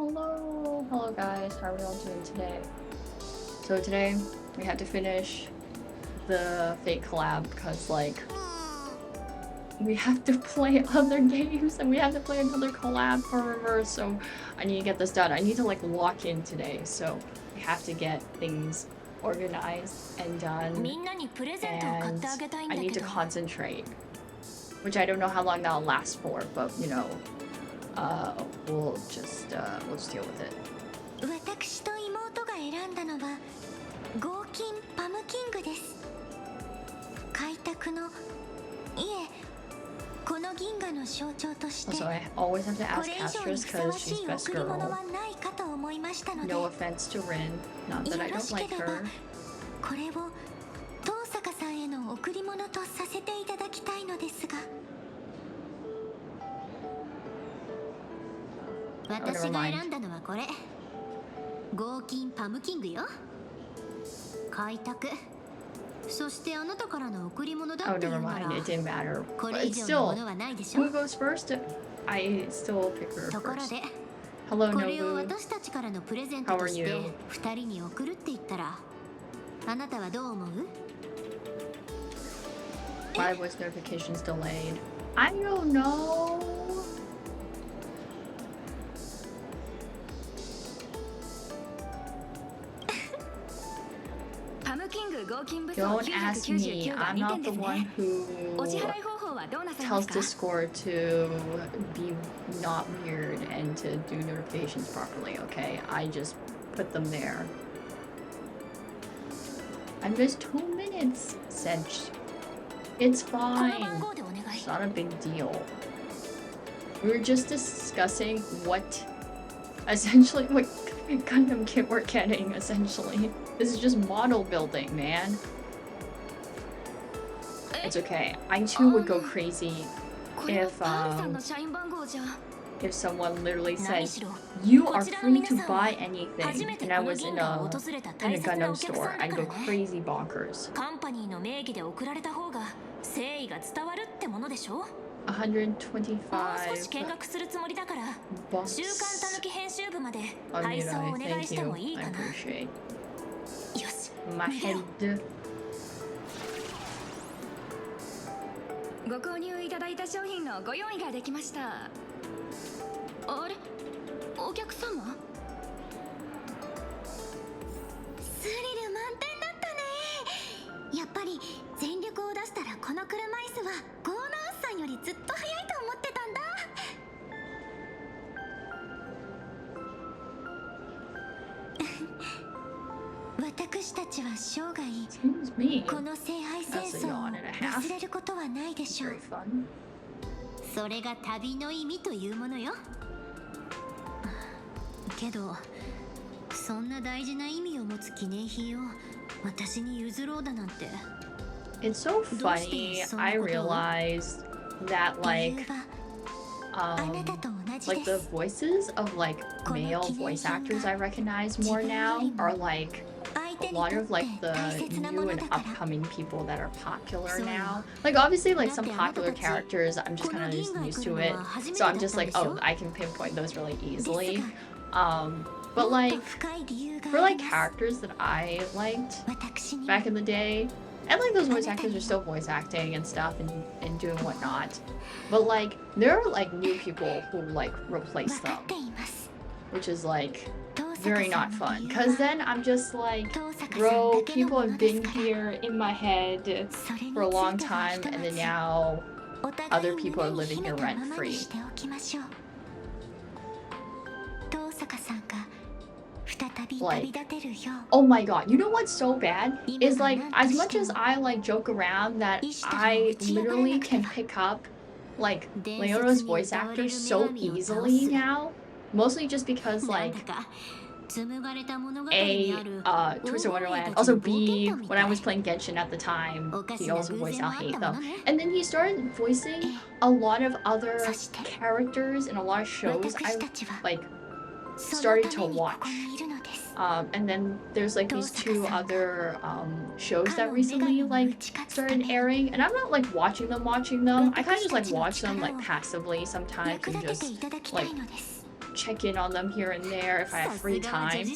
Hello guys, how are we all doing today? So today we had to finish the fake collab because like we have to play other games and we have to play another collab for reverse, so I need to get this done. I need to like lock in today, so we have to get things organized and done, and I need to concentrate, which I don't know how long that'll last for, but you know, we'll just deal with it. 私と妹が選んだのは合金パムキングです。開拓のいえ、この銀河の象徴として Also, I always have to こ ask れ以上に Castress ふさ because わし she's い best 贈り物 girl. はないかと思いましたので、 No offense to Rin, not that I よろ don't しけ like れば her. これを東坂さんへの贈り物とさせていただきたいのですが。私が選んだのはこれ。合金パムキングよ。開拓。そしてあなたからの贈り物だ Oh, っていう never なら mind. It didn't matter. こ But れ以 it's 上のも still, のはないでしょ。 who goes first? I still pick her ところ first. で Hello, これを Nobu. 私たちからのプレゼントとし How て are you? 2人に贈るって言ったらあなたはどう思う？ Why was notifications delayed? I don't know. Don't ask me. I'm not the one who tells Discord to be not weird and to do notifications properly, okay? I just put them there. I missed 2 minutes, Sedge. It's fine. It's not a big deal. We were just discussing what Gundam kit we're getting, essentially. This is just model building, man. It's okay. I too would go crazy if someone literally said, "You are free to buy anything," and I was in a Gundam store. I'd go crazy bonkers. 125 bucks. Oh, Mirai, thank you. I appreciate. My head. ご購入いただいた商品のご用意ができました。あれ、お客様？スリル満点だったね。やっぱり全力を出したらこの車椅子はゴーナースさんよりずっと速いと思ってたんだ。私たちは生涯この聖杯戦争を忘れることはないでしょう。それが旅の意味というものよ。けどそんな大事な意味を持つ記念品を私に譲ろうだなんて。 It's so funny. I realized that like the voices of like male voice actors I recognize more now are like a lot of like the new and upcoming people that are popular now. Like obviously like some popular characters I'm just kind of used to it, so I'm just like, oh, I can pinpoint those really easily. But like for like characters that I liked back in the day, and like those voice actors are still voice acting and stuff and doing whatnot, but like there are like new people who like replace them, which is like very not fun, because then I'm just like, bro, people have been here in my head for a long time and then now other people are living here rent free. Like, oh my god, you know what's so bad? Is like, as much as I like joke around that I literally can pick up like Leona's voice actors so easily now, mostly just because like A, Twisted Wonderland, also B, when I was playing Genshin at the time, he also voiced I'll Hate Them. And then he started voicing a lot of other characters in a lot of shows I like started to watch. And then there's like these 2 other shows that recently like started airing, and I'm not like watching them. I kind of just like watch them like passively sometimes and just like check in on them here and there if I have free time.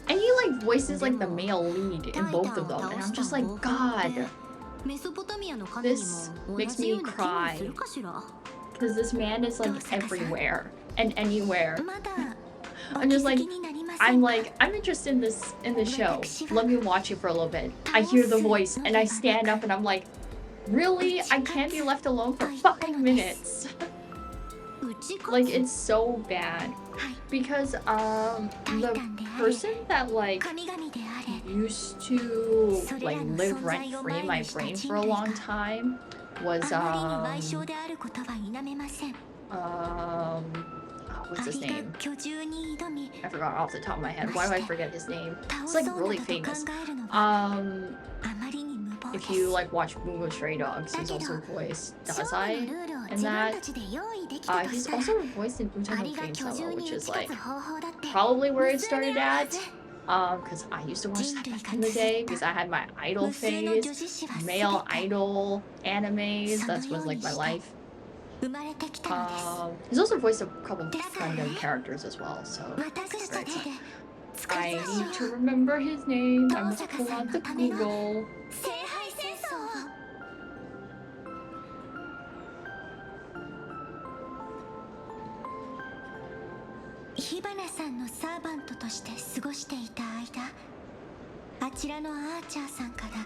And he like voices like the male lead in both of them, and I'm just like, God, this makes me cry because this man is like everywhere and anywhere. I'm just like, I'm interested in this show. Let me watch it for a little bit. I hear the voice and I stand up and I'm like, really? I can't be left alone for 5 minutes. Like, it's so bad. Because the person that like used to like live rent free in my brain for a long time was what's his name? I forgot off the top of my head. Why do I forget his name? It's like really famous. If you like watch Bungo Stray Dogs, he's also voiced Dazai in that. He's also voiced in Uta no Fame Summer, which is like probably where it started at. Because I used to watch that back in the day because I had my idol phase, male idol animes. That was like my life. He's also voiced a couple of Gundam characters as well, so I need to remember his name. I must pull out the Google. Hibana さんのサーバントとして過ごしていた間、あちらのアーチャーさんから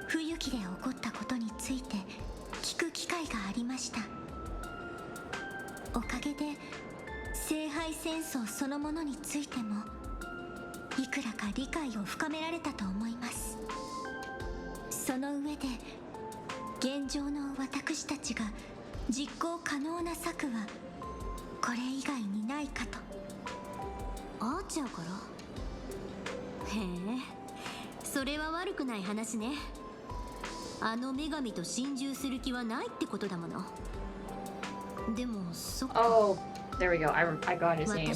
冬季で起こったことについて聞く機会がありました。おかげで聖杯戦争そのものについてもいくらか理解を深められたと思います。その上で現状の私たちが実行可能な策はこれ以外にないかと。アーチャーから？へえ、それは悪くない話ね。あの女神と心中する気はないってことだもの。でもそっか。Oh, there we go. I got his name.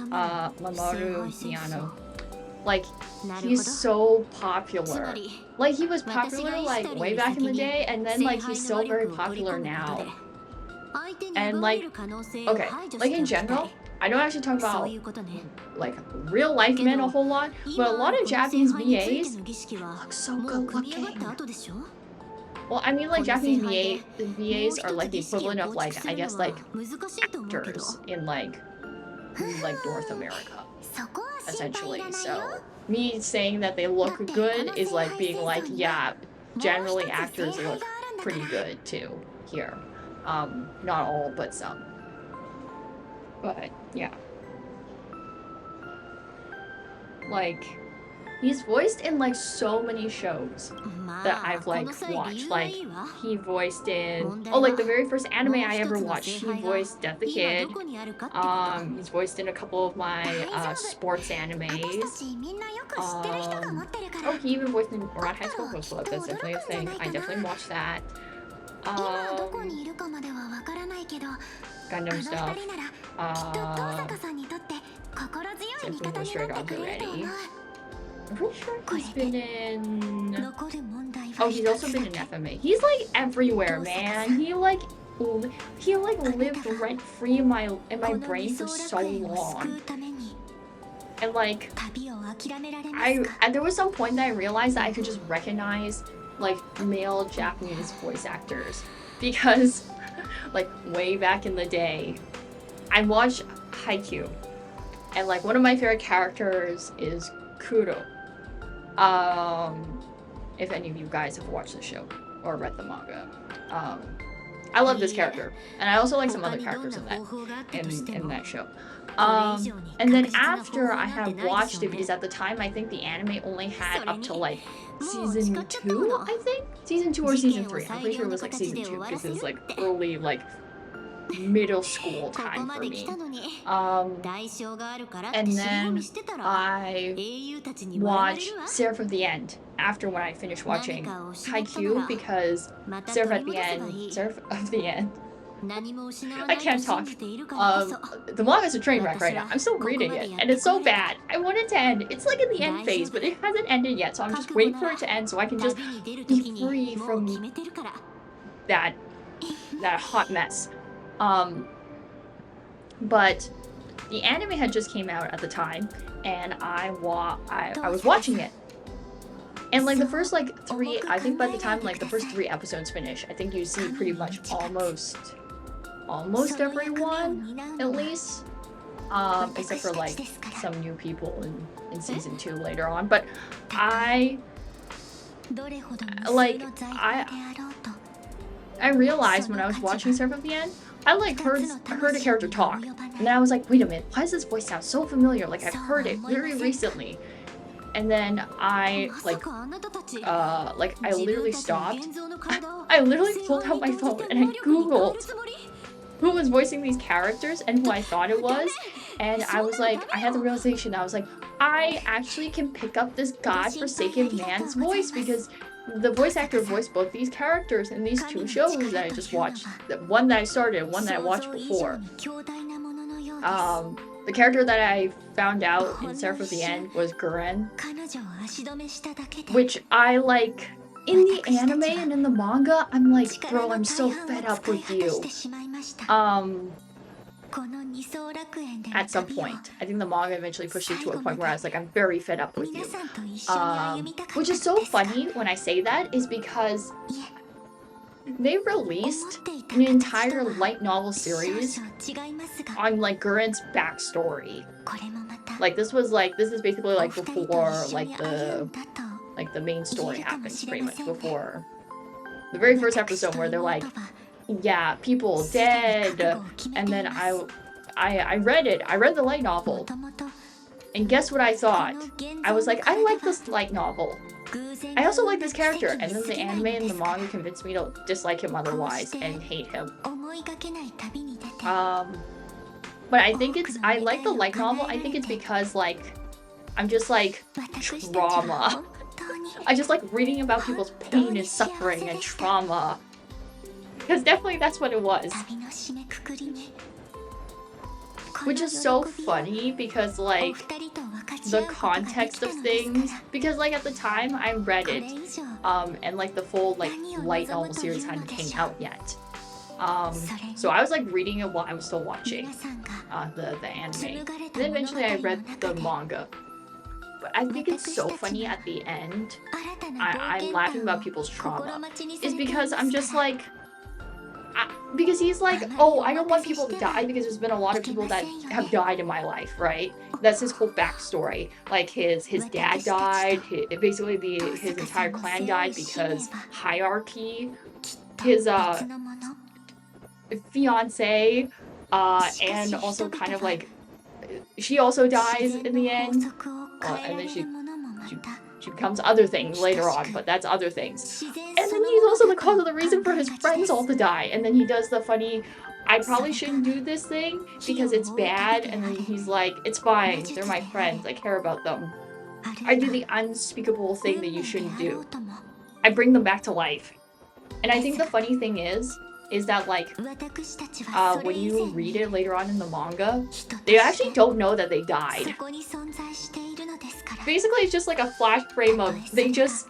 Mamoru Miyano. Like, he's so popular. Like, he was popular like way back in the day, and then like he's still very popular now. And like, okay, like in general, I don't actually talk about like real life men a whole lot, but a lot of Japanese VAs look so good looking. Well, I mean, like Japanese VAs are like the equivalent of like, I guess, like actors in like North America, essentially. So me saying that they look good is like being like, yeah, generally actors look pretty good too here. Not all, but some. But yeah, like he's voiced in like so many shows that I've like watched. Like he voiced in like the very first anime I ever watched, he voiced Death the Kid. He's voiced in a couple of my sports animes. Oh, he even voiced in Around High School Host Club. That's definitely a thing. I definitely watched that. Gundam stuff. Definitely Stray Dogs already. I'm pretty sure he's been in... Oh, he's also been in FMA. He's like everywhere, man. He lived rent free in my brain for so long. And like, there was some point that I realized that I could just recognize like male Japanese voice actors because like way back in the day, I watched Haikyuu, and like one of my favorite characters is Kuro. If any of you guys have watched the show or read the manga, I love this character, and I also like some other characters in that show. And then after I had watched it, because at the time I think the anime only had up to like season 2, I think? Season 2 or season 3. I'm pretty sure it was like season 2 because it was like early like middle school time for me. And then I watched Seraph of the End after when I finished watching Haikyuu because Seraph of the End I can't talk. The manga's a train wreck right now. I'm still reading it, and it's so bad. I want it to end. It's like in the end phase, but it hasn't ended yet, so I'm just waiting for it to end so I can just be free from that hot mess. But the anime had just came out at the time, and I was watching it. And like the first like 3, I think by the time like the first 3 episodes finish, I think you see pretty much almost everyone, at least. Except for like some new people in season 2 later on. But I realized when I was watching Seraph of the End, I like heard a character talk, and then I was like, wait a minute, why does this voice sound so familiar? Like I've heard it very recently. And then I literally stopped. I literally pulled out my phone and I googled who was voicing these characters and who I thought it was. And I was like, I had the realization, I was like, I actually can pick up this godforsaken man's voice, because the voice actor voiced both these characters in these 2 shows that I just watched. The one that I started, one that I watched before. The character that I found out in Seraph of the End was Gurren, which I like. In the anime and in the manga, I'm like, bro, I'm so fed up with you. At some point. I think the manga eventually pushed it to a point where I was like, I'm very fed up with you. Which is so funny when I say that, is because they released an entire light novel series on like Gurren's backstory. Like this is basically like before like the main story happens, pretty much before the very first episode, where they're like, yeah, people dead. And then I read it. I read the light novel. And guess what I thought? I was like, I like this light novel. I also like this character. And then the anime and the manga convinced me to dislike him otherwise and hate him. But I think I like the light novel. I think it's because like, I'm just like, trauma. I just like reading about people's pain and suffering and trauma. Because definitely that's what it was. Which is so funny because like the context of things, because like at the time I read it, and like the full like light novel series hadn't came out yet. So I was like reading it while I was still watching the anime. And then eventually I read the manga. But I think it's so funny at the end, I'm laughing about people's trauma, is because I'm just like, because he's like, oh, I don't want people to die because there's been a lot of people that have died in my life, right? That's his whole backstory. Like his dad died, basically his entire clan died because hierarchy. His fiance, and also kind of like, she also dies in the end. And then she becomes other things later on, but that's other things. And then he's also the cause of the reason for his friends all to die. And then he does the funny, I probably shouldn't do this thing because it's bad. And then he's like, it's fine, they're my friends, I care about them. I do the unspeakable thing that you shouldn't do. I bring them back to life. And I think the funny thing is that like, when you read it later on in the manga, they actually don't know that they died. Basically, it's just like a flash frame of they just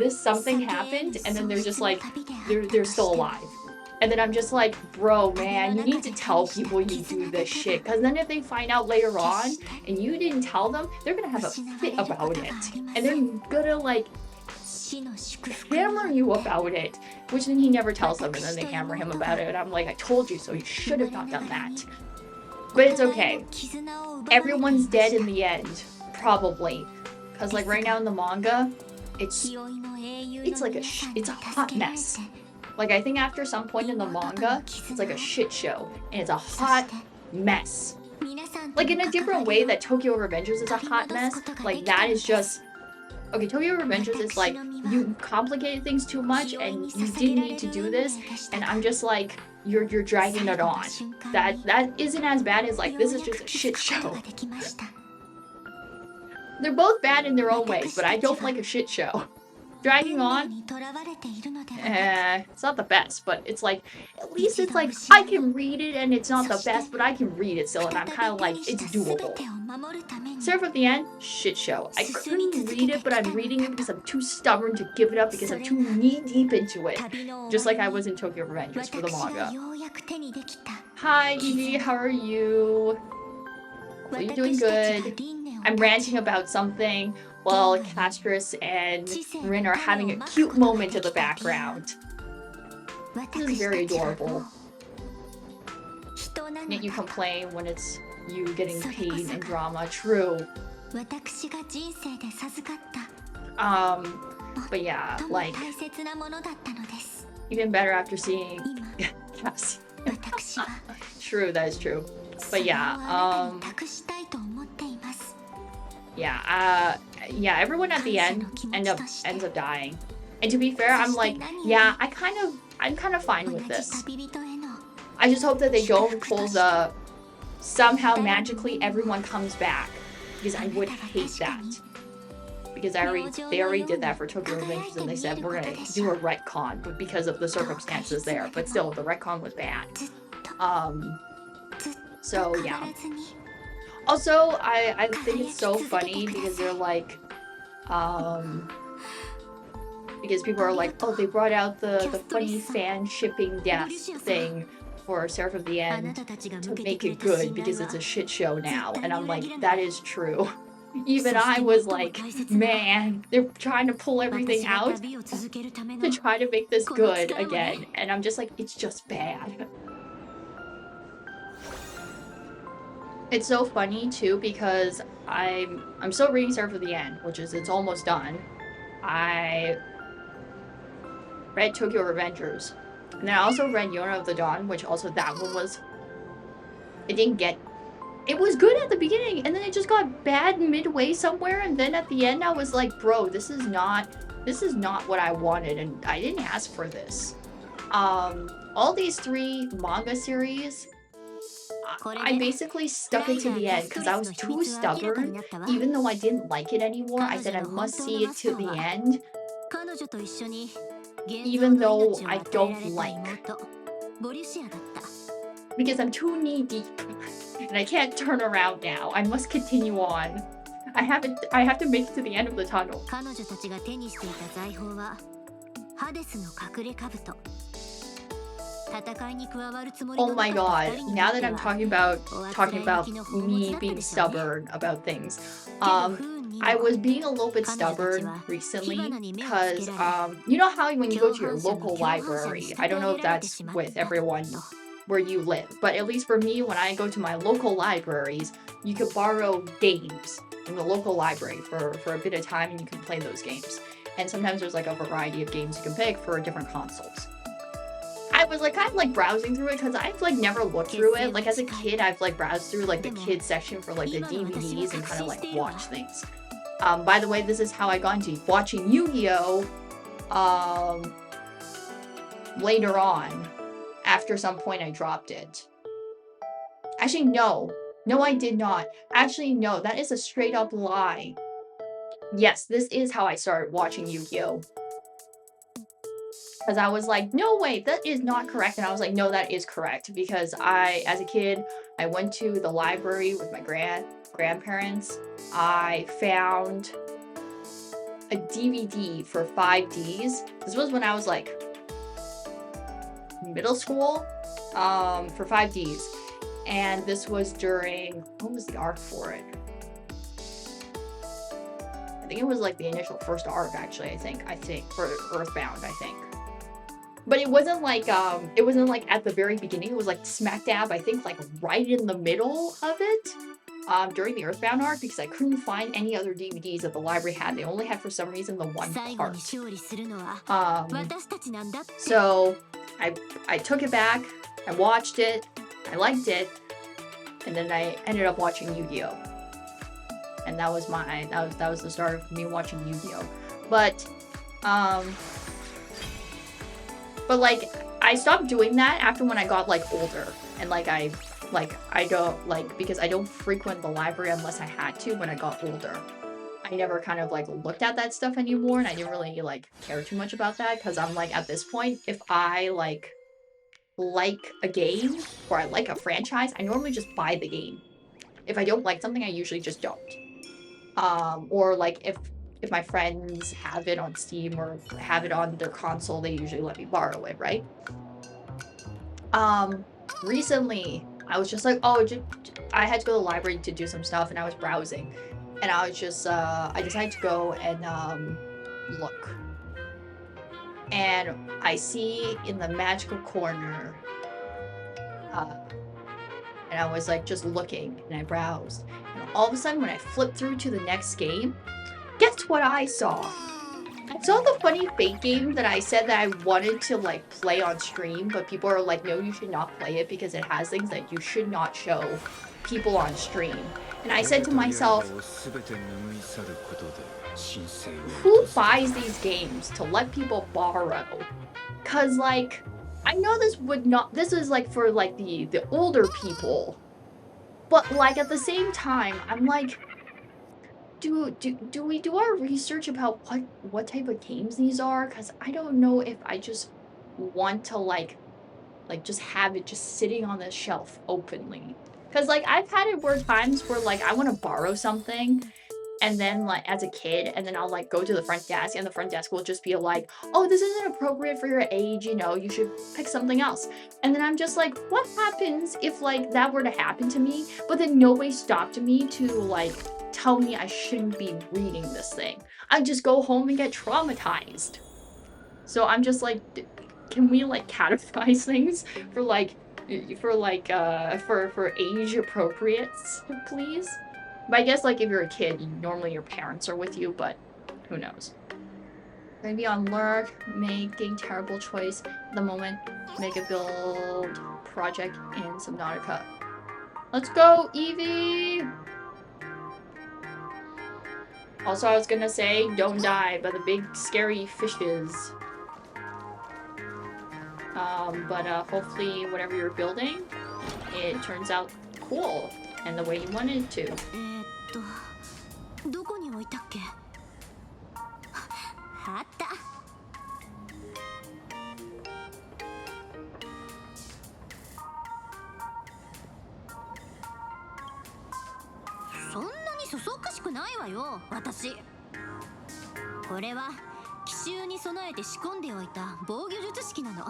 something happened, and then they're just like they're still alive. And then I'm just like, bro, man, you need to tell people you do this shit, because then if they find out later on and you didn't tell them, they're gonna have a fit about it, and they're gonna like hammer you about it. Which then he never tells them, and then they hammer him about it, and I'm like, I told you so, you should have not done that. But it's okay. Everyone's dead in the end. Probably, because like right now in the manga, it's like it's a hot mess. Like I think after some point in the manga, it's like a shit show, and it's a hot mess. Like in a different way that Tokyo Revengers is a hot mess. Like that is just okay. Tokyo Revengers is like you complicated things too much, and you didn't need to do this, and I'm just like you're dragging it on. That isn't as bad as like this is just a shit show. They're both bad in their own ways, but I don't like a shit show. Dragging on, it's not the best, but it's like, at least it's like, I can read it and it's not the best, but I can read it still, and I'm kind of like, it's doable. Seraph of the End, shit show. I couldn't read it, but I'm reading it because I'm too stubborn to give it up because I'm too knee deep into it. Just like I was in Tokyo Revengers for the manga. Hi, Evie. How are you? Well, you're doing good. I'm ranting about something while Castris and Rin are having a cute moment in the background. This is very adorable. Yet you complain when it's you getting paid in drama. True. But yeah, like, even better after seeing yes. True, that is true. But yeah, yeah, everyone at the end ends up dying. And to be fair, I'm like, yeah, I'm kind of fine with this. I just hope that they don't pull the somehow magically everyone comes back, because I would hate that. Because they already did that for Tokyo Revengers, and they said we're gonna do a retcon, but because of the circumstances there. But still, the retcon was bad. So yeah. Also, I think it's so funny because they're like, because people are like, oh, they brought out the funny fan shipping death thing for Seraph of the End to make it good because it's a shit show now. And I'm like, that is true. Even I was like, man, they're trying to pull everything out to try to make this good again. And I'm just like, it's just bad. It's so funny too because I'm still reading Seraph of the End, which is it's almost done. I read Tokyo Revengers, and then I also read Yona of the Dawn, which also that one was it was good at the beginning, and then it just got bad midway somewhere, and then at the end I was like, bro, this is not what I wanted, and I didn't ask for this. All these 3 manga series, I basically stuck it to the end because I was too stubborn. Even though I didn't like it anymore, I said I must see it to the end. Even though I don't like. Because I'm too knee-deep. And I can't turn around now. I must continue on. I have to make it to the end of the tunnel. Oh my god, now that I'm talking about me being stubborn about things, I was being a little bit stubborn recently because, you know how when you go to your local library, I don't know if that's with everyone where you live, but at least for me, when I go to my local libraries, you can borrow games from the local library for a bit of time and you can play those games. And sometimes there's like a variety of games you can pick for different consoles. I was like kind of like browsing through it because I've like never looked through it. Like as a kid, I've like browsed through like the kids section for like the DVDs and kind of like watch things. By the way, this is how I got into watching Yu-Gi-Oh! Later on. After some point, I dropped it. Actually, no. No, I did not. Actually, no. That is a straight up lie. Yes, this is how I started watching Yu-Gi-Oh! Because I was like, no, wait, that is not correct. And I was like, no, that is correct. Because as a kid, I went to the library with my grandparents. I found a DVD for 5Ds. This was when I was like middle school, for 5Ds. And this was during, what was the arc for it? I think it was like the initial first arc, actually, I think, for Earthbound, I think. But it wasn't like at the very beginning. It was like smack dab, I think, like right in the middle of it, during the Earthbound arc, because I couldn't find any other DVDs that the library had. They only had, for some reason, the one part. So I took it back, I watched it, I liked it, and then I ended up watching Yu-Gi-Oh! And that was the start of me watching Yu-Gi-Oh! But like I stopped doing that after when I got like older, and like I don't like, because I don't frequent the library unless I had to when I got older. I never kind of like looked at that stuff anymore, and I didn't really like care too much about that, because I'm like, at this point, if I like a game or I like a franchise, I normally just buy the game. If I don't like something, I usually just don't. Or like if my friends have it on Steam or have it on their console, they usually let me borrow it, right? recently I was just like, oh, I had to go to the library to do some stuff, and I was browsing, and I was just I decided to go and look, and I see in the magical corner, and I was like just looking, and I browsed, and all of a sudden when I flipped through to the next game, guess what I saw? I saw the funny fake game that I said that I wanted to like play on stream, but people are like, no, you should not play it because it has things that you should not show people on stream. And I said to myself, who buys these games to let people borrow? Cause like, I know this is like for like the older people, but like at the same time, I'm like, do we do our research about what type of games these are? Because I don't know if I just want to like just have it just sitting on the shelf openly. Because like I've had it where times where like I want to borrow something, and then like as a kid, and then I'll like go to the front desk, and the front desk will just be like, oh, this isn't appropriate for your age, you know, you should pick something else. And then I'm just like, what happens if like that were to happen to me, but then nobody stopped me to like tell me I shouldn't be reading this thing? I just go home and get traumatized. So I'm just like, can we like categorize things for age appropriates, please? But I guess like if you're a kid, normally your parents are with you, but who knows? Gonna be on lurk, making terrible choice at the moment. Make a build project in Subnautica. Let's go, Evie! Also, I was gonna say, don't die by the big scary fishes. But hopefully whatever you're building, it turns out cool and the way you wanted it to. どこに置いたっけ？あった。そんなにそそっかしくないわよ、私。これは奇襲に備えて仕込んでおいた防御術式なの。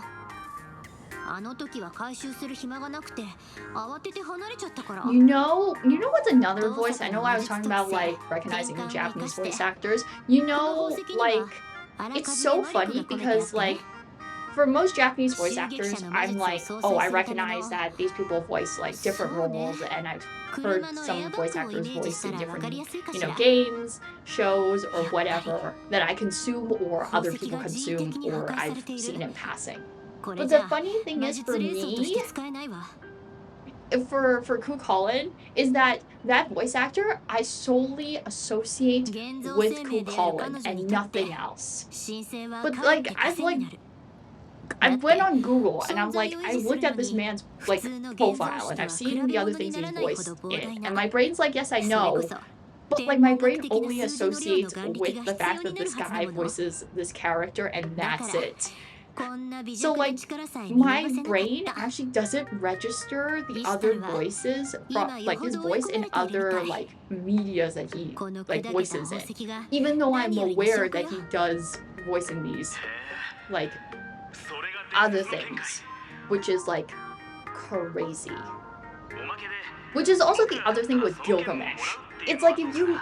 あの時は回収する暇がなくて慌てて離れちゃったから。You know what's another voice? I know I was talking about like recognizing Japanese voice actors. You know, like it's so funny because like for most Japanese voice actors, I'm like, oh, I recognize that these people voice like different roles, and I've heard some voice actors voice in different, you know, games, shows, or whatever that I consume or other people consume or I've seen in passing. But the funny thing is for me, for Colin, is that voice actor I solely associate with Colin and nothing else. But like I went on Google and I'm like, I looked at this man's like profile and I've seen the other things he's voiced in, and my brain's like, yes, I know, but like my brain only associates with the fact that this guy voices this character and that's it. So like my brain actually doesn't register the other voices from like his voice in other like medias that he like voices in, even though I'm aware that he does voice in these like other things, which is like crazy. Which is also the other thing with Gilgamesh. It's like if you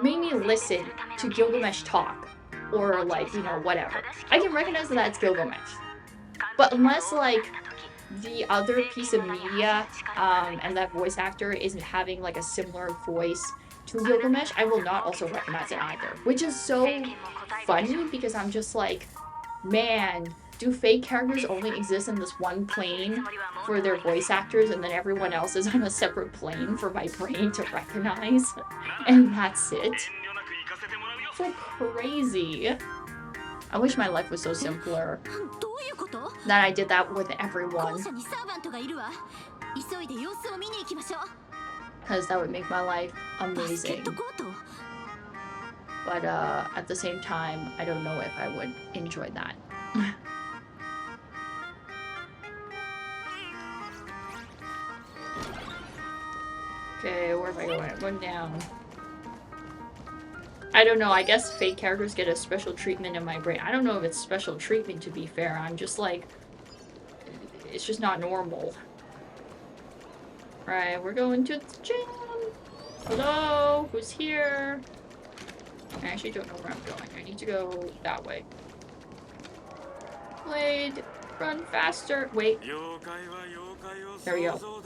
made me listen to Gilgamesh talk, or like, you know, whatever, I can recognize that it's Gilgamesh. But unless like the other piece of media and that voice actor isn't having like a similar voice to Gilgamesh, I will not also recognize it either. Which is so funny because I'm just like, man, do fake characters only exist in this one plane for their voice actors, and then everyone else is on a separate plane for my brain to recognize, and that's it? So crazy. I wish my life was so simpler that I did that with everyone, because that would make my life amazing. But at the same time, I don't know if I would enjoy that. Okay, where am I going? I'm going down. I don't know, I guess fake characters get a special treatment in my brain. I don't know if it's special treatment, to be fair. I'm just like, it's just not normal. Right, we're going to the gym. Hello, who's here? I actually don't know where I'm going. I need to go that way. Blade, run faster. Wait. There we go.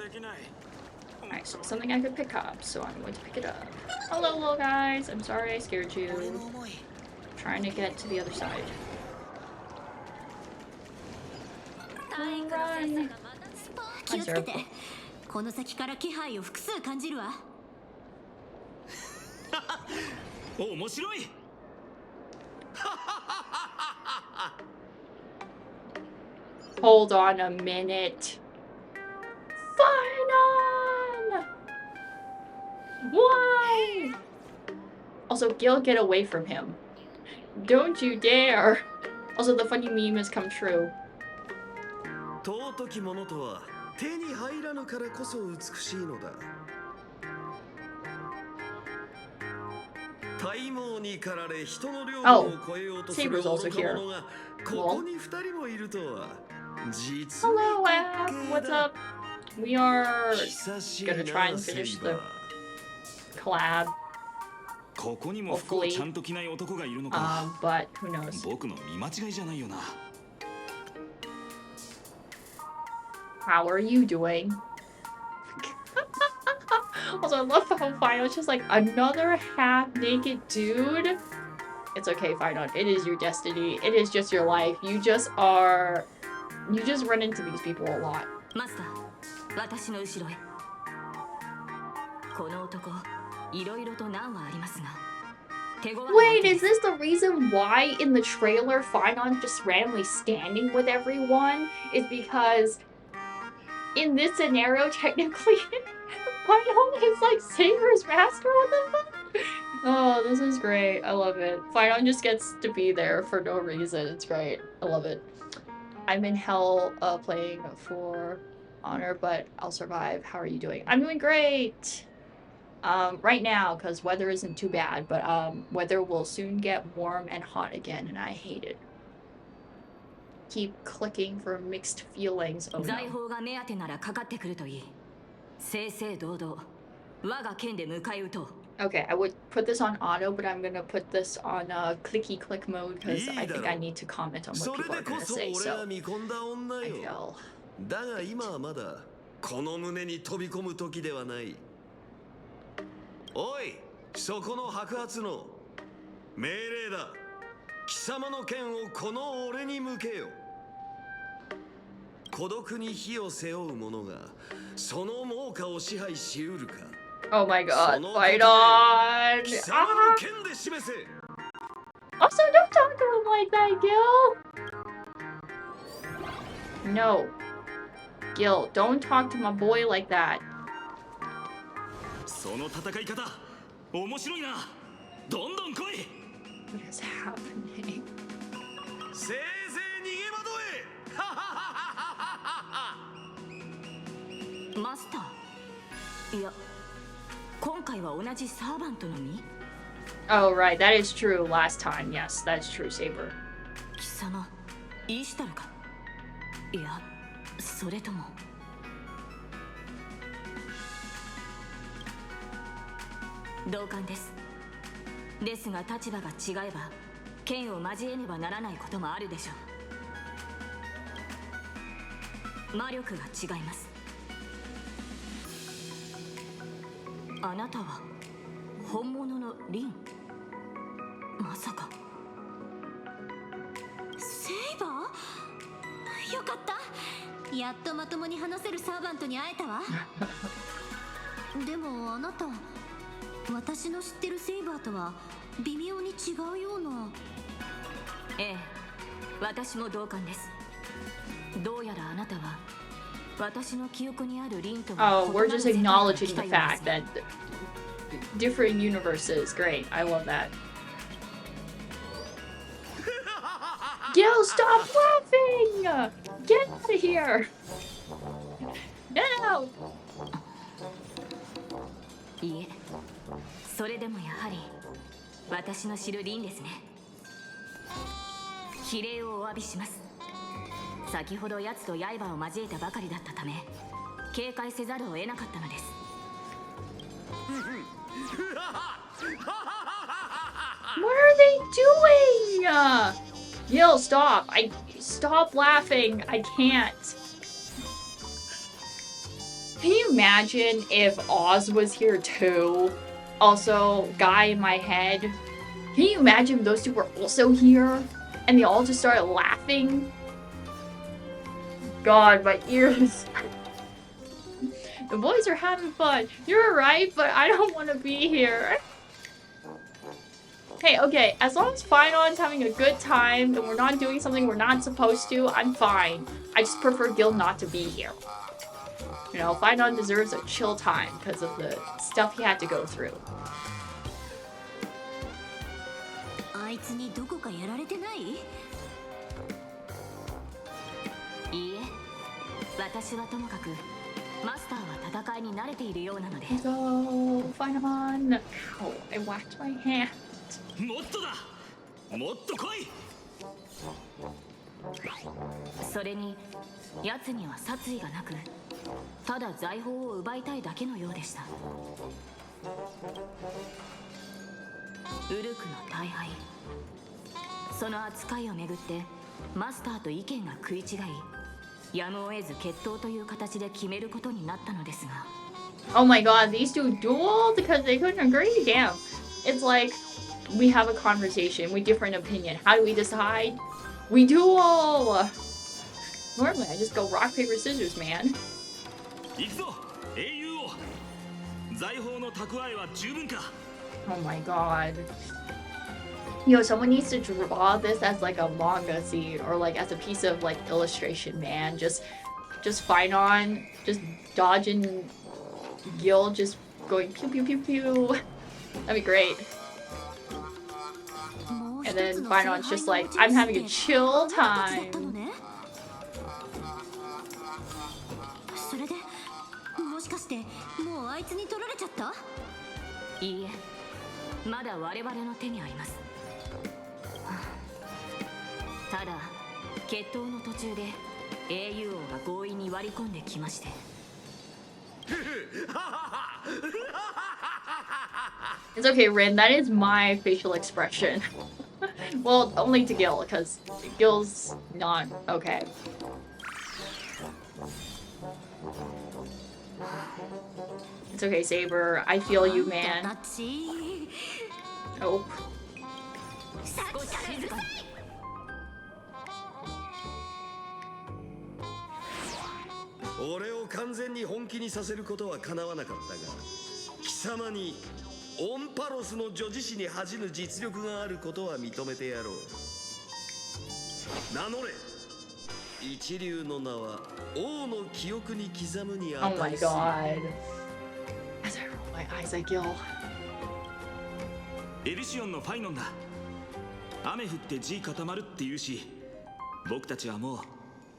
Alright, so something I could pick up, so I'm going to pick it up. Hello, little guys. I'm sorry I scared you. I'm trying to get to the other side. Run. Hi, sir. この先から気配を複数感じるわ。面白い。Hold on a minute. Final! Why? Also, Gil, get away from him. Don't you dare. Also, the funny meme has come true. 尊きものとは手に入らぬからこそ美しいのだ。体毛に駆られ人の領土を超えようとする愚か者がここに二人もいるとは。Hello, what's up? We are gonna try and finish the collab. Hopefully. But who knows? How are you doing? Also, I love how Final is just like another half-naked dude. It's okay, Final. It is your destiny. It is just your life. You just run into these people a lot. Master, 私の後ろへ。この男、いろいろと難はありますが。Wait, is this the reason why in the trailer Finon's just randomly standing with everyone? Is because in this scenario, technically, Finon is like Saber's master with him. Oh, this is great. I love it. Finon just gets to be there for no reason. It's great. I love it. I'm in hell playing for honor, but I'll survive. How are you doing? I'm doing great. Right now, because weather isn't too bad, but weather will soon get warm and hot again, and I hate it. Keep clicking for mixed feelings. Oh no. Okay, I would put this on auto, but I'm gonna put this on clicky click mode because I think I need to comment on what people are gonna say. So I feel. だが今はまだこの胸に飛び込む時ではない。おい、そこの白髪の命令だ。貴様の剣をこの俺に向けよ。孤独に火を背負う者がその猛火を支配しうるか。Oh my god, fight on! Also, don't talk to him like that, Gil! No. Gil, don't talk to my boy like that. What is happening? Master? いや、今回は同じサーバントのみ? Oh, right, that is true last time. Yes, that's true, Saber. 貴様、イーシタルか? いや、それとも。同感です。ですが立場が違えば、剣を交えねばならないこともあるでしょう。魔力が違います。あなたは本物のリン？まさか。セイバー？よかった。やっとまともに話せるサーバントに会えたわ。でもあなた、私の知ってるセイバーとは微妙に違うような。ええ、私も同感です。どうやらあなたは私の記憶にあるリンとは。Oh, we're just acknowledging the fact that different universes. Great, I love that. Gil, stop laughing! Get out of here! Get out! いえ、それでもやはり私の知る凛ですね。比例をお詫びします。先ほど奴と刃を交えたばかりだったため警戒せざるを得なかったのです。What are they doing? Gil, stop. Stop laughing. I can't. Can you imagine if Oz was here too? Also, guy in my head. Can you imagine if those two were also here? And they all just started laughing? God, my ears. The boys are having fun. You're right, but I don't want to be here. Hey, okay, as long as Finon's having a good time and we're not doing something we're not supposed to, I'm fine. I just prefer Gil not to be here. You know, Finon deserves a chill time because of the stuff he had to go through. あいつにどこかやられてない？いいえ、私はともかくマスターは戦いに慣れているようなので。Go, Finon. Oh, I whacked my hand. もっとだ、もっと来い。それに奴には殺意がなく、ただ財宝を奪いたいだけのようでした。ウルクの大敗、その扱いをめぐってマスターと意見が食い違い、やむを得ず決闘という形で決めることになったのですが。Oh my god, these two dueled because they couldn't agree? Damn. It's like we have a conversation with different opinion. How do we decide? We duel! Normally I just go rock, paper, scissors, man. 行くぞ、英雄王。財宝の蓄えは十分か。Oh my god. Yo, someone needs to draw this as like a manga scene or like as a piece of like illustration, man. Just Finon, just dodging Gil, just going pew pew pew pew. That'd be great. And then Finon's just like, I'm having a chill time. それでもしかしてもうあいつに取られちゃった？いいえ、まだ我々の手にあります。ただ決闘の途中で英雄王が強引に割り込んできまして。It's okay, Rin, that is my facial expression. Well, only to Gil, because Gil's not okay. It's okay, Saber. I feel you, man. Oh. 俺を完全に本気にさせることは叶わなかったが、貴様にオンパロスの女子誌に恥じぬ実力があることは認めてやろう。名乗れ。一流の名は王の記憶に刻むに Oh my 値する。god. As I roll my eyes at Gil. エリシオンのファイノンだ。雨降って地固まるって言うし、僕たちはもう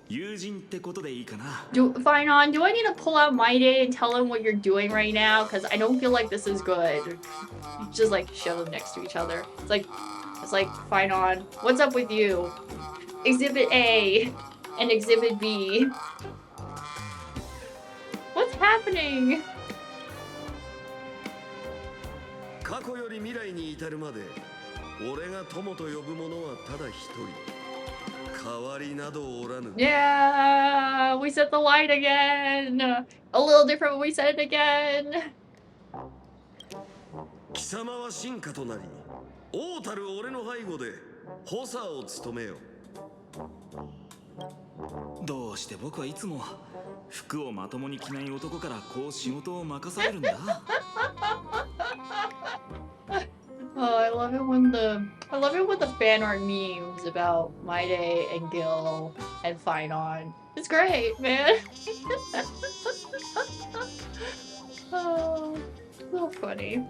友人ってことでいいかな。Finon, do I need to pull out my day and tell him what you're doing right now? Because I don't feel like this is good. Just like shove them next to each other. It's like Finon, what's up with you? Exhibit A and Exhibit B. What's happening? 過去より未来に至るまで、俺が友と呼ぶ者はただ一人。代わりなどおらぬ。Yeah, we set the light again. A little different, but we said it again. 貴様は進化となり、王たる俺の背後で補佐を務めよ。どうして僕はいつも服をまともに着ない男からこう仕事を任されるんだ。Oh, I love it when the fan art memes about My Day and Gil and Finon. It's great, man. Oh, so funny.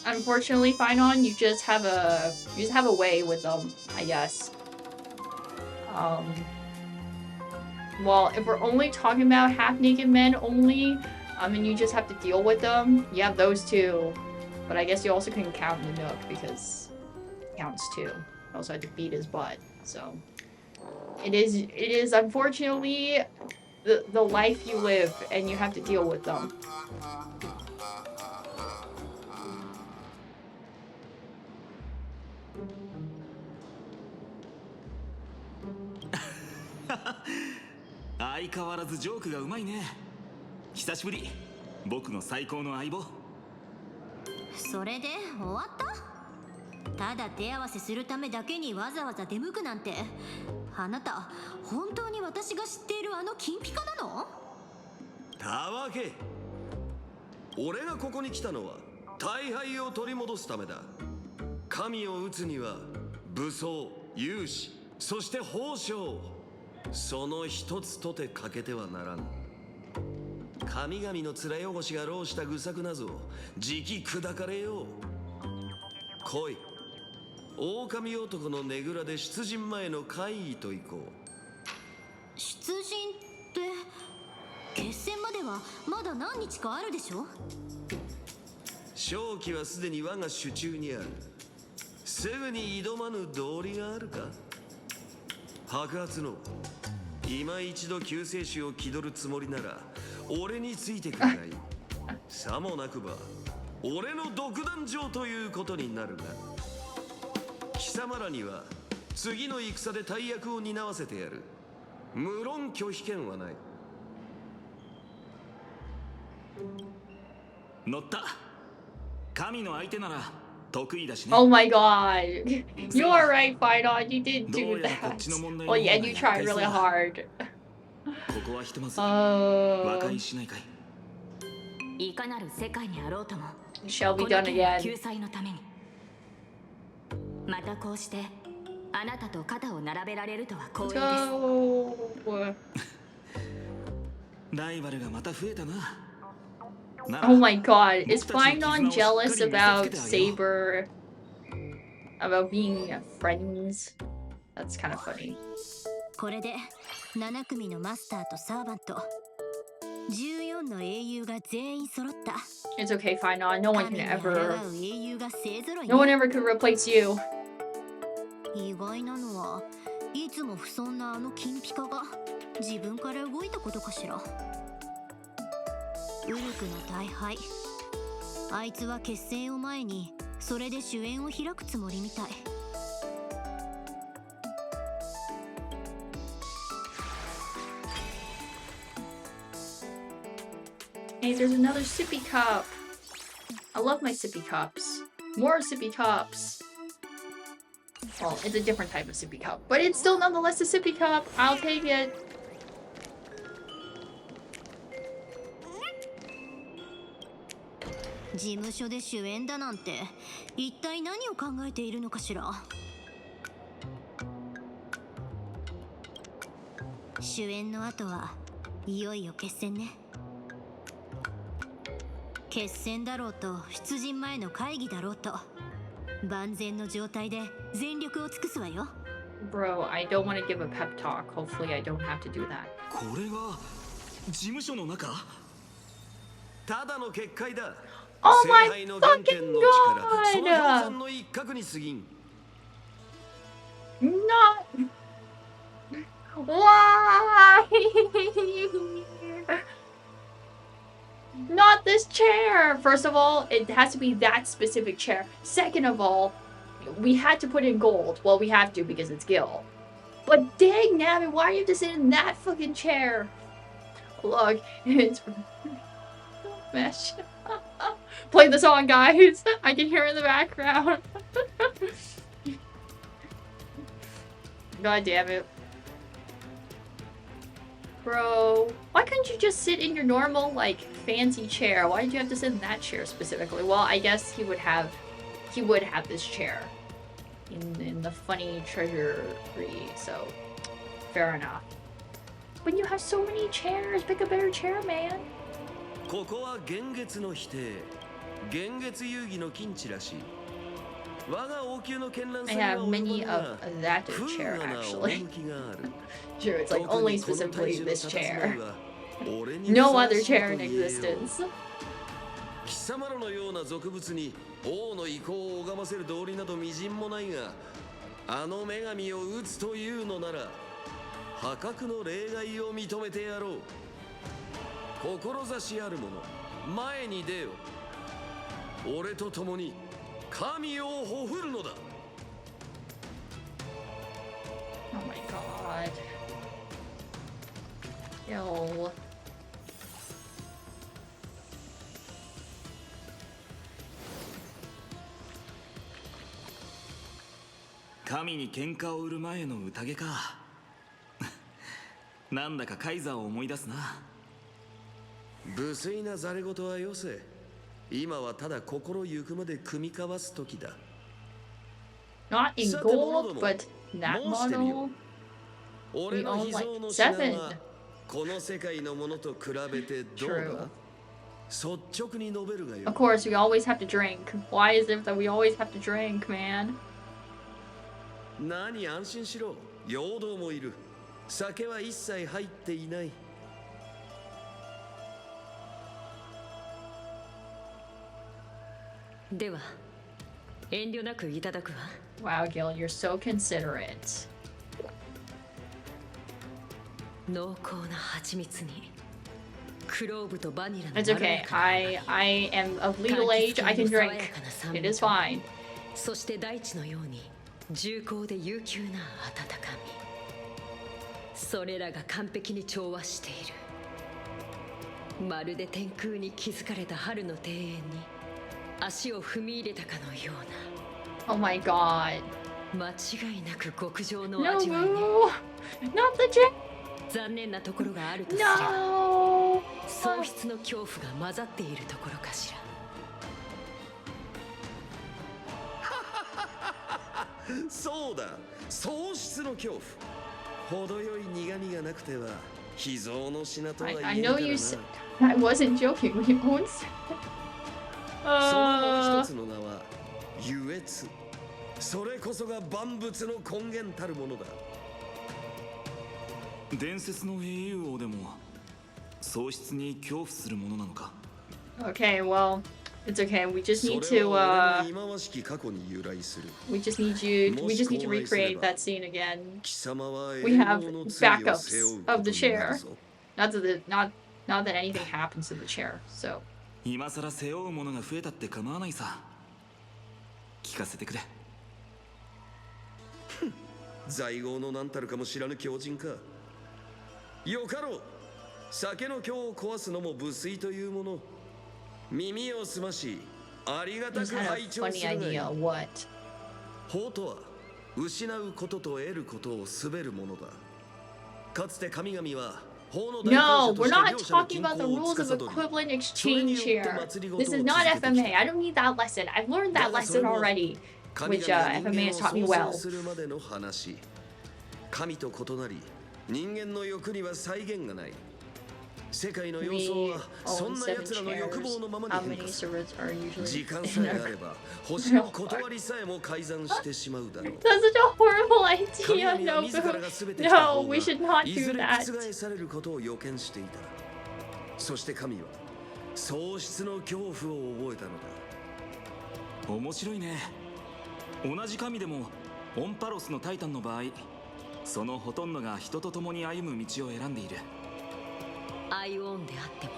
Unfortunately, Finon, you just have a way with them, I guess. Well, if we're only talking about half-naked men only, and you just have to deal with them, you have those two. But I guess you also can count the Nook because it counts too. You also had to beat his butt, so it is unfortunately the life you live, and you have to deal with them.相変わらずジョークがうまいね。久しぶり、僕の最高の相棒。それで終わった？ただ手合わせするためだけにわざわざ出向くなんて、あなた本当に私が知っているあの金ピカなの？たわけ。俺がここに来たのは大敗を取り戻すためだ。神を討つには武装、勇士、そして褒章、その一つとて欠けてはならん。神々の面汚しが浪した愚策なぞじき砕かれよう。来い。狼男のねぐらで出陣前の会議と行こう。出陣って決戦まではまだ何日かあるでしょ？勝機はすでに我が手中にある。すぐに挑まぬ道理があるか。白髪の今一度救世主を気取るつもりなら俺についてくれない。さもなくば俺の独壇場ということになるが、貴様らには次の戦で大役を担わせてやる。無論拒否権はない。乗った。神の相手なら得意だしね。Oh my god. You are right, Final. You did do that. Well, yeah, you tried really hard. ここはひとまず和解しないかい。いかなる世界にあろうとも Shall be こ done の件は again. 救済のためにまたこうしてあなたと肩を並べられるとは光栄です。 Go. ライバルがまた増えたな。Oh my god. Is Final jealous about Saber? About being friends? That's kind of funny. これで7組のマスターとサーバント、14の英雄が全員揃った。 It's okay, Final. No one 神 can に ever. 抗う英雄が勢ぞろいね。 No one ever could replace you. 意外なのはいつも不遜なあの金ピカが自分から動いたことかしら。ウルクの大敗、あいつは決戦を前にそれで主演を開くつもりみたい。Hey, there's another sippy cup. I love my sippy cups. More sippy cups. Well, it's a different type of sippy cup, but it's still nonetheless a sippy cup. I'll take it. 事務所で主演だなんて一体何を考えているのかしら。主演の後はいよいよ決戦ね。決戦だろうと出陣前の会議だろうと万全の状態で全力を尽くすわよ。 Bro, I don't want to give a pep talk. Hopefully I don't have to do that. これが事務所の中？ただの結界だ。 Oh my 聖杯の原点の力、その氷 god! 山の一角に過ぎん。 Not... Why? Not this chair! First of all, it has to be that specific chair. Second of all, we had to put in gold. Well, we have to because it's Gil. But dang nabbit, why do you have to sit in that fucking chair? Look, it's... Mesh. Play the song, guys. I can hear it in the background. God damn it. Bro, why couldn't you just sit in your normal, like, fancy chair? Why did you have to sit in that chair specifically? Well, I guess he would have this chair in the funny treasury, so fair enough. When you have so many chairs, pick a better chair, man. ここは幻月の否定、幻月遊戯の禁地らしい。我が王宮の絢爛さ I には have 及ば many ぬが of that 不 chair, 運な actually. 趣がある。 Sure, it's like 特 only にこの大 specifically 樹の this 佇まい chair. は俺にふ No さわ other しいと chair in 言えよう。 existence. 貴様らのような俗物に王の意向を拝ませる道理などみじんもないが、あの女神を討つというのなら破格の例外を認めてやろう。志ある者、前に出よ。俺と共に神をほふるのだ。 Oh my god. Yo. 神に喧嘩を売る前の宴か。なんだかカイザーを思い出すな。無粋なざれ言はよせ。今はただ心ゆくまで組み交わす時だ。 Not in gold, but that model. 俺 We の own 秘 like 蔵の品 7. はこの世界のものと比べてどうだ？ True. 率直に述べるがよ。 Of course, we always have to drink. Why is it that we always have to drink, man? 何、安心しろ。陽動もいる。酒は一切入っていない。では遠慮なくいただくわ。 Wow, Gil, you're so considerate. 濃厚な蜂蜜にクローブとバニラの It's okay. I am of legal age. I can drink. It is fine. そして大地のように重厚で悠久な温かみ、それらが完璧に調和している。まるで天空に築かれた春の庭園に足を踏み入れたかのよう Oh my god. な、間違いなく極上の No, 味わいね。 not the drink. 残念なところがあるとすれば、 No. 喪失の恐怖が混ざっているところかしら。そうだ、喪失の恐怖。程よい苦みがなくては秘蔵の品とは言え I るから know な。 you said I wasn't joking when you once said そのもう uh, 一つの名は優越。それこそが万物の根源たるものだ。伝説の英雄王でも喪失に恐怖するものなのか。 Okay, well, it's okay. We just そ need れ to は俺の忌まわしき過去に由来する。 we just need to recreate that scene again. 貴様は We have 永遠の罪を backups 背負う of こと the になる chair. ぞ。 Not that anything happens to the chair. So 今さら背負うものが増えたって構わないさ。聞かせてくれ。在郷の何たるかも知らぬ狂人か。よかろう。酒の今日を壊すのも無粋というもの。耳を澄まし、ありが I た just く had 拝 a 聴 funny するがいい。 idea. What? 法とは失うことと得ることを滑るものだ。かつて神々は法の代 No, 表者と we're して not 両者の talking 均 about the 衡を rules of 司り、 equivalent exchange here. This is not FMA. I don't need that lesson. I've learned that lesson already, 神 which 々は人 FMA 間 has を taught me 創 well. 造するまでの話。神と異なり、人間の欲には再現がない。世界の様相 We はそん own な seven 奴らの欲 chairs. 望のまま How に変 many 化する。 servers are usually 時間 in さえ our... あれば星の断りさえも改ざんしてしまうだろう。 That's such a horrible 神 idea, 々は自らが Nobu. 全て来た No, 方 we が should not い do ずれ that. 覆されることを予見していた。そして神は喪失の恐怖を覚えたのだ。面白いね。同じ神でもオンパロスのタイタンの場合、そのほとんどが人と共に歩む道を選んでいる。アイオンであっても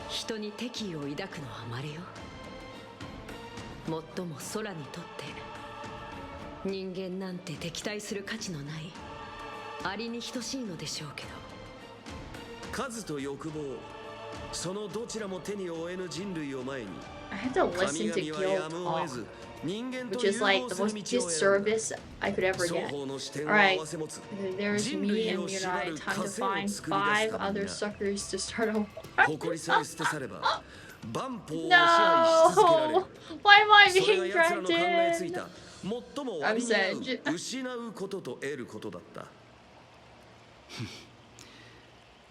人に敵意を抱くのは稀よ。もっとも空にとって人間なんて敵対する価値のないアリに等しいのでしょうけど。数と欲望、そのどちらも手に負えぬ人類を前に、 I had to 神 listen to 々はや Gil むを得 talk, ず人間 which と融 is like 合 the する most 道を選んだ。 disservice I could ever 双 get. 方の視点を Alright, 合わせ持つ there's 人 me 類 and を縛 Mirai. る Time 枷 to を find 作り出 5した other みんな。 suckers to start a 誇りさえ捨て去れば万法を支配し続けられる。 No! Why am I それが being 奴ら dragged の考えつい in? た最も I'm 割に合 sad. う失うことと得ることだった。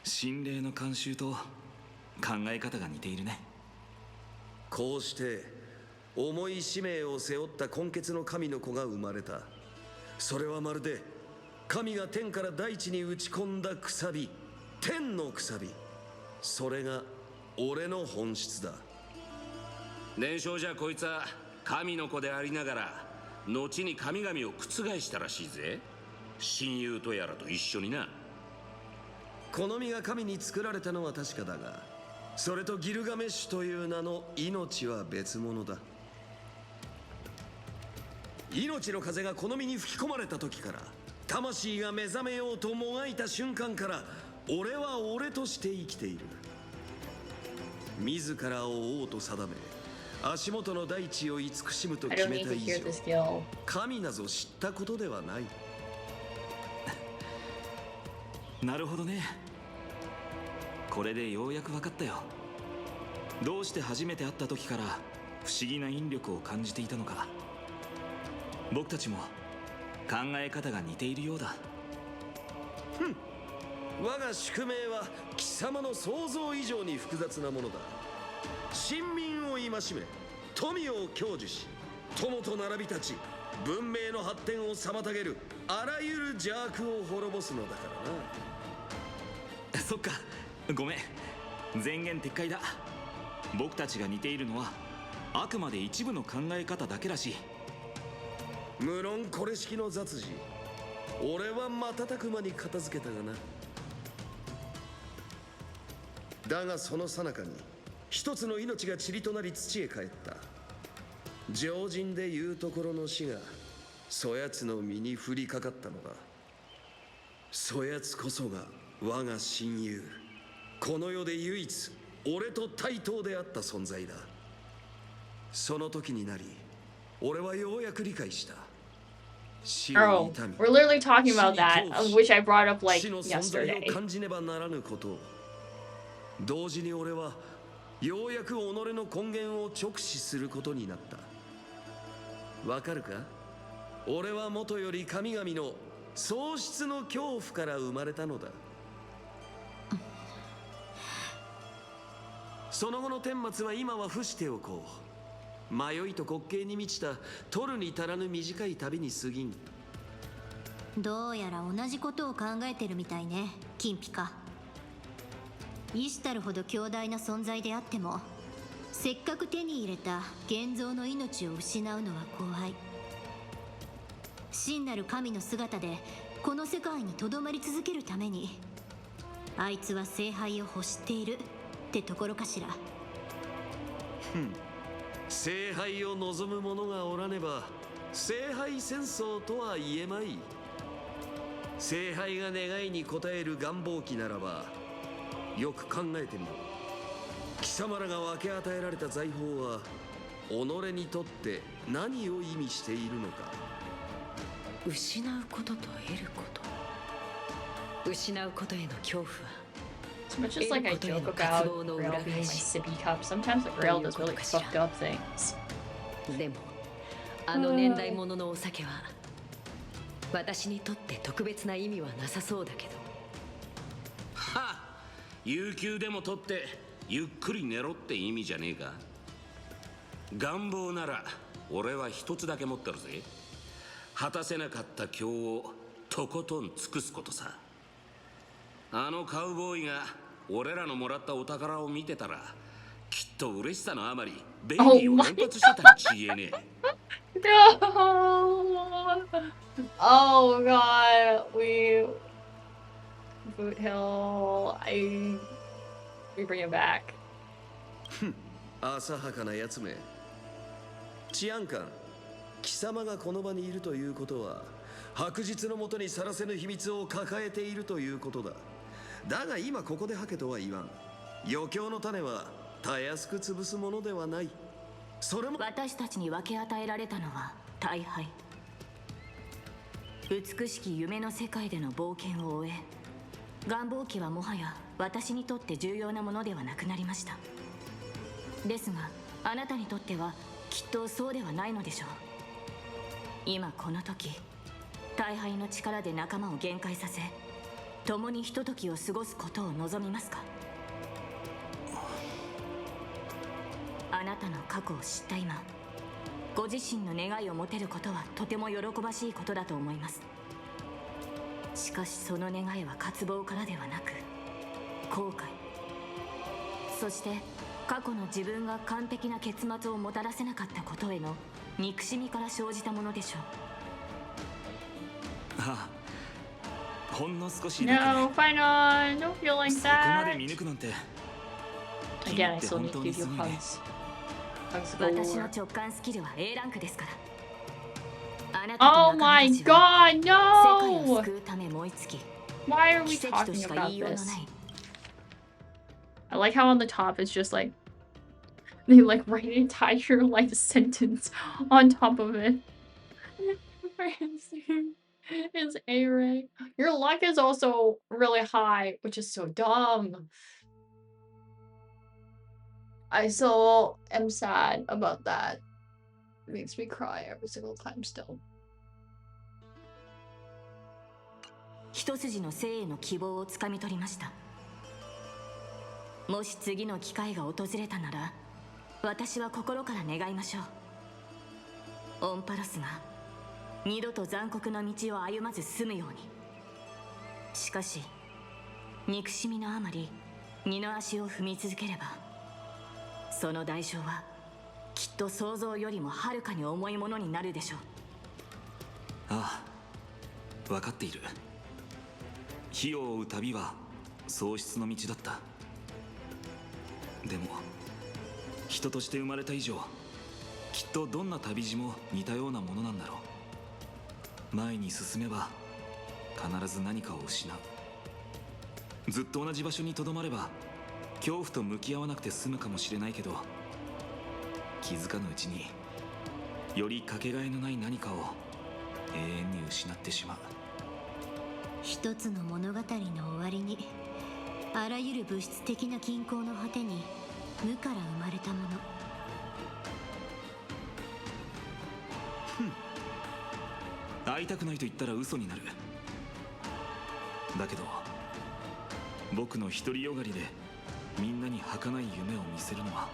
心霊の慣習と考え方が似ているね。こうして重い使命を背負った根血の神の子が生まれた。それはまるで神が天から大地に打ち込んだくさび、天のくさび。それが俺の本質だ。伝承じゃこいつは神の子でありながら後に神々を覆したらしいぜ。親友とやらと一緒にな。この身が神に作られたのは確かだが、それとギルガメッシュという名の命は別物だ。命の風がこの身に吹き込まれた時から、魂が目覚めようともがいた瞬間から、俺は俺として生きている。自らを王と定め、足元の大地を慈しむと I 決 don't め need た to 以 hear 上、 the skill. 神なぞ知ったことではない。なるほどね。これでようやく分かったよ。どうして初めて会った時から不思議な引力を感じていたのか。僕たちも考え方が似ているようだ。我が宿命は貴様の想像以上に複雑なものだ。臣民を戒め、富を享受し、友と並び立ち、文明の発展を妨げるあらゆる邪悪を滅ぼすのだからな。そっか、ごめん。前言撤回だ。僕たちが似ているのはあくまで一部の考え方だけらしい。無論これ式の雑事、俺は瞬く間に片付けたがな。だがその最中に一つの命が塵となり土へ帰った。常人でいうところの死がそやつの身に降りかかったのだ。そやつこそが我が親友、この世で唯一俺と対等であった存在だ。その時になり、俺はようやく理解した。死 Oh, を痛み、 we're literally talking about that, which I brought up like 死の存在 yesterday. を感じねばならぬことを。同時に俺はようやく己の根源を直視することになった。わかるか？俺はもとより神々の喪失の恐怖から生まれたのだ。その後の顛末は今は伏しておこう。迷いと滑稽に満ちた取るに足らぬ短い旅に過ぎん。どうやら同じことを考えてるみたいね、金ピカ。医師たるほど強大な存在であっても、せっかく手に入れた現像の命を失うのは怖い。真なる神の姿でこの世界にとどまり続けるために、あいつは聖杯を欲しているってところかしら。聖杯を望む者がおらねば聖杯戦争とは言えまい。聖杯が願いに応える願望機ならば、よく考えてみろ。貴様らが分け与えられた財宝は己にとって何を意味しているのか。失うことと得ること。失うことへの恐怖は As much as like I joke about Grail being my sippy cup, sometimes the Grail does really fucked up things. でもあの年代物のお酒は私にとって特別な意味はなさそうだけど。はっ、有給でも取ってゆっくり寝ろって意味じゃねえか。願望なら俺は一つだけ持ってるぜ。果たせなかった今日をとことん尽くすことさ。あのカウボーイが俺らのもらったお宝を見てたら、きっと嬉しさのあまりベイビーを連発してたにちげえねえ。No! Oh god, we Boot Hill. We bring it back. 浅はかなやつめ。治安官、貴様がこの場にいるということは、白日のもとにさらせぬ秘密を抱えているということだ。だが今ここで吐けとは言わん。余興の種はたやすく潰すものではない。それも私たちに分け与えられたのは大敗。美しき夢の世界での冒険を終え、願望機はもはや私にとって重要なものではなくなりました。ですがあなたにとってはきっとそうではないのでしょう。今この時、大敗の力で仲間を限界させ、共にひとときを過ごすことを望みますか？あなたの過去を知った今、ご自身の願いを持てることはとても喜ばしいことだと思います。しかしその願いは渇望からではなく後悔、そして過去の自分が完璧な結末をもたらせなかったことへの憎しみから生じたものでしょう。ああ、ほんの少しだけ No, fine on. Don't feel like そこまで that. 見抜くなんて。 Again, I still need to give you hugs. Hugs 私の galore. 直感スキルは A ランクですから。あなたと Oh 仲間 my たちは god, 世界を no! 救うため燃え尽き、 Why are we 奇跡と talking しか about 言いようの this? ない。 I like how on the top it's just like they like write an entire like sentence on top of it. Is A-Ray. Your luck is also really high, which is so dumb. I so am sad about that. It makes me cry every single time still. 一筋の生への希望をつかみ取りました。もし次の機会が訪れたなら、私は心から願いましょう。オンパロスが二度と残酷な道を歩まず済むように。しかし憎しみのあまり二の足を踏み続ければ、その代償はきっと想像よりもはるかに重いものになるでしょう。ああ、分かっている。火を追う旅は喪失の道だった。でも人として生まれた以上、きっとどんな旅路も似たようなものなんだろう。前に進めば必ず何かを失う。ずっと同じ場所にとどまれば恐怖と向き合わなくて済むかもしれないけど、気づかぬうちによりかけがえのない何かを永遠に失ってしまう。一つの物語の終わりに、あらゆる物質的な均衡の果てに無から生まれたもの。会いたくないと言ったら嘘になる。だけど僕の独りよがりでみんなに儚い夢を見せるのは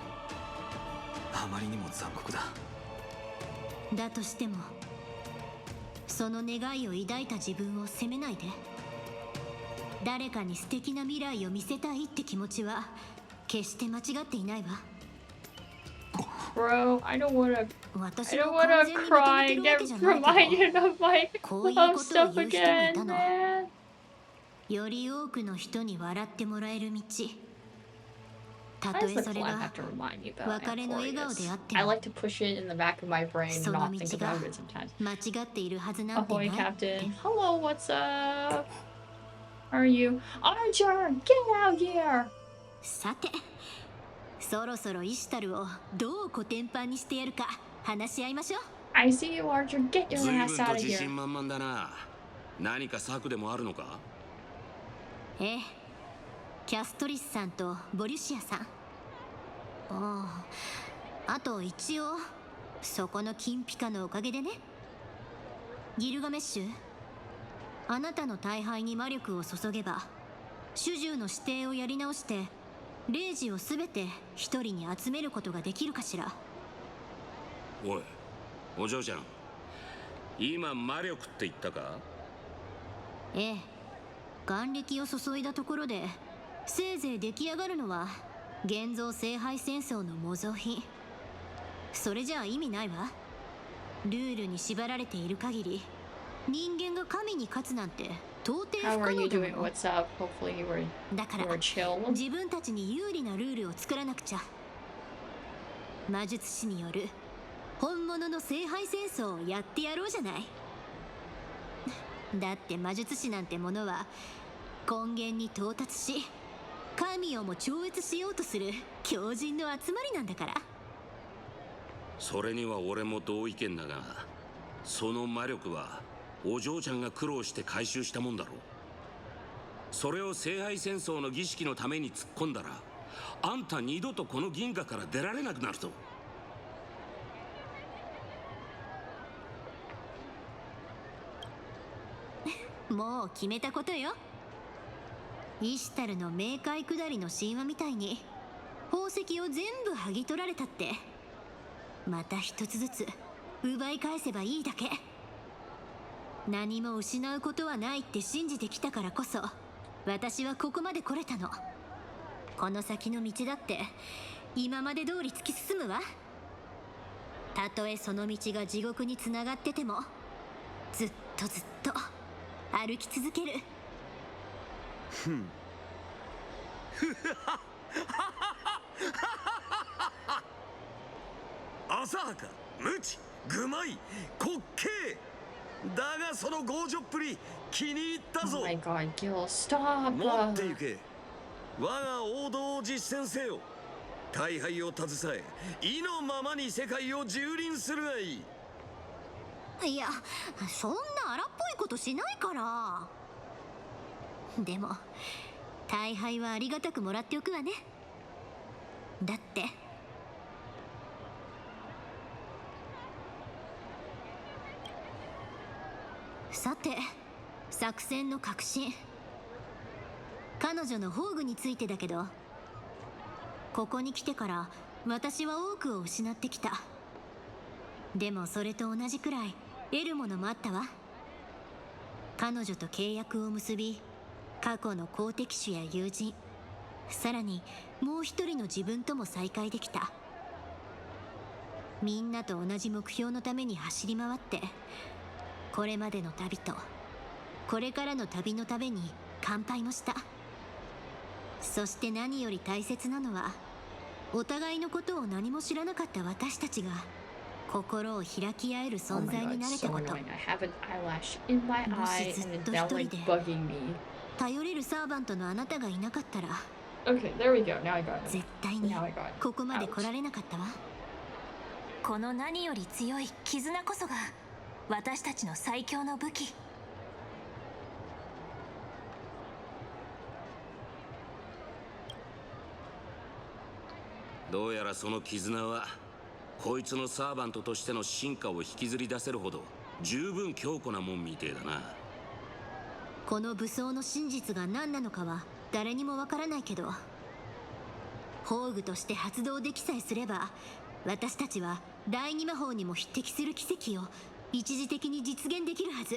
あまりにも残酷だ。だとしてもその願いを抱いた自分を責めないで。誰かに素敵な未来を見せたいって気持ちは決して間違っていないわ。 Bro, I don't wanna 私 I は don't wanna 完全に認め cry て and るわ get けじゃないけど、 reminded of my こういう love ことを stuff 言う人もい again, たの。 man. より多くの人に笑ってもらえる道。た Why と does え the それ collab が have to remind me about 別れの笑顔であっても、 I like to push it in the back of my brain and その not 道 think が about it sometimes. 間違っているはずなんてな Ahoy, い。 Captain. Hello, what's up? How are you? Archer, get out here! さて、そろそろイシュタルをどうコテンパンにしてやるか話し合いましょう。 I see you, Archer. Get your 随 ass 分と out of 自 here. 信満々だな。何か策でもあるのか？ええ、キャストリスさんとボリュシアさん。あと一応そこの金ピカのおかげでね。ギルガメッシュ、あなたの大敗に魔力を注げば主従の指定をやり直して霊児を全て一人に集めることができるかしら。おい、お嬢ちゃん、今魔力って言ったか？ええ、眼力を注いだところでせいぜい出来上がるのは現像聖杯戦争の模造品。それじゃあ意味ないわ。ルールに縛られている限り人間が神に勝つなんて到底不 How 可 are 能 you だも doing? の。 What's up? Hopefully you were だから chill. 自分たちに有利なルールを作らなくちゃ。魔術師による本物の聖杯戦争をやってやろうじゃない。だって魔術師なんてものは根源に到達し神をも超越しようとする狂人の集まりなんだから。それには俺も同意見だが、その魔力はお嬢ちゃんが苦労して回収したもんだろう。それを聖杯戦争の儀式のために突っ込んだら、あんた二度とこの銀河から出られなくなるぞ。もう決めたことよ。イシュタルの冥界下りの神話みたいに宝石を全部剥ぎ取られたってまた一つずつ奪い返せばいいだけ。何も失うことはないって信じてきたからこそ私はここまで来れたの。この先の道だって今まで通り突き進むわ。たとえその道が地獄につながっててもずっとずっと歩き続ける。浅はか、無知、愚昧、滑稽。だがその強情っぷり気に入ったぞ。 Oh my god, Gil, stop! 持って行け。我が王道を実践せよ。大敗を携え意のままに世界を蹂躙するがいい。いや、そんな荒っぽいことしないから。でも大敗はありがたくもらっておくわね。だってさて、作戦の核心、彼女の宝具についてだけど、ここに来てから私は多くを失ってきた。でもそれと同じくらい得るものもあったわ。彼女と契約を結び、過去の好敵手や友人、さらにもう一人の自分とも再会できた。みんなと同じ目標のために走り回って、これまでの旅とこれからの旅のために乾杯もした。そして何より大切なのは、お互いのことを何も知らなかった私たちが心を開き合える Oh 存 my 在に god, なれ so たこと。 annoying. I have an eyelash in my eye and it's now like bugging me. 頼れるサーバントのあなたがいなかったら Okay, there we go. Now I got it. 絶対に Now I got it. ここまで来られなかったわ。この何より強い絆こそが私たちの最強の武器。どうやらその絆はこいつのサーバントとしての進化を引きずり出せるほど十分強固なもんみてえだな。この武装の真実が何なのかは誰にもわからないけど、宝具として発動できさえすれば、私たちは第二魔法にも匹敵する奇跡を一時的に実現できるはず。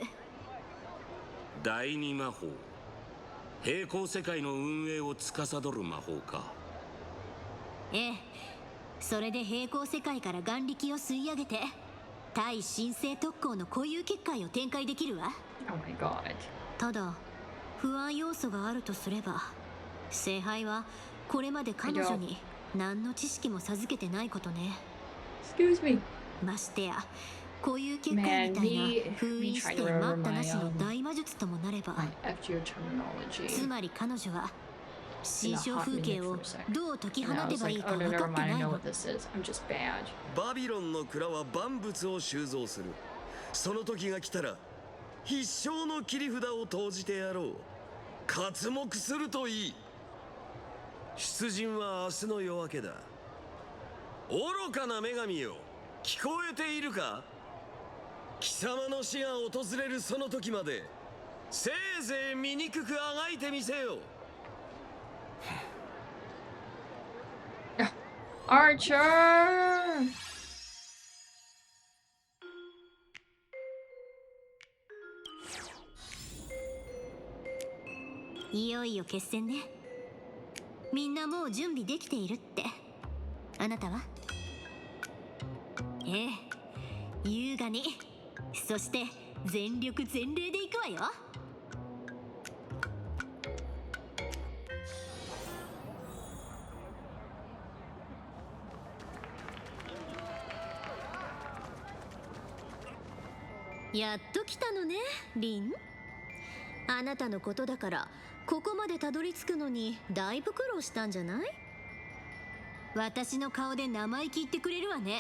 第二魔法、平行世界の運営を司る魔法か。ええ、それで平行世界から眼力を吸い上げて対神聖特攻の固有結界を展開できるわ。 Oh my god. ただ不安要素があるとすれば、聖杯はこれまで彼女に何の知識も授けてないことね。 Excuse me. ましてや固有結界みたいな封印して待ったなしの大魔術ともなれば、 My FGO terminology. つまり彼女は心象風景をどう解き放 And I て was ばいい like, か oh 分 no, か never って mind. な I い know の。 what this is. I'm just bad. バビロンの蔵は万物を収蔵する。その時が来たら必勝の切り札を投じてやろう。刮目するといい。出陣は明日の夜明けだ。愚かな女神よ、聞こえているか。貴様の死が訪れるその時までせいぜい醜くあがいてみせよ。Archer! いよいよ決戦ね。みんなもう準備できているって。あなたは？ええ、優雅に、そして全力全霊で行くわよ。やっと来たのね、リン。あなたのことだからここまでたどり着くのにだいぶ苦労したんじゃない？私の顔で名前聞いてくれるわね。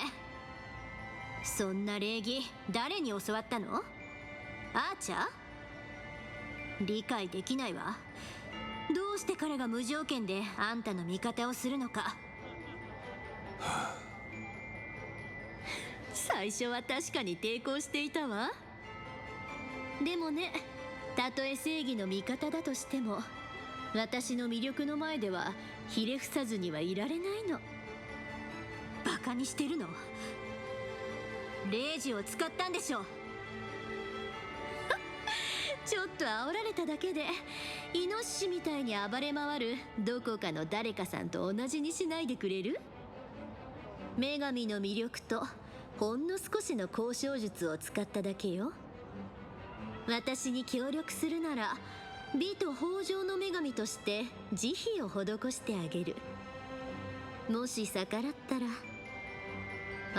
そんな礼儀誰に教わったの？アーチャー？理解できないわ。どうして彼が無条件であんたの味方をするのか。最初は確かに抵抗していたわ。でもね、たとえ正義の味方だとしても私の魅力の前ではひれ伏さずにはいられないの。バカにしてるの？レイジを使ったんでしょ。ちょっと煽られただけでイノシシみたいに暴れ回るどこかの誰かさんと同じにしないでくれる？女神の魅力とほんの少しの交渉術を使っただけよ。私に協力するなら美と豊穣の女神として慈悲を施してあげる。もし逆らったら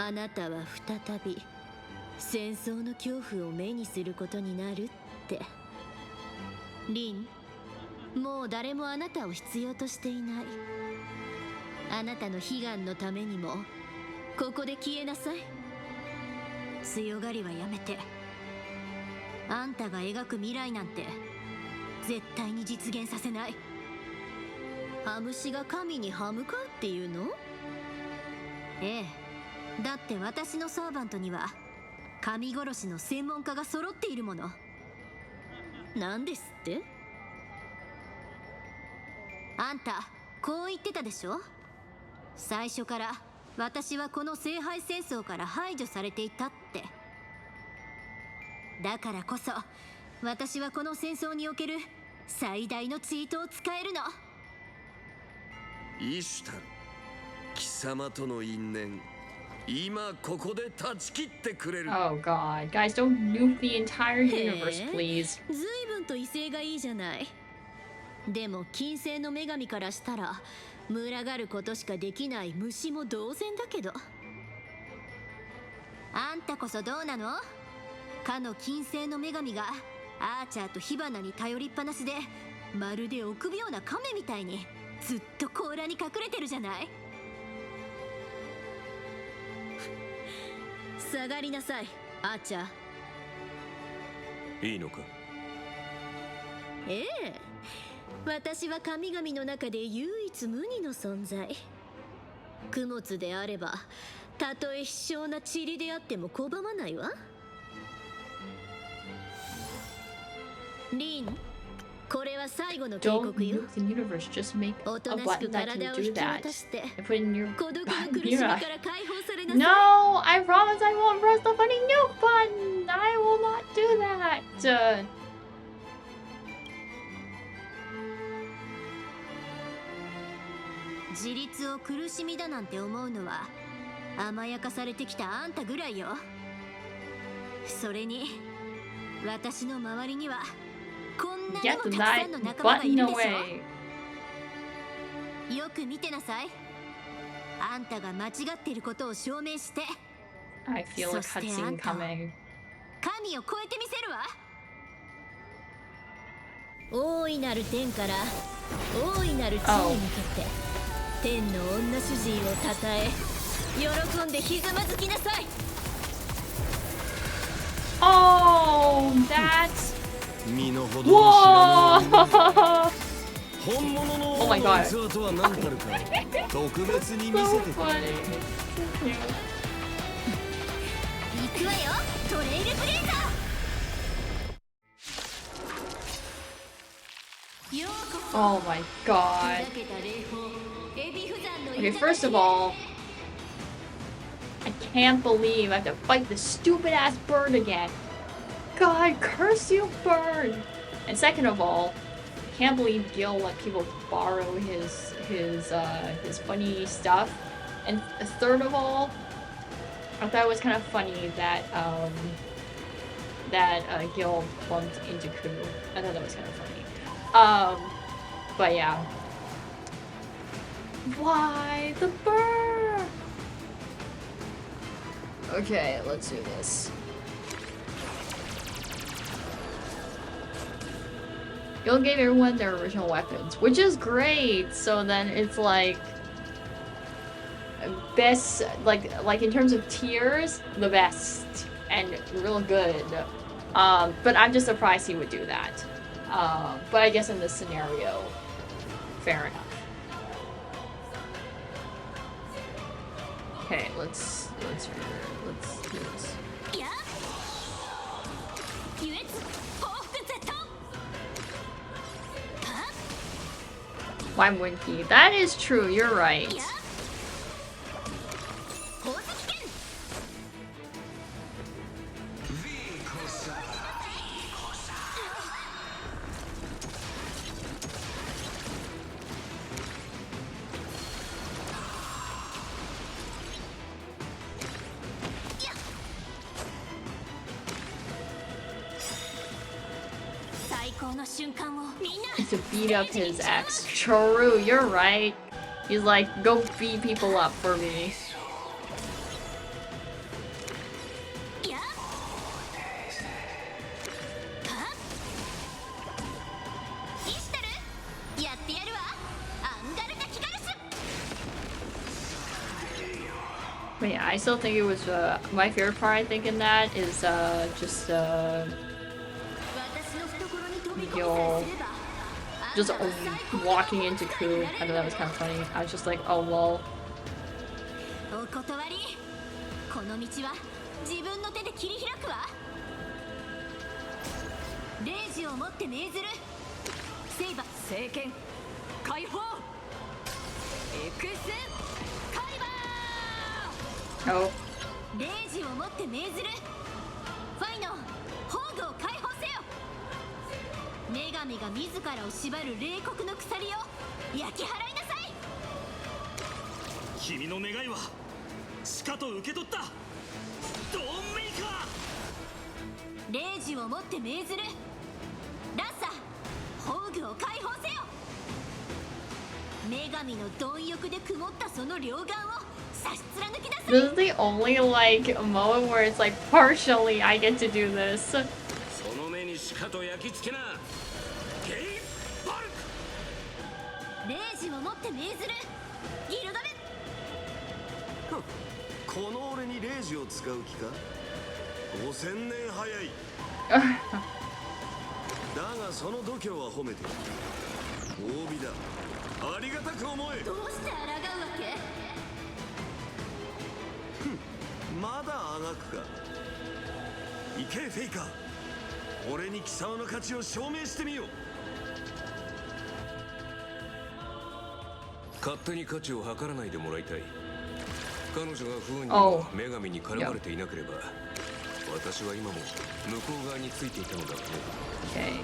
あなたは再び戦争の恐怖を目にすることになるって。リン、もう誰もあなたを必要としていない。あなたの悲願のためにもここで消えなさい。強がりはやめて。あんたが描く未来なんて絶対に実現させない。羽虫が神に歯向かうっていうの？ええ、だって私のサーバントには神殺しの専門家が揃っているもの。なんですって？あんたこう言ってたでしょ。最初から私はこの聖杯戦争から排除されていたって。だからこそ私はこの戦争における最大のチートを使えるの。イシュタル、貴様との因縁、今ここで断ち切ってくれる。 Oh god. Guys, don't nuke the entire universe, please. 随分と威勢がいいじゃない。でも金星の女神からしたら群がることしかできない虫も同然だけど。あんたこそどうなの？かの金星の女神がアーチャーと火花に頼りっぱなしで、まるで臆病な亀みたいにずっと甲羅に隠れてるじゃない。下がりなさい、アーチャー。いいのか？ええ、私は神々の中で唯一無二の存在。供物であればたとえ希少な塵であっても拒まないわ。リン、これは最後の警 Don't 告よ。 nuke the universe. Just make お a となし button く that 体 can を do 引き that 渡して and put it in your 孤独の苦しみから解放されなさい。 No, I promise I won't press the funny nuke button. I will not do that. 自立を苦しみだなんて思うのは甘やかされてきたあんたぐらいよ。それに私の周りにはこんなに Get もたく that さんの仲間がい button るでし away. ょ。よく見てなさい。あんたが間違っていることを証明して I feel a cutscene coming. 神を超えてみせるわ。大いなる天から大いなる地に向けて、天の女主人をたたえ喜んでひざまずきなさい。 Oh, that's 身の程を知らぬ whoa. 本物の Oh my 王 god. の器とは何たるか特別に見せ So てくれ。 funny. 行くわよ、トレイルブレイザー。ようこそ。 Oh my god. 砕けた霊峰エビフ山の Okay, first of all, I can't believe I have to fight this stupid ass bird again. God, curse you, bird! And second of all, I can't believe Gil let people borrow his funny stuff. And third of all, I thought it was kind of funny that Gil bumped into Ku. I thought that was kind of funny. But yeah. Why the bird? Okay, let's do this. Gil gave everyone their original weapons, which is great. So then it's like best, like in terms of tiers, the best and real good. But I'm just surprised he would do that. But I guess in this scenario, fair enough. Okay, let's do this. Why wouldn't he? That is true, you're right. To beat up his ex. True, you're right. He's like, go beat people up for me. But yeah, I still think it was my favorite part. I think in that is just Gil just walking into Ku. I thought that was kind of funny. I was just like, oh lol. Oh. 女神が自らを縛る冷酷の鎖を焼き払いなさい。君の願いはしかと受け取った。ドーンメーカー。霊樹をもって命ずる。ラッサ、宝具を解放せよ。女神の貪欲で曇ったその両眼を差し貫きなさい。 This is the only like moment where it's like partially I get to do this. その目にしかと焼き付けな。ゲイバルク。霊樹をもって命ずる。ギルドメ。この俺に霊樹を使う気か。5000年早い。だがその度胸は褒めてる。褒美だ。ありがたく思え。どうして抗うわけ。まだあがくか。行けフェイカー。俺に貴様の価値を証明してみよう。勝手に価値を測らないでもらいたい。彼女が不運にも女神に絡まれていなければ、私は今も向こう側についていたのだろうね。Okay.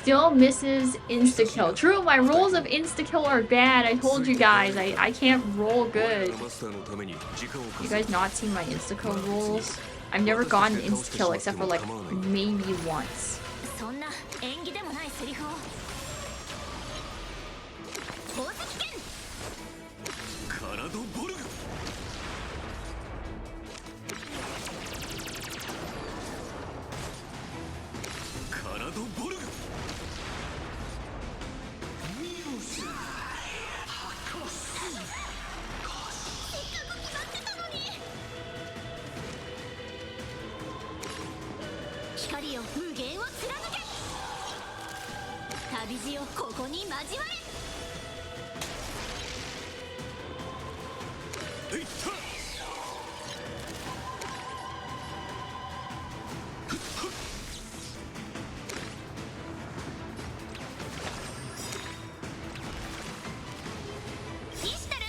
Still misses insta-kill. True, my rolls of insta-kill are bad. I told you guys, I can't roll good. You guys not seen my insta-kill rolls? I've never gotten insta-kill except for like maybe once. そんな縁起でもないセリフを。宝石剣。カラドボルグ。カラドボルグ。光よ無限を貫け。旅路よここに交われ。イシュタル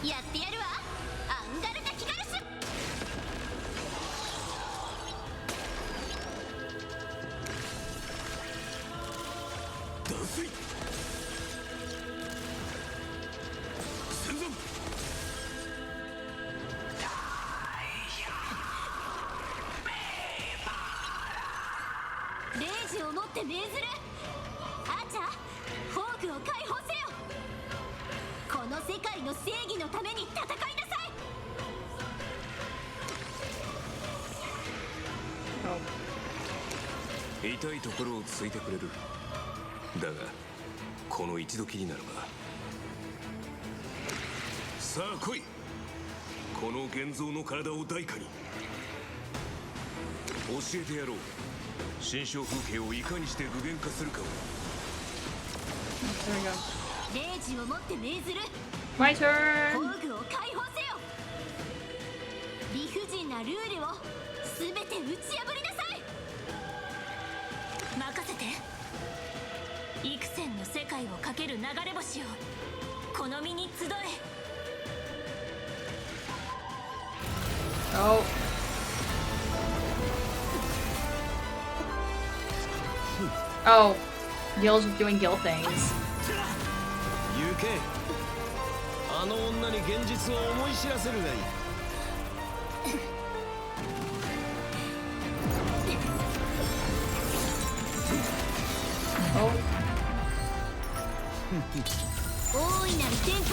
やってやるわ。アンガルナキガルス。断水。戦存。霊樹をもって命ずる。アーチャー、宝具を解放せよ。この世界の正義のために戦いなさい。痛いところをついてくれる。だがこの一度きりならば。さあ来い。この現像の体を代価に教えてやろう。新象風景をいかにして具現化するかを。霊樹をもって命ずる。 My turn. 宝具を解放せよ。理不尽なルールをすべて打ち破りなさい。任せて。幾千の世界をかける流れ星をこの身に集え。 Oh. Oh. Gil's doing Gil things. 行け。あの女に現実を思い知らせるがいい。Oh. 大いなる天下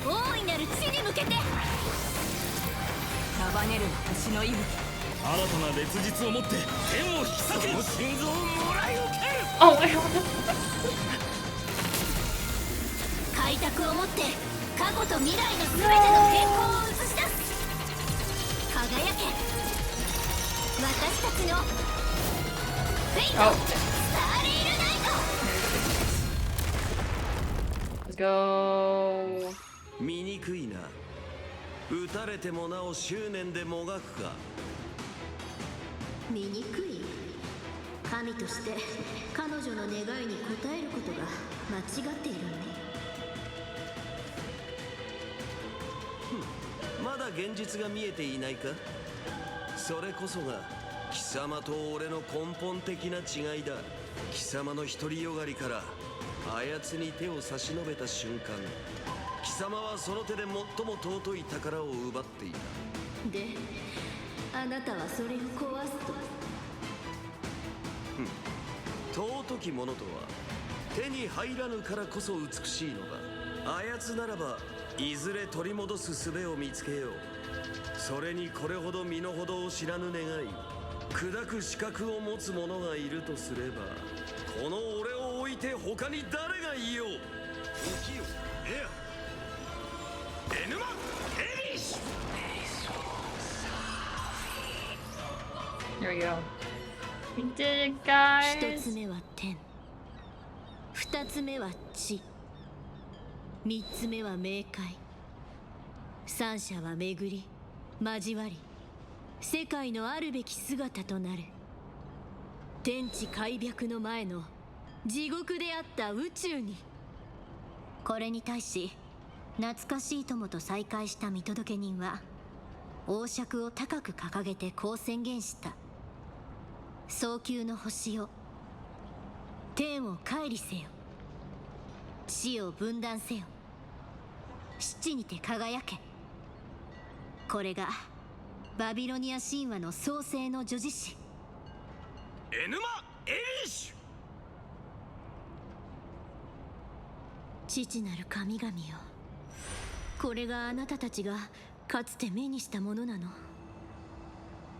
大いなる地に向けて束ねる星の息吹新たな烈日をもって天を引き裂け。その心臓をもらい受ける。 Oh my god. 開拓をもって過去と未来の全ての変更を映し出す。輝け私たちのフェイト、 Oh. スターレイルナイト。 Let's go. 醜いな。撃たれてもなお執念でもがくか。醜い神として彼女の願いに応えることが間違っているのね。まだ現実が見えていないか。それこそが貴様と俺の根本的な違いだ。貴様の独りよがりからあやつに手を差し伸べた瞬間、貴様はその手で最も尊い宝を奪っていた。であなたはそれを壊すと。尊きものとは手に入らぬからこそ美しいのだ。あやつならばいずれ取り戻す術を見つけよう。それにこれほど身の程を知らぬ願い、砕く資格を持つ者がいるとすれば、この俺を置いて他に誰がいよう。時よエアエヌマエリッシュ。 There we go. We did it, guys. 一つ目は天、二つ目は地、三つ目は冥界、三者は巡り交わり世界のあるべき姿となる。天地開闢の前の地獄であった宇宙に。これに対し懐かしい友と再会した見届け人は王爵を高く掲げてこう宣言した。早急の星よ、天を乖離せよ、地を分断せよ、七にて輝け。これがバビロニア神話の創世の叙事詩。エヌマエリッシュ。父なる神々よ、これがあなたたちがかつて目にしたものなの。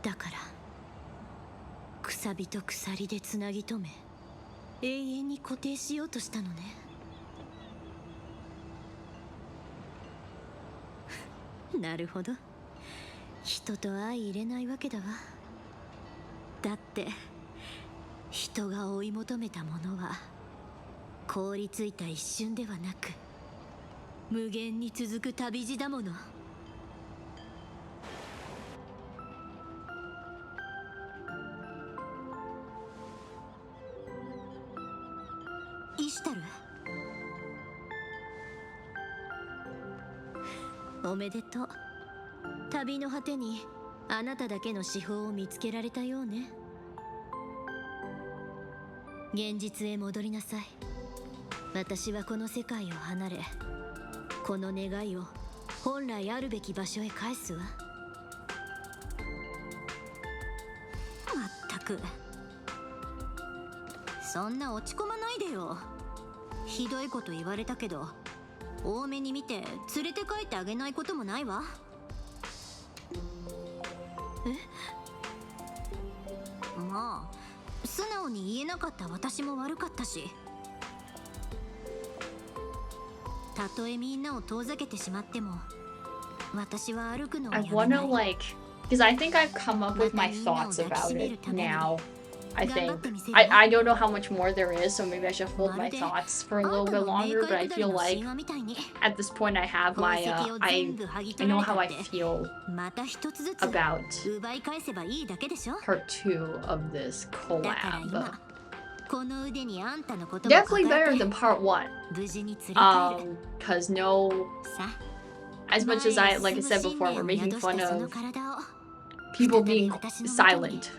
だからくさびと鎖でつなぎ止め永遠に固定しようとしたのね。なるほど、人と相入れないわけだわ。だって人が追い求めたものは凍りついた一瞬ではなく無限に続く旅路だもの。イシュタル、おめでとう。旅の果てにあなただけの至宝を見つけられたようね。現実へ戻りなさい。私はこの世界を離れ、この願いを本来あるべき場所へ返すわ。まったく、そんな落ち込まないでよ。ひどいこと言われたけど多めに見て連れて帰ってあげないこともないわ。まあ素直に言えなかった私も悪かったし、たとえみんなを遠ざけてしまっても私は歩くのをや I めない。 wanna like, because I think I've come up with my thoughts about it now. I think I don't know how much more there is, so maybe I should hold my thoughts for a little bit longer. But I feel like at this point I have my I know how I feel about part 2 of this collab. Definitely better than part 1. Cause no, as much as like I said before, we're making fun of people being silent.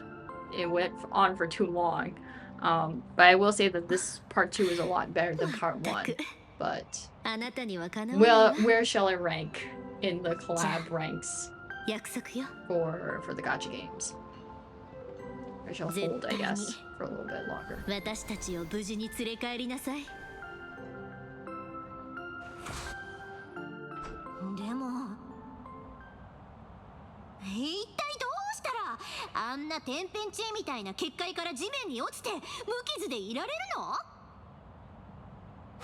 It went on for too long. But I will say that this part 2 is a lot better than part 1. But well, where shall I rank in the collab ranks for the gacha games? I shall hold, I guess, for a little bit longer. 私たちを無事に連れ帰りなさい。でも一体どうしたらあんな天変地異みたいな結界から地面に落ちて無傷でいられる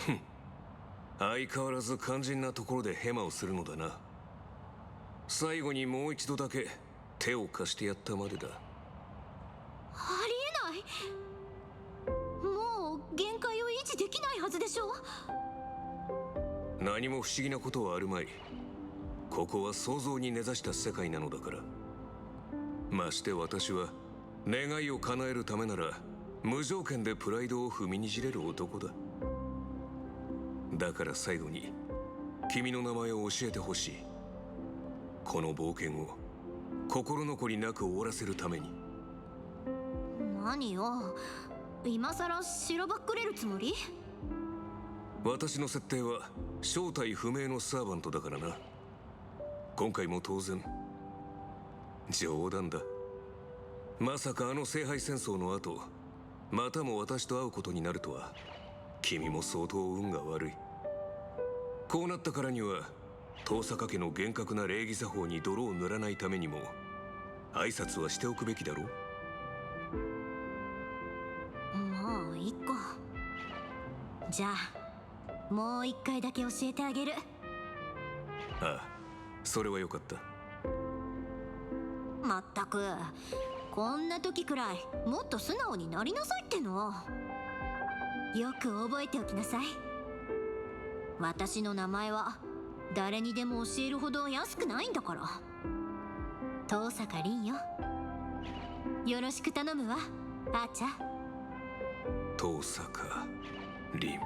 の？相変わらず肝心なところでヘマをするのだな。最後にもう一度だけ手を貸してやったまでだ。ありえない。もう限界を維持できないはずでしょ。何も不思議なことはあるまい。ここは想像に根ざした世界なのだから。まして私は願いを叶えるためなら無条件でプライドを踏みにじれる男だ。だから最後に君の名前を教えてほしい。この冒険を心残りなく終わらせるために。何よ、今さらしらばっくれるつもり？私の設定は正体不明のサーバントだからな。今回も当然冗談だ。まさかあの聖杯戦争の後またも私と会うことになるとは。君も相当運が悪い。こうなったからには遠坂家の厳格な礼儀作法に泥を塗らないためにも挨拶はしておくべきだろう。もう一個。じゃあもう一回だけ教えてあげる。ああ、それはよかった。まったく、こんな時くらいもっと素直になりなさいっての。よく覚えておきなさい。私の名前は誰にでも教えるほど安くないんだから。遠坂凛よ。よろしく頼むわ、あーちゃん。遠坂凛。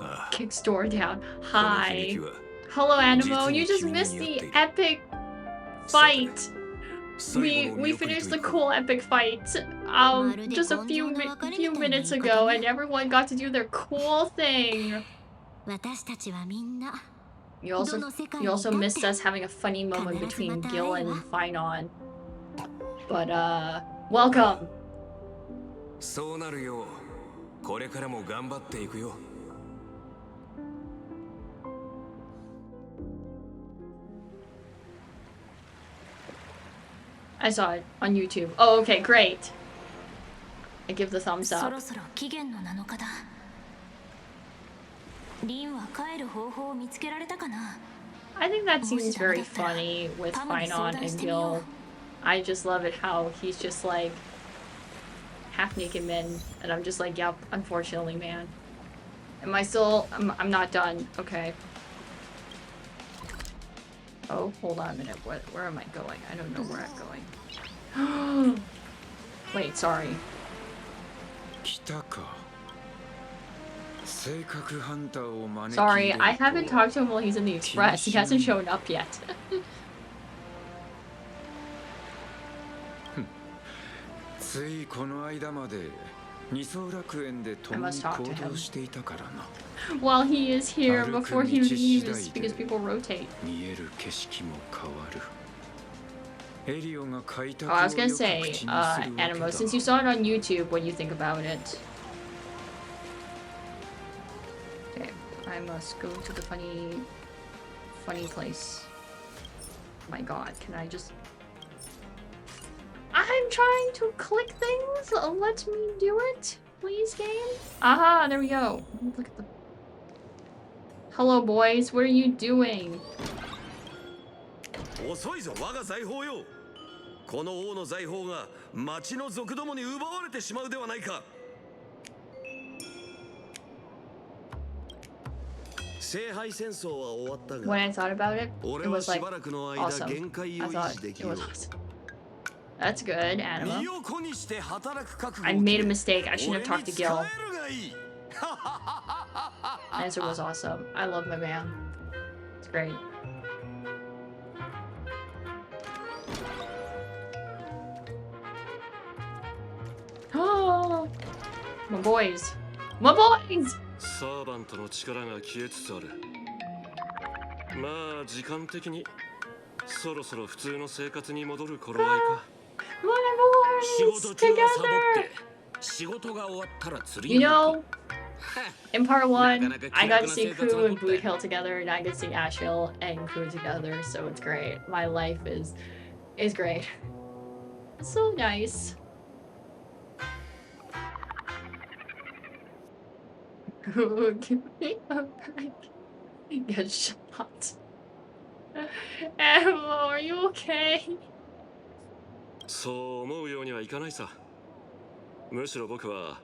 ああ。 Kicks door down. Hi. Hello, Animo. You just missed the epic fight. We finished the cool epic fight just a few minutes ago, and everyone got to do their cool thing. 私たちはみんな You also missed us having a funny moment between Gil and Finon. But welcome. そうなるよ。これからも頑張っていくよ。I saw it on YouTube. Oh, okay, great. I give the thumbs そ up. ろそろ期限の7日だ。リンは帰る方法を見つけられたかな？ I think that seems very funny with Finon and Gil. I just love it how he's just like half naked men, and I'm just like, yep, unfortunately, man. Am I still? I'm not done. Okay. Oh, hold on a minute. Where am I going? I don't know where I'm going. Wait, sorry. Sorry, I haven't talked to him while he's in the express. He hasn't shown up yet. I must talk to him while he is here before he leaves because people rotate. Oh, I was gonna say, Animo, since you saw it on YouTube, what do you think about it? Okay, I must go to the funny place. Oh my god, can I just... I'm trying to click things! Let me do it, please, game? Aha, there we go. Look at the... Hello, boys, what are you doing? 遅いぞ我が財宝よ。この王の財宝が町の族どもに奪われてしまうではないか。聖杯戦争は終わったが、 When I thought about it, it 俺は was し like ばらくの間 awesome. 限界 I を維 thought 持で it きる。 was awesome. That's good, 身 Animo. を粉にして働く覚悟を I made a mistake. I shouldn't have talked to 俺に使 Gil. えるがいい。 Answer was awesome. I love my man. It's great. Oh, my boys. My boys! サーバントの力が消えつつある。まあ時間的にそろそろ普通の生活に戻る頃合いか。 My together. You know, in part 1, I got to see Ku and Boot Hill together, and I get to see Ash Hill and Ku together, so it's great. My life is great. It's so nice. Ku, give me a break. Get shot. Emma, are you okay? そう思うようにはいかないさ。むしろ僕は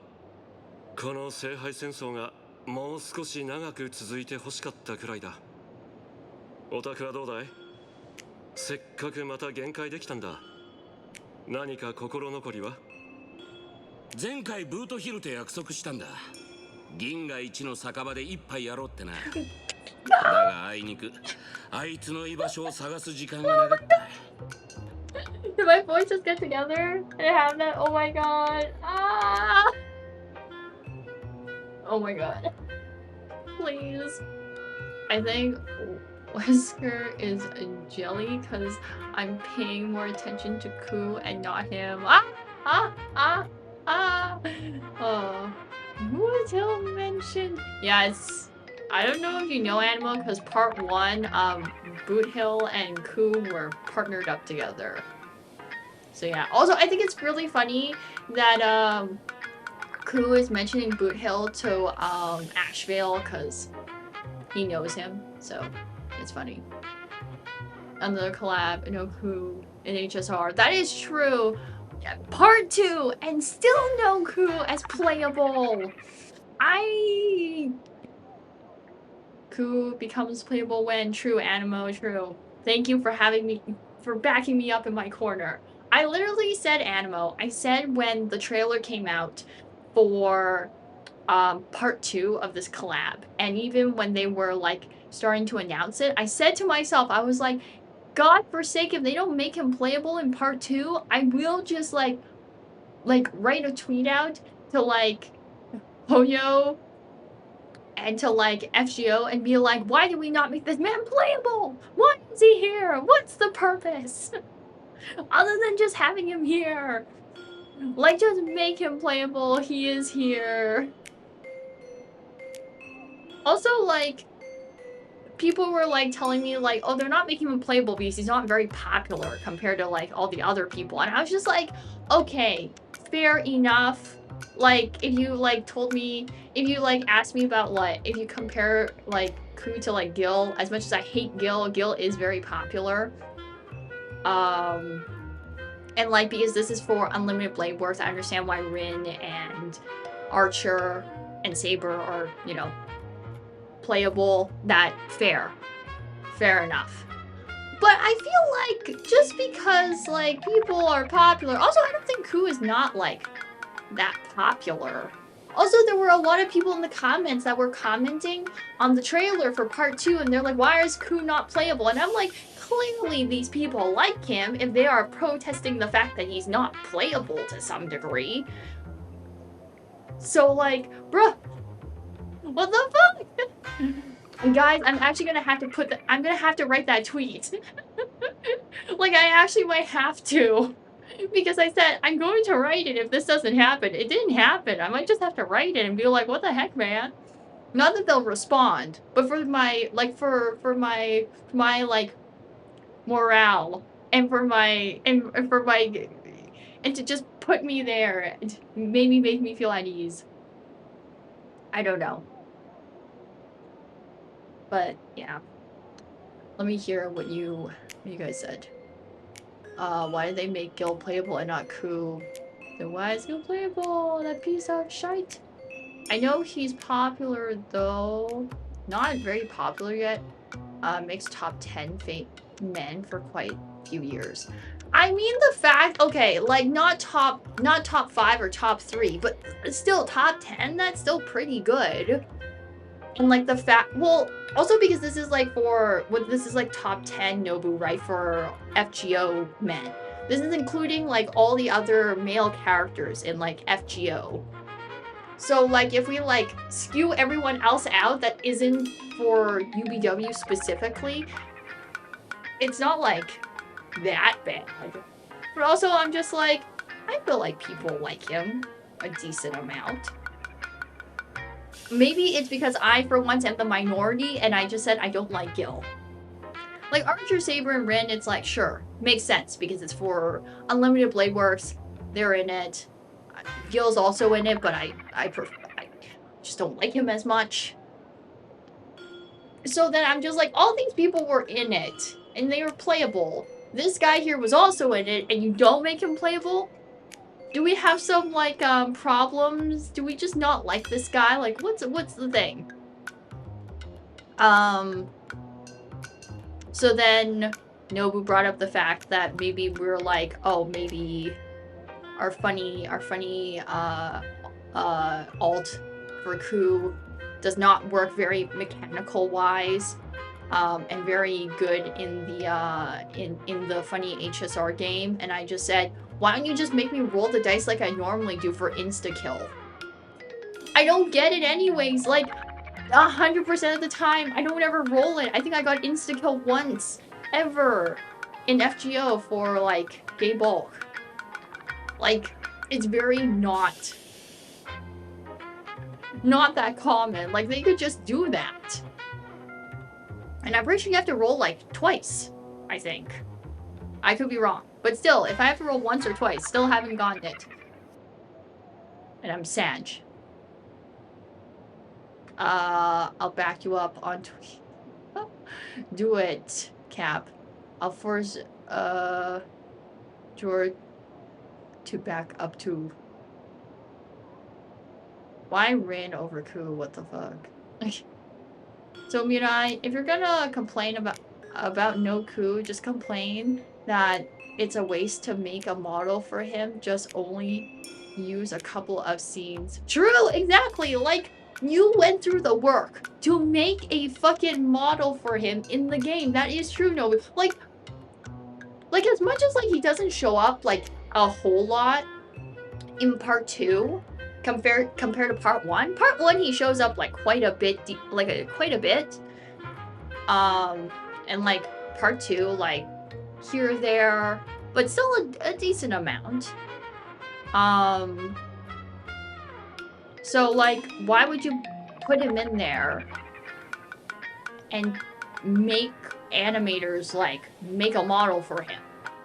この聖杯戦争がもう少し長く続いてほしかったくらいだ。オタクはどうだい？せっかくまた限界できたんだ。何か心残りは？前回ブートヒルと約束したんだ。銀河一の酒場で一杯やろうってな。だがあいにくあいつの居場所を探す時間がなかった。Did my voices get together and have that? Oh my god. Ah! Oh my god. Please. I think Wesker is a jelly because I'm paying more attention to Ku and not him. Ah! Ah! Ah! Ah! Oh. Boot Hill mentioned. Yeah, it's. I don't know if you know Anima because part 1, Boot Hill and Ku were partnered up together. So yeah. Also, I think it's really funny that Ku is mentioning Boot Hill to Ashvale because he knows him. So it's funny. Another collab, no Ku in HSR. That is true. Part 2 and still no Ku as playable. Ku becomes playable when true Animo, true. Thank you for backing me up in my corner. I literally said Animo. I said when the trailer came out for part 2 of this collab, and even when they were like starting to announce it, I said to myself, I was like, God forsake, if they don't make him playable in part 2, I will just like write a tweet out to like Hoyo and to like FGO and be like, why do we not make this man playable? Why is he here? What's the purpose? Other than just having him here. Like, just make him playable. He is here. Also, like, people were like telling me like, oh, they're not making him playable because he's not very popular compared to like all the other people. And I was just like, okay, fair enough. Like, if you like told me, if you like asked me about like, if you compare like Ku to like Gil, as much as I hate Gil, Gil is very popular. And like, because this is for Unlimited Blade Worth, I understand why Rin and Archer and Saber are, you know, playable. That fair enough. But I feel like just because like people are popular, also I don't think Ku is not like that popular. Also, there were a lot of people in the comments that were commenting on the trailer for part 2, and they're like, why is Ku not playable? And I'm like, clearly these people like him if they are protesting the fact that he's not playable to some degree. So like, bruh, what the fuck? And guys, I'm actually gonna have to I'm gonna have to write that tweet. Like, I actually might have to. Because I said, I'm going to write it if this doesn't happen. It didn't happen. I might just have to write it and be like, what the heck, man? Not that they'll respond, but for my, like, for my, like, morale, and for my, and to just put me there, and maybe make me feel at ease. I don't know. But, yeah. Let me hear what you guys said. Why did they make Gil playable and not Ku? Then why is Gil playable? That piece of shite. I know he's popular though. Not very popular yet. Makes top 10 men for quite a few years. I mean the fact, okay, like not top 5 or top 3, but still top 10, that's still pretty good. And like the fact, well, also because this is like this is like top 10 Nobu, right, for FGO men. This is including like all the other male characters in like FGO. So like if we like skew everyone else out that isn't for UBW specifically, it's not like that bad. But also I'm just like, I feel like people like him a decent amount. Maybe it's because I, for once, am the minority, and I just said I don't like Gil. Like, Archer, Saber, and Rin, it's like, sure, makes sense, because it's for Unlimited Blade Works. They're in it. Gil's also in it, but I just don't like him as much. So then I'm just like, all these people were in it, and they were playable. This guy here was also in it, and you don't make him playable? Do we have some, like, problems? Do we just not like this guy? Like, what's the thing? So then Nobu brought up the fact that maybe we're like, oh, maybe our funny alt for Ku does not work very mechanical wise, and very good in the funny HSR game. And I just said, why don't you just make me roll the dice like I normally do for insta-kill? I don't get it anyways, like 100% of the time, I don't ever roll it. I think I got insta-kill once, ever, in FGO for, like, gay bulk. Like, it's very not that common. Like, they could just do that. And I'm pretty sure you have to roll, like, twice, I think. I could be wrong. But still, if I have to roll once or twice, still haven't gotten it. And I'm Sag. I'll back you up on tweet. Do it, Cap. I'll force, George to back up to... Why Rin over Ku? What the fuck? So, Mirai, if you're gonna complain about no Ku, just complain that it's a waste to make a model for him. Just only use a couple of scenes. True, exactly. Like, you went through the work to make a fucking model for him in the game. That is true, no. Like as much as, like, he doesn't show up, like, a whole lot in part 2, compared to part 1. Part 1, he shows up, like, quite a bit, quite a bit. And, like, part 2, like, here, there, but still a decent amount. So, like, why would you put him in there and make animators, like, make a model for him?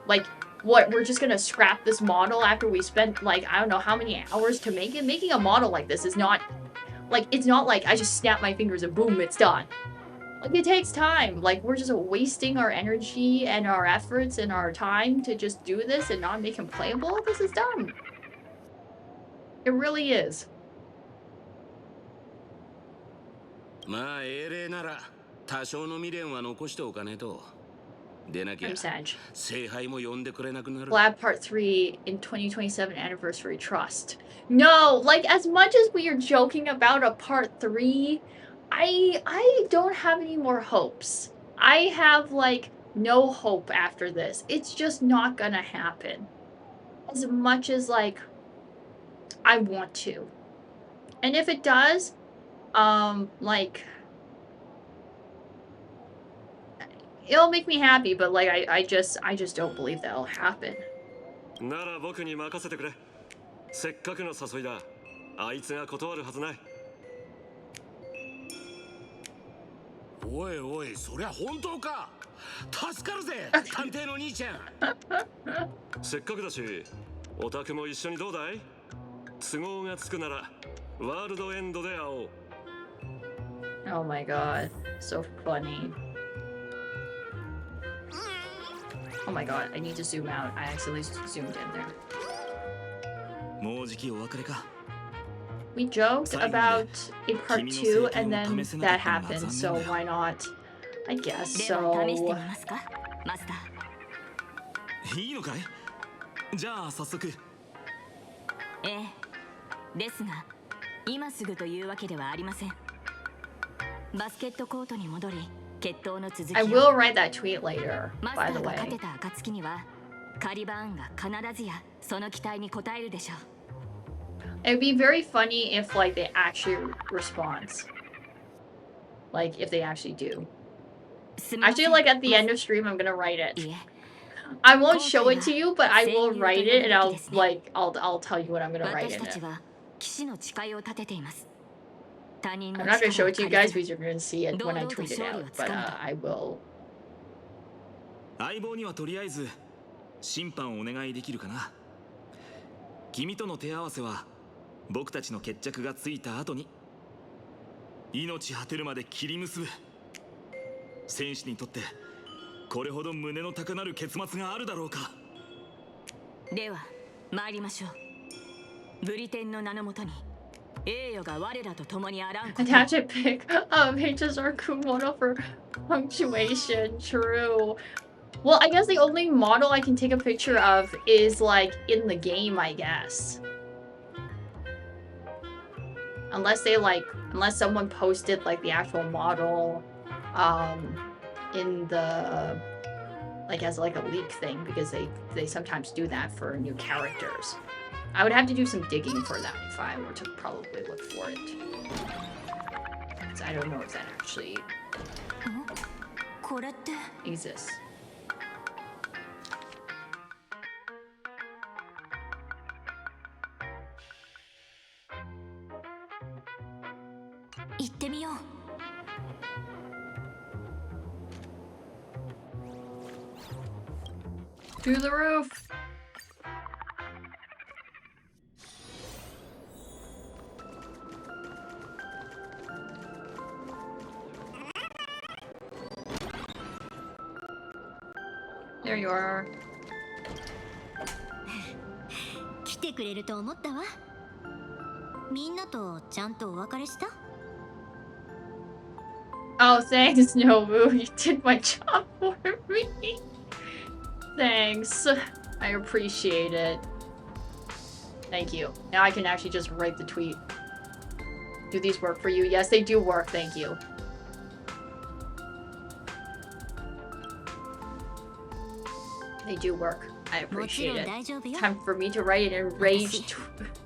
Like, what, we're just gonna scrap this model after we spent, like, I don't know how many hours to make it? Making a model like this is not, like, it's not like I just snap my fingers and boom, it's done. Like, it takes time. Like, we're just wasting our energy and our efforts and our time to just do this and not make him playable? This is dumb. It really is. まあ英霊なら多少の未練は残しておかねえと。でなきゃ聖杯も呼んでくれなくなる。Collab Part 3 in 2027 anniversary trust. No, like, as much as we are joking about a Part 3, I don't have any more hopes. I have, like, no hope after this. It's just not gonna happen. As much as, like, I want to. And if it does, like, it'll make me happy, but, like, I just don't believe that'll happen. なら僕に任せてくれ。せっかくの誘いだ。あいつが断るはずない。おいおい、そりゃ本当か。助かるぜ、探偵の兄ちゃん。せっかくだし、オタクも一緒にどうだい？都合がつくならワールドエンドで会おう。Oh my god, so funny. Oh my god, I need to zoom out. I accidentally zoomed in there. もうじきお別れか。We joked about a part 2 and then that happened, so why not? I guess so. いいのかい？じゃあ早速。ええ、ですが今すぐというわけではありません。バスケットコートに戻り、決闘の続きを。I will write that tweet later, マス by タ the ーが way. 勝てた暁にはカリバーンが必ずやその期待に応えるでしょう。It'd be very funny if, like, they actually respond. Like, if they actually do. Actually, like, at the end of stream, I'm gonna write it. I won't show it to you, but I will write it, and I'll tell you what I'm gonna write in it. I'm not gonna show it to you guys because you're gonna see it when I tweet it out, but I will. 相棒にはとりあえず審判をお願いできるかな。君との手合わせは僕たちの決着がついた後に命果てるまで切り結ぶ。戦士にとってこれほど胸の高鳴る結末があるだろうか。では参りましょう。ブリテンの名のもとに栄誉が我らと共にあらんこと。 Attach a pic of H's or Kumono for punctuation. True. Well, I guess the only model I can take a picture of is like in the game, I guess. Unless someone posted like the actual model in the like as like a leak thing, because they sometimes do that for new characters. I would have to do some digging for that if I were to probably look for it. So I don't know if that actually exists. 行ってみよう。Through the roof. There you are. 来てくれると思ったわ。みんなとちゃんとお別れした？ Oh, thanks, Nobu. You did my job for me. Thanks. I appreciate it. Thank you. Now I can actually just write the tweet. Do these work for you? Yes, they do work. Thank you. They do work. I appreciate it. Time for me to write an enraged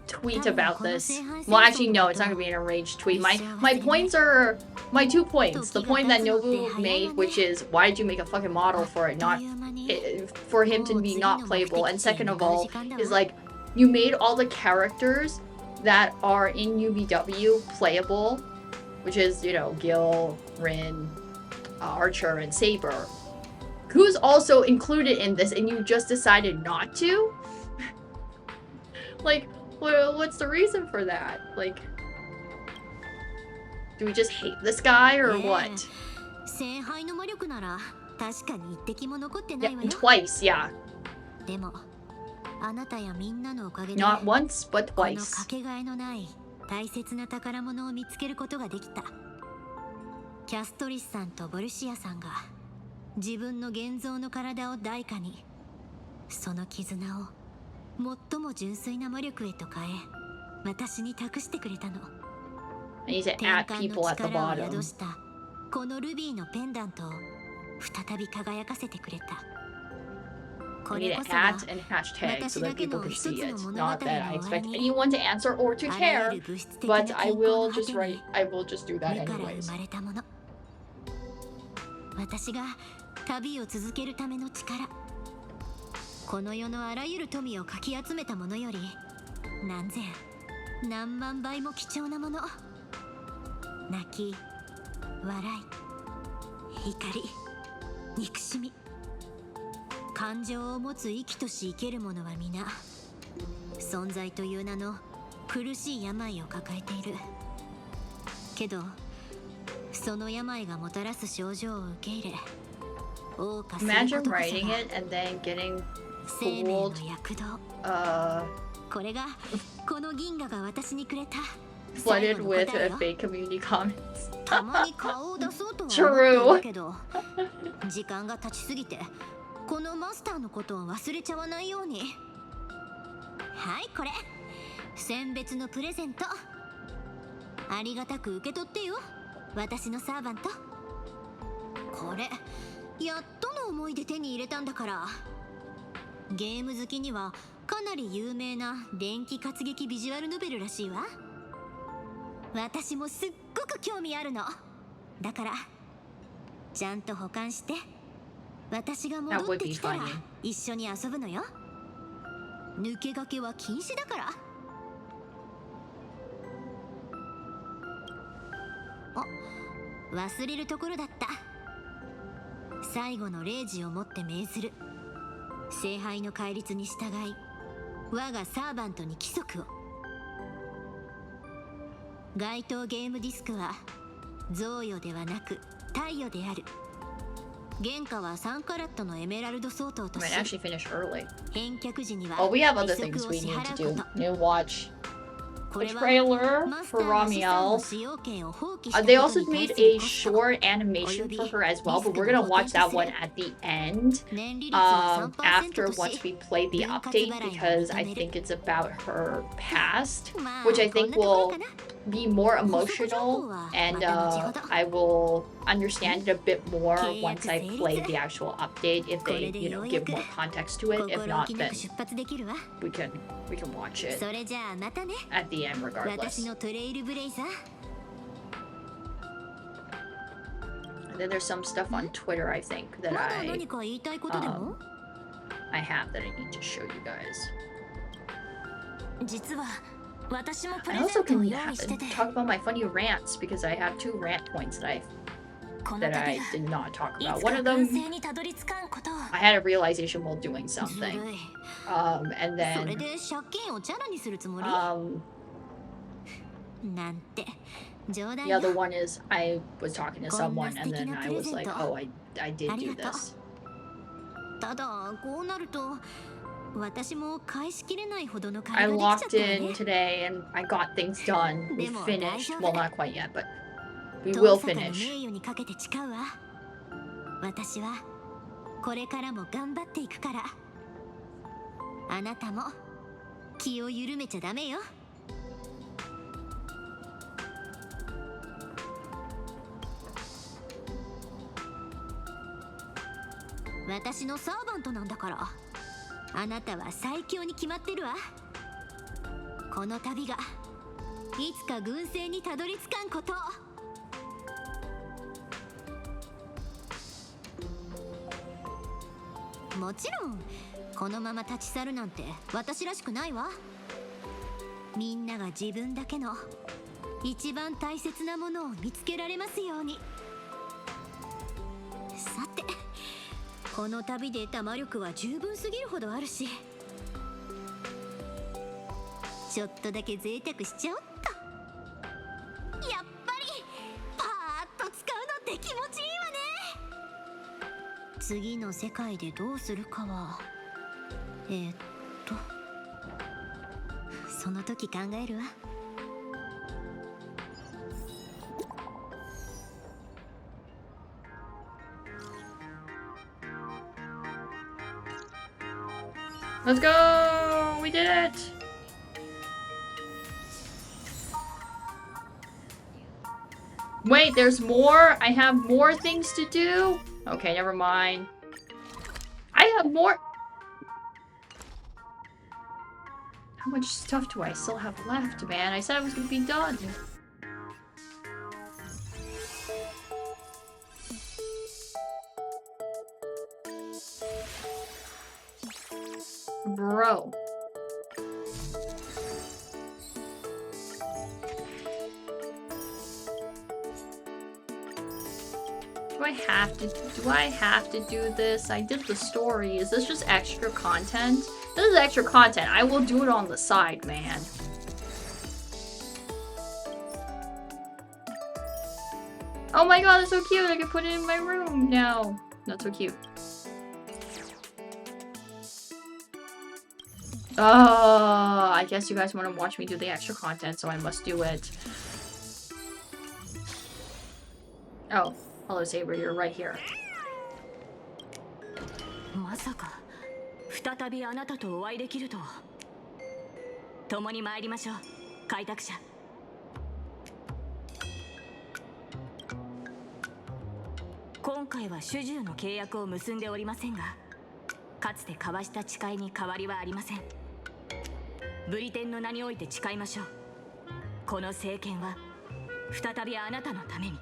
tweet about this. Well, actually, no, it's not gonna be an enraged tweet. My points are my 2 points. The point that Nobu made, which is why did you make a fucking model for it, not for him to be not playable. And second of all, is like you made all the characters that are in UBW playable, which is, you know, Gil, Rin, Archer, and Saber. Who's also included in this, and you just decided not to? Like, what's the reason for that? Like, do we just hate this guy or what? Yeah, twice, yeah. Not once, but twice. 大切な宝物を見つけることができた。キャストリスさんとボルシアさんが自分の現像の体を代価にその絆を最も純粋な魔力へと変え私に託してくれたの。 I need to add people at the bottom. 宿したこのルビーのペンダントを再び輝かせてくれた。 I need an at and hashtag so that people can see it. Not that I expect anyone to answer or to care, but I will just do that anyways. 私が旅を続けるための力、この世のあらゆる富をかき集めたものより何千何万倍も貴重なもの。泣き、笑い、怒り、憎しみ、感情を持つ生きとし生ける者は皆存在という名の苦しい病を抱えている。けどその病がもたらす症状を受け入れ、謳歌することこそが Imagine writing it and then getting 生命の fooled. 躍動。これがこの銀河が私にくれた Flooded with fake community comments. たまに顔を出そうとは思っているけど、時間が経ちすぎてこのマスターのことを忘れちゃわないように。はい、これ選別のプレゼント。ありがたく受け取ってよ、私のサーバント。これやっとの思いで手に入れたんだから。ゲーム好きにはかなり有名な電気活劇ビジュアルノベルらしいわ。私もすっごく興味あるの。だからちゃんと保管して。私が That 戻っ would て be きたら funny. 一緒に遊ぶのよ。抜け駆けは禁止だから。あ、忘れるところだった。最後の0時をもって命ずる。聖杯の戒律に従い、我がサーバントに規則を。該当ゲームディスクは贈与ではなく貸与である。原価は3カラットのエメラルド相当 I と might し、 actually finish early. 返却時には Oh, we have 利 other 息 things を we 支 need 払 to う do. こと。 New watch. こ The れは trailer マスタ for ーの資産の Ramiel. 使用権を放棄した They こと also に対 made する a コスト short animation for her as well, but we're gonna watch that one at the end. 年利率は After 3% と once し、 we play the 分割 update 払いを because I 認める。 think it's about her past, まあ which I こん think なところ will かな。 be more 補足情報 emotional は and また後ほど。 I will understand it a bit more once I 契約成立。 play the actual update if こ they れで you よ know うや give く more context to it. If 心 not, 置きな then く出発できるわ。 we can watch it それじゃあまたね。 at the end 私 regardless. のトレイルブレイザー。 And then there's some stuff on Twitter I think that まだ何か言いたいことでも？ I have that I need to show you guys. 実は私もプ I レゼ also ントを can 用意してて、 talk about my funny rants because I have 2 rant points that この I 旅 did not talk がい about. つ One か of 軍 them 勢にたどり着かんことを。 I had a realization while doing ずる something. い。 And それ then で借金をチャラにするつもり？ なんて冗談 the よ。 other one is I was talking to こんな someone 素 and 敵 then な I プレ was ゼン like, ト。 oh, I did あり do がとう。 this. ただこうなると私も返しきれないほどの I 借りができ locked ちゃったわ in ね。 today and I got things done. We でも finished. 大丈夫。 Well, not quite yet, but we 遠 will 坂の finish. 名誉にかけて誓うわ。私はこれからも頑張っていくから。あなたも気を緩めちゃダメよ。私のサーバントなんだから。あなたは最強に決まってるわ。この旅がいつか軍勢にたどり着かんこと。もちろんこのまま立ち去るなんて私らしくないわ。みんなが自分だけの一番大切なものを見つけられますように。さて、この旅で得た魔力は十分すぎるほどあるし、ちょっとだけ贅沢しちゃおっと。やっぱりパーッと使うのって気持ちいいわね。次の世界でどうするかはその時考えるわ。Let's go! We did it! Wait, there's more? I have more things to do? Okay, never mind. I have more. How much stuff do I still have left, man? I said I was gonna be done. Bro. Do I have to do this? I did the story. Is this just extra content? This is extra content. I will do it on the side, man. Oh my god, that's so cute. I can put it in my room now. That's so cute. Oh, I guess you guys want to watch me do the extra content, so I must do it. Oh, hello Saber, you're right here. まさか再びあなたとお会いできるとは。共に参りましょう、開拓者。今回は主従の契約を結んでおりませんが、かつて交わした誓いに変わりはありません。ブリテンの名において誓いましょう。この政権は再びあなたのために。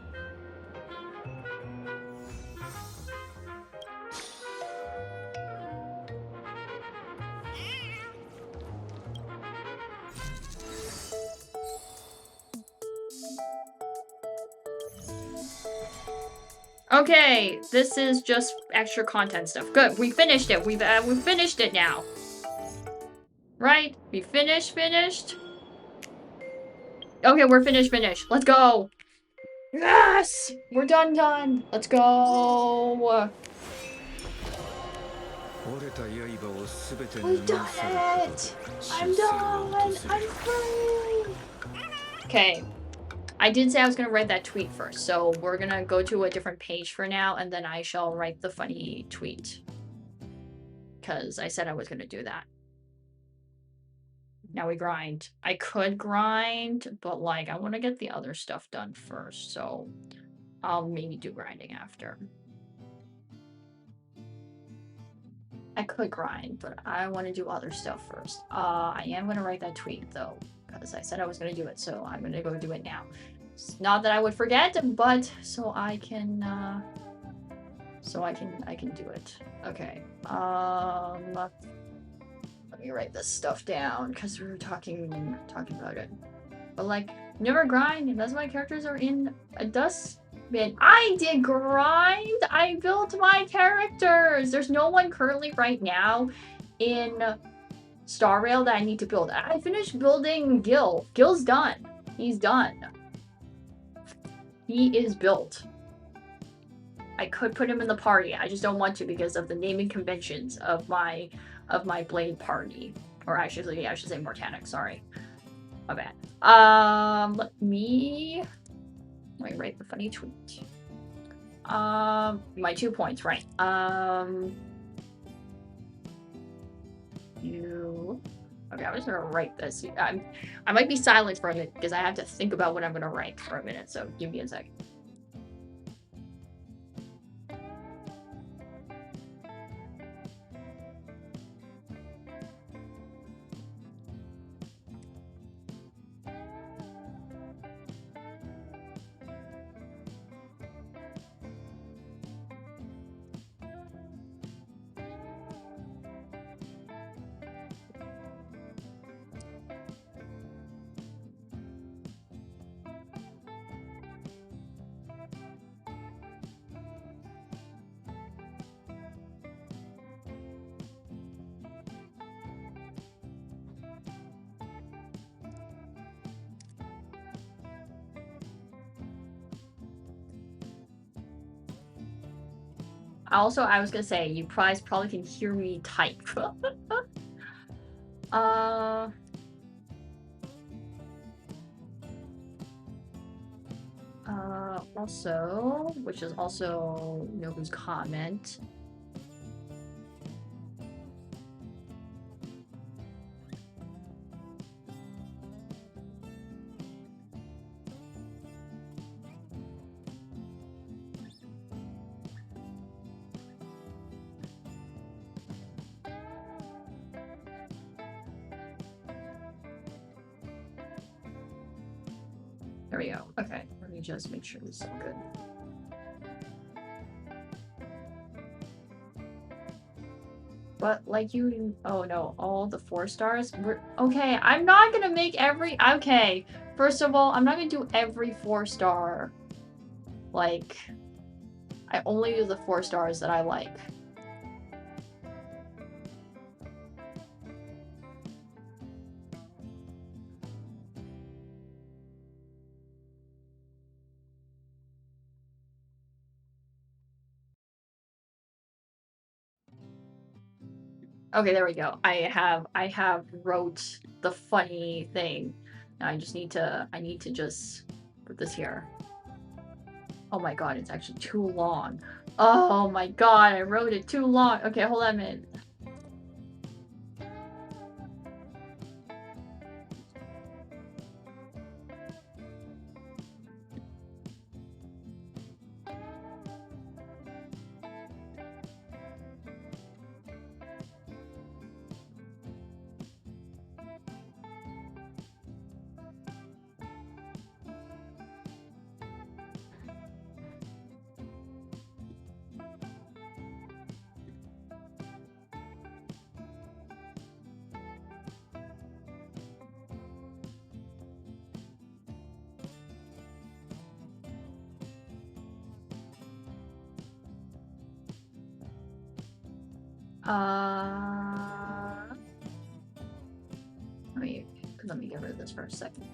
Okay, this is just extra content stuff. Good, we finished it. We finished it now. Right? We finished. Okay, we're finished. Let's go. Yes! We're done. Let's go. We done it! I'm done! I'm free! Okay. I did say I was gonna write that tweet first, so we're gonna go to a different page for now, and then I shall write the funny tweet. Because I said I was gonna do that. Now we grind. I could grind, but like, I want to get the other stuff done first, so I'll maybe do grinding after. I could grind, but I want to do other stuff first. I am going to write that tweet, though, because I said I was going to do it, so I'm going to go do it now. It's not that I would forget, but so I can do it. Okay. Let me write this stuff down, because we were talking about it. But like, never grind, and that's why characters are in a dustbin. I did grind! I built my characters! There's no one currently right now in Star Rail that I need to build. I finished building Gil. Gil's done. He's done. He is built. I could put him in the party. I just don't want to because of the naming conventions of my Blade party. Or actually, I should say Mortanic, sorry. My bad. Let me write the funny tweet. My 2 points, right. Okay, I'm just gonna write this. I might be silent for a minute because I have to think about what I'm gonna write for a minute, so give me a second. Also, I was gonna say, you guys probably can hear me type. Also, which is also Nobu's comment. There we go. Okay, let me just make sure this is good. But like you, oh no, all the 4 stars. Okay. I'm not gonna make every. Okay, first of all, I'm not gonna do every 4-star. Like, I only do the 4 stars that I like. Okay, there we go. I have wrote the funny thing. Now I need to just put this here. Oh my god, it's actually too long. Oh my god, I wrote it too long. Okay, hold on a minute. Let me get rid of this for a second.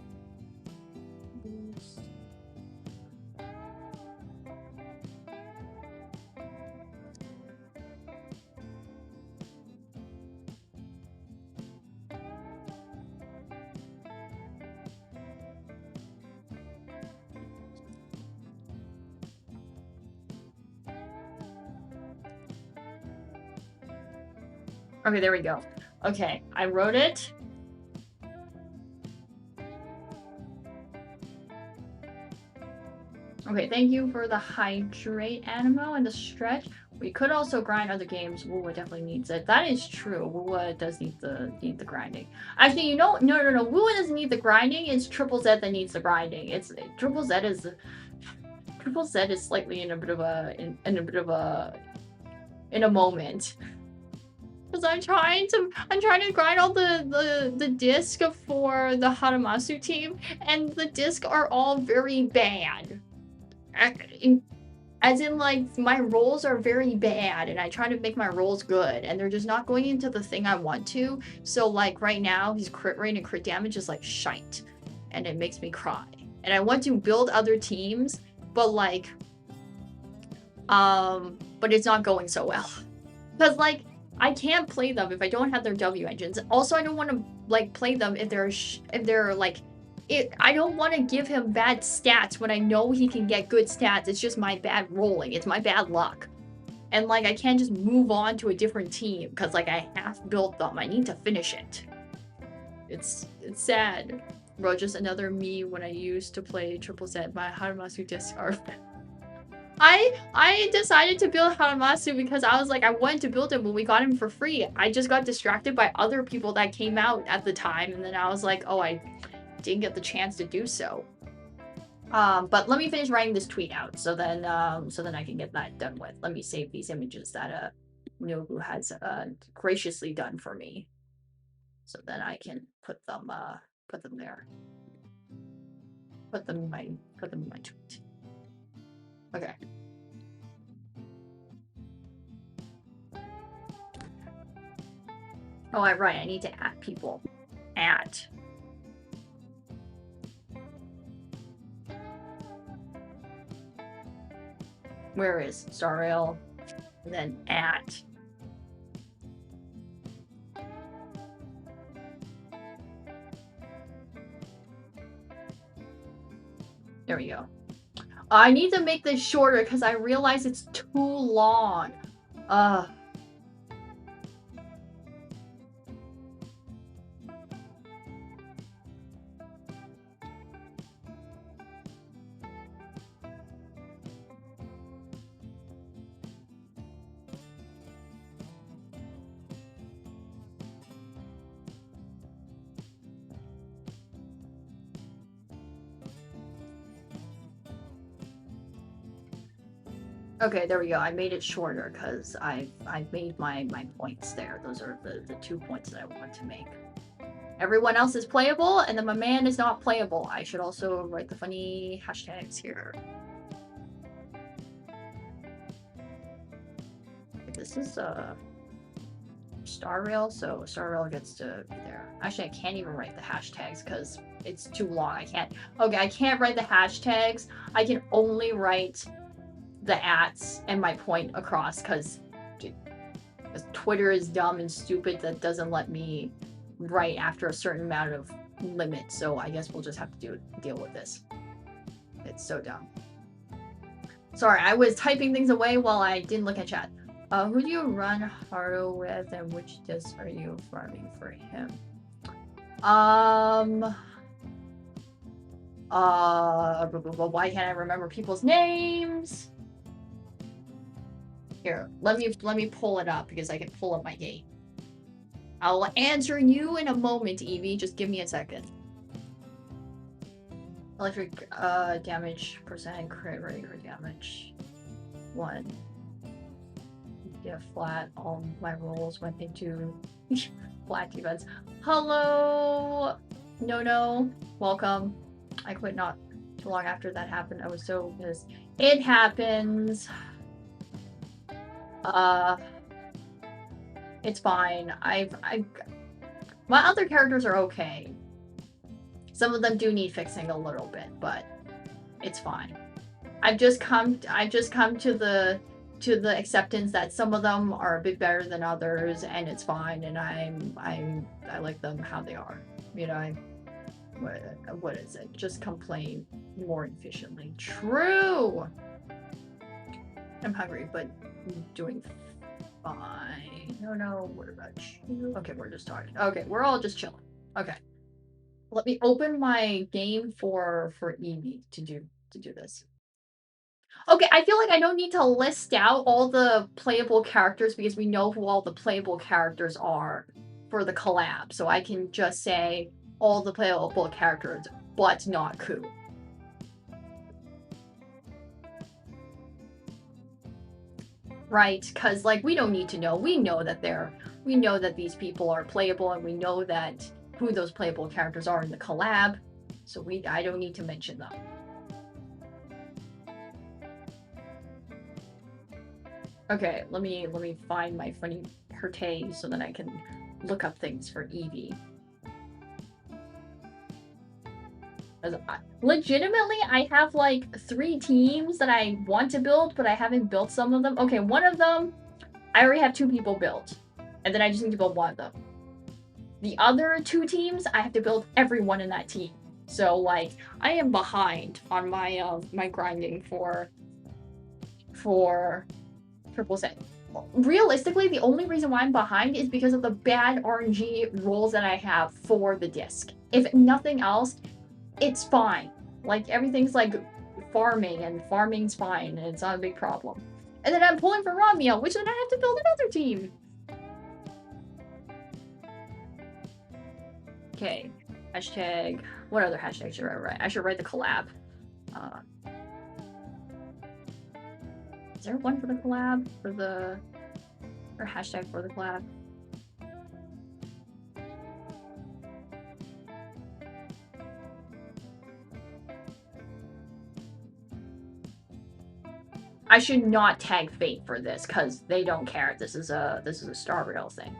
Okay, there we go. Okay, I wrote it. Okay, thank you for the hydrate animo and the stretch. We could also grind other games. Wuwa definitely needs it. That is true. Wuwa does need the grinding. Actually, you know, no. Wuwa doesn't need the grinding. It's Triple Z that needs the grinding. It's Triple Z is slightly in a moment. Because I'm trying to grind all the disc for the Haramasu team, and the disc are all very bad. As in, like, my rolls are very bad, and I try to make my rolls good, and they're just not going into the thing I want to. So, like, right now, his crit rate and crit damage is, like, shite. And it makes me cry. And I want to build other teams, but, like, but it's not going so well. Because, like, I can't play them if I don't have their W engines. Also, I don't want to, like, play them if they're, like... I don't want to give him bad stats when I know he can get good stats. It's just my bad rolling. It's my bad luck. And, like, I can't just move on to a different team because, like, I half built them. I need to finish it. It's sad. Bro, just another me when I used to play Triple Z. My Haramasu discs are... I decided to build Haramasu because I was like, I wanted to build him when we got him for free. I just got distracted by other people that came out at the time. And then I was like, oh, I... didn't get the chance to do so. But let me finish writing this tweet out so then I can get that done with. Let me save these images that Nobu has graciously done for me. So then I can put them there. Put them in my tweet. Okay. Oh, right, I need to add people. Add. Where is Star-Rail? And then at. There we go. I need to make this shorter because I realize it's too long. Okay, there we go. I made it shorter because I've made my points there. Those are the 2 points that I want to make. Everyone else is playable, and then my man is not playable. I should also write the funny hashtags here. This is Star-Rail, so Star-Rail gets to be there. Actually, I can't even write the hashtags because it's too long. I can't write the hashtags. I can only write the ats and my point across because Twitter is dumb and stupid that doesn't let me write after a certain amount of limit. So I guess we'll just have to deal with this. It's so dumb. Sorry, I was typing things away while I didn't look at chat. Who do you run Haru with, and which disc are you farming for him? Why can't I remember people's names? Here, let me pull it up because I can pull up my gate. I'll answer you in a moment, Evie. Just give me a second. Electric damage percent, crit rate or damage 1. Yeah, flat. All my rolls went into flat defense. Hello, no. Welcome. I quit not too long after that happened. I was so pissed. It happens. It's fine. My other characters are okay. Some of them do need fixing a little bit, but it's fine. I've just come to the acceptance that some of them are a bit better than others, and it's fine. And I like them how they are. You know, what is it? Just complain more efficiently. True. I'm hungry, but doing fine. No, what about you? Okay, we're just talking. Okay, we're all just chilling. Okay. Let me open my game for Evie to do this. Okay, I feel like I don't need to list out all the playable characters because we know who all the playable characters are for the collab. So I can just say all the playable characters, but not Ku. Right? Because like we don't need to know. We know that these people are playable, and we know that who those playable characters are in the collab. So I don't need to mention them. Okay, let me find my funny Herte so that I can look up things for Evie. Legitimately, I have like 3 teams that I want to build, but I haven't built some of them. Okay, one of them, I already have 2 people built, and then I just need to build one of them. The other 2 teams, I have to build everyone in that team. So like, I am behind on my my grinding for Triple Set. Realistically, the only reason why I'm behind is because of the bad RNG rolls that I have for the disc. If nothing else, it's fine. Like, everything's like farming, and farming's fine, and it's not a big problem. And then I'm pulling for Ramia, which then I have to build another team. Okay. Hashtag. What other hashtag should I write? I should write the collab. Is there one for the collab? Or hashtag for the collab? I should not tag Fate for this because they don't care. This is a Star Rail thing.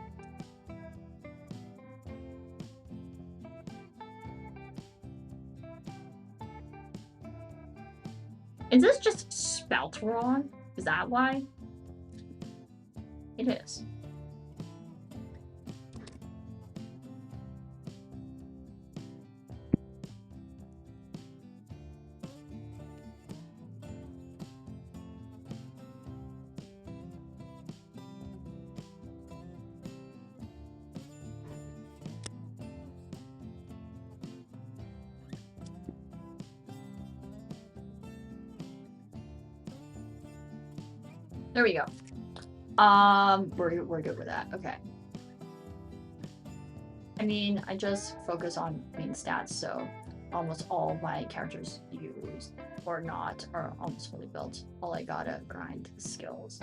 Is this just spelt wrong? Is that why? It is. There we go. We're good with that. Okay. I mean, I just focus on main stats, so almost all my characters used or not are almost fully built. All I gotta grind skills.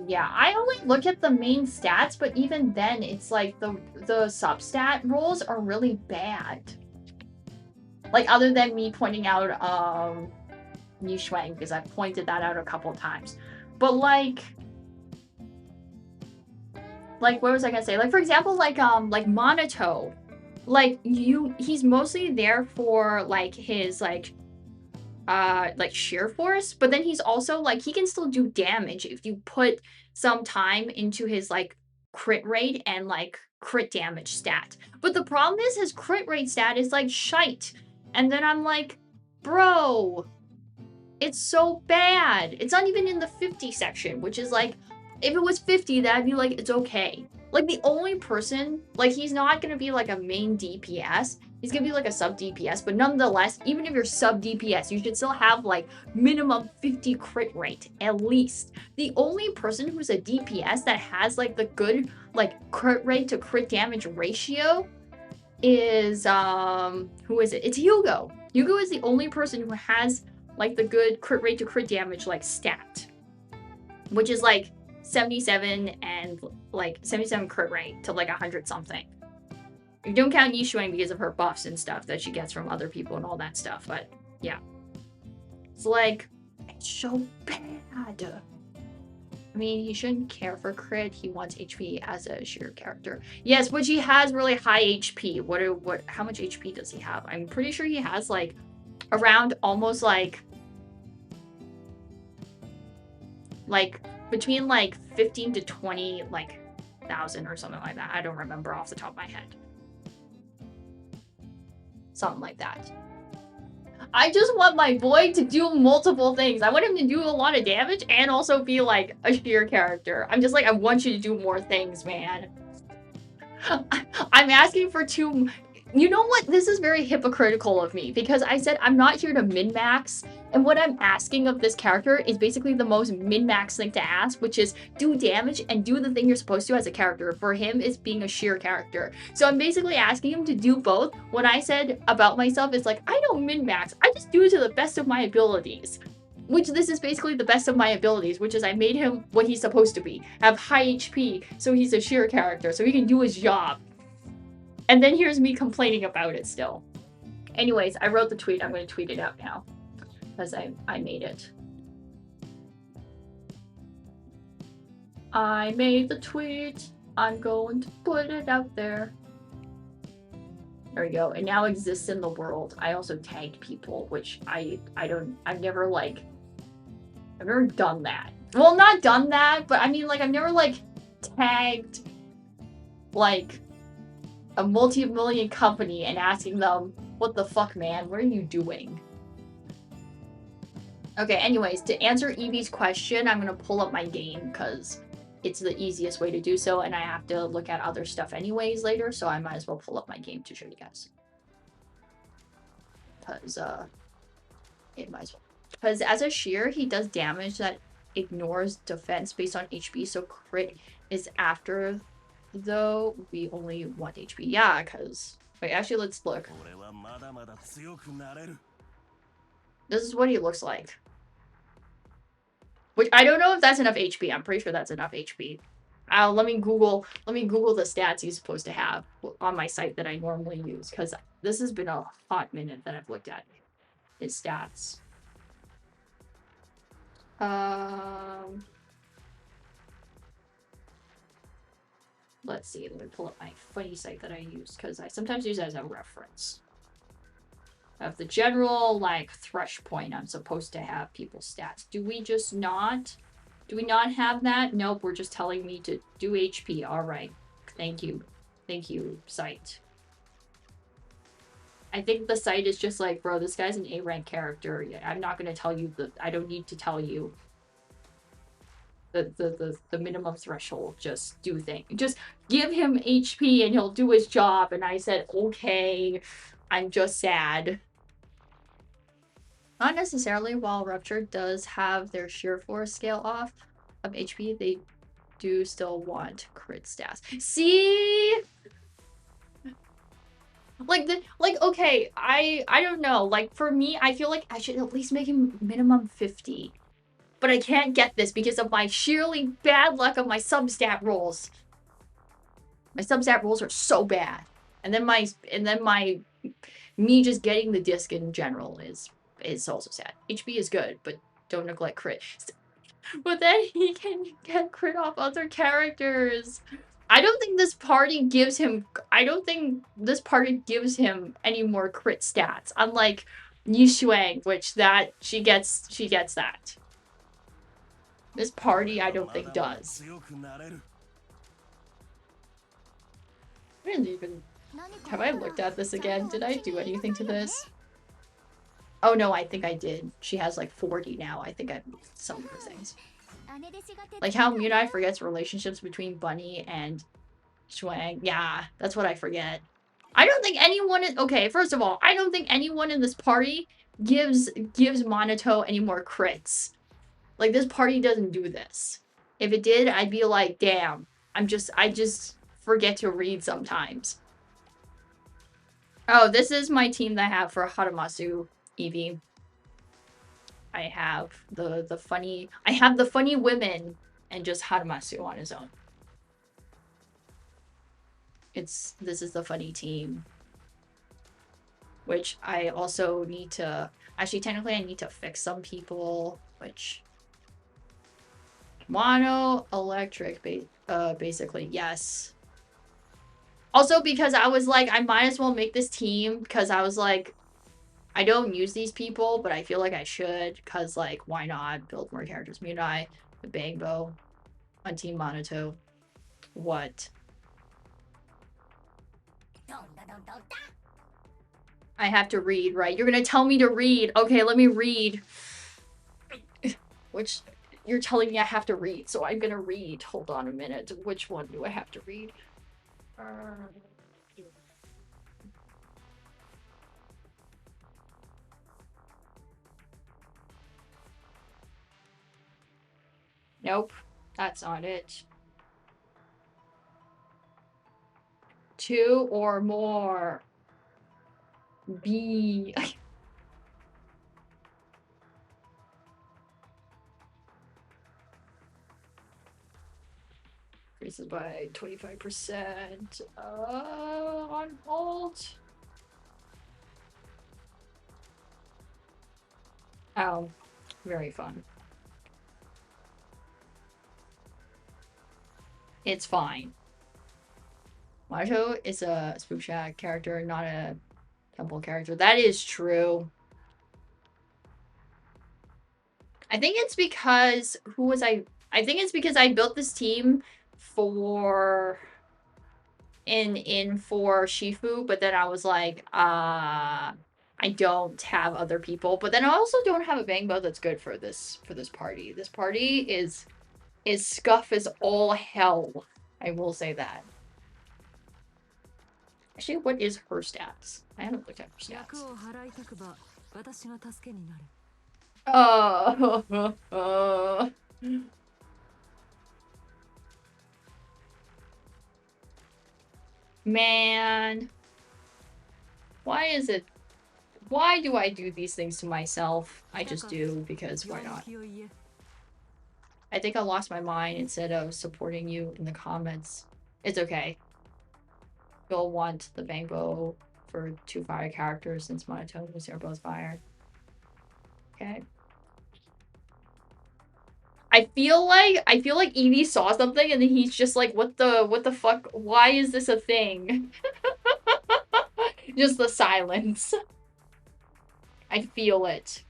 Yeah, I only look at the main stats, but even then, it's like the substat rolls are really bad. Like, other than me pointing out Yishuang, because I've pointed that out a couple times. But like what was I gonna say? Like, for example, like Monato, like he's mostly there for like his like sheer force, but then he's also like he can still do damage if you put some time into his like crit rate and like crit damage stat. But the problem is his crit rate stat is like shite, and then I'm like, bro, it's so bad. It's not even in the 50 section, which is like, if it was 50, that'd be like, it's okay. Like, the only person, like, he's not gonna be like a main DPS. He's gonna be like a sub DPS, but nonetheless, even if you're sub DPS, you should still have like minimum 50 crit rate, at least. The only person who's a DPS that has like the good like crit rate to crit damage ratio is, who is it? It's Hugo. Hugo is the only person who has like the good crit rate to crit damage like stat, which is like 77 and like 77 crit rate to like 100 something. You don't count Yishuang because of her buffs and stuff that she gets from other people and all that stuff, but yeah. It's like, it's so bad. I mean, he shouldn't care for crit. He wants HP as a sheer character. Yes, which he has really high HP. How much HP does he have? I'm pretty sure he has like around almost like between like 15 to 20 like thousand or something like that. I don't remember off the top of my head. Something like that. I just want my boy to do multiple things. I want him to do a lot of damage and also be like a sheer character. I'm just like, I want you to do more things, man. I'm asking for too... You know what? This is very hypocritical of me because I said I'm not here to min-max, and what I'm asking of this character is basically the most min-max thing to ask, which is do damage and do the thing you're supposed to as a character. For him, is being a sheer character. So I'm basically asking him to do both. What I said about myself is like, I don't min-max, I just do it to the best of my abilities. Which this is basically the best of my abilities, which is I made him what he's supposed to be. Have high HP, so he's a sheer character, so he can do his job. And then here's me complaining about it still. Anyways, I wrote the tweet. I'm going to tweet it out now. Because I made it. I made the tweet. I'm going to put it out there. There we go. It now exists in the world. I also tagged people, which I've never done that. Well, not done that, but I mean, like, I've never, like, tagged, like, a multi-million company and asking them, what the fuck, man? What are you doing? Okay, anyways, to answer Evie's question, I'm gonna pull up my game because it's the easiest way to do so, and I have to look at other stuff anyways later, so I might as well pull up my game to show you guys. Because, it might as well. Because as a sheer, he does damage that ignores defense based on HP, so crit is after, though we only want HP. Yeah, because... Wait, actually, let's look. This is what he looks like. Which, I don't know if that's enough HP. I'm pretty sure that's enough HP. Let me Google the stats he's supposed to have on my site that I normally use, because this has been a hot minute that I've looked at his stats. Let's see, let me pull up my funny site that I use, because I sometimes use it as a reference. Of the general, like, thresh point I'm supposed to have people's stats. Do we not have that? Nope, we're just telling me to do HP. Alright. Thank you. Thank you, site. I think the site is just like, bro, this guy's an A-rank character. I'm not gonna tell you I don't need to tell you the minimum threshold. Just do things. Just give him HP and he'll do his job. And I said, okay, I'm just sad. Not necessarily. While Rupture does have their sheer force scale off of HP, they do still want crit stats. See? Okay, I don't know. Like, for me, I feel like I should at least make him minimum 50. But I can't get this because of my sheerly bad luck of my substat rolls. My substat rolls are so bad. And then me just getting the disc in general is also sad. HP is good, but don't neglect crit. But then he can get crit off other characters. I don't think this party gives him any more crit stats. Unlike Yishuang, which she gets that. This party I don't think does. I didn't even... Have I looked at this again? Did I do anything to this? Oh no, I think I did. She has like 40 now. I think I moved some of the things. Like how Mirai forgets relationships between Bunny and Shuang. Yeah, that's what I forget. I don't think anyone is... Okay, first of all, I don't think anyone in this party gives Monato any more crits. Like, this party doesn't do this. If it did, I'd be like, damn. I just forget to read sometimes. Oh, this is my team that I have for Haramasu, Eevee. I have the funny women and just Haramasu on his own. This is the funny team. Which I also need to... Actually, technically, I need to fix some people, which... Mono electric, basically, yes. Also, because I was like, I might as well make this team, because I was like, I don't use these people, but I feel like I should, because, like, why not build more characters? Mirai, the Bangbo, on Team Monoto. What? I have to read, right? You're gonna tell me to read. Okay, let me read. Which, you're telling me I have to read, so I'm gonna read. Hold on a minute. Which one do I have to read? Nope, that's not it. 2 or more. B. Increases by 25%. On hold. Oh, very fun. It's fine. Majo is a Spook Shack character, not a temple character. That is true. I think it's because I think it's because I built this team for for Shifu, but then I was like, I don't have other people, but then I also don't have a Bangbo that's good for this party. This party is scuff as all hell. I will say that. Actually, what is her stats? I haven't looked at her stats. Man. Why do I do these things to myself? I just do, because why not? I think I lost my mind instead of supporting you in the comments. It's okay. You'll want the Bangbo for 2 fire characters since Monotone was here both fire. Okay. I feel like Evie saw something and then he's just like, what the fuck? Why is this a thing? Just the silence. I feel it.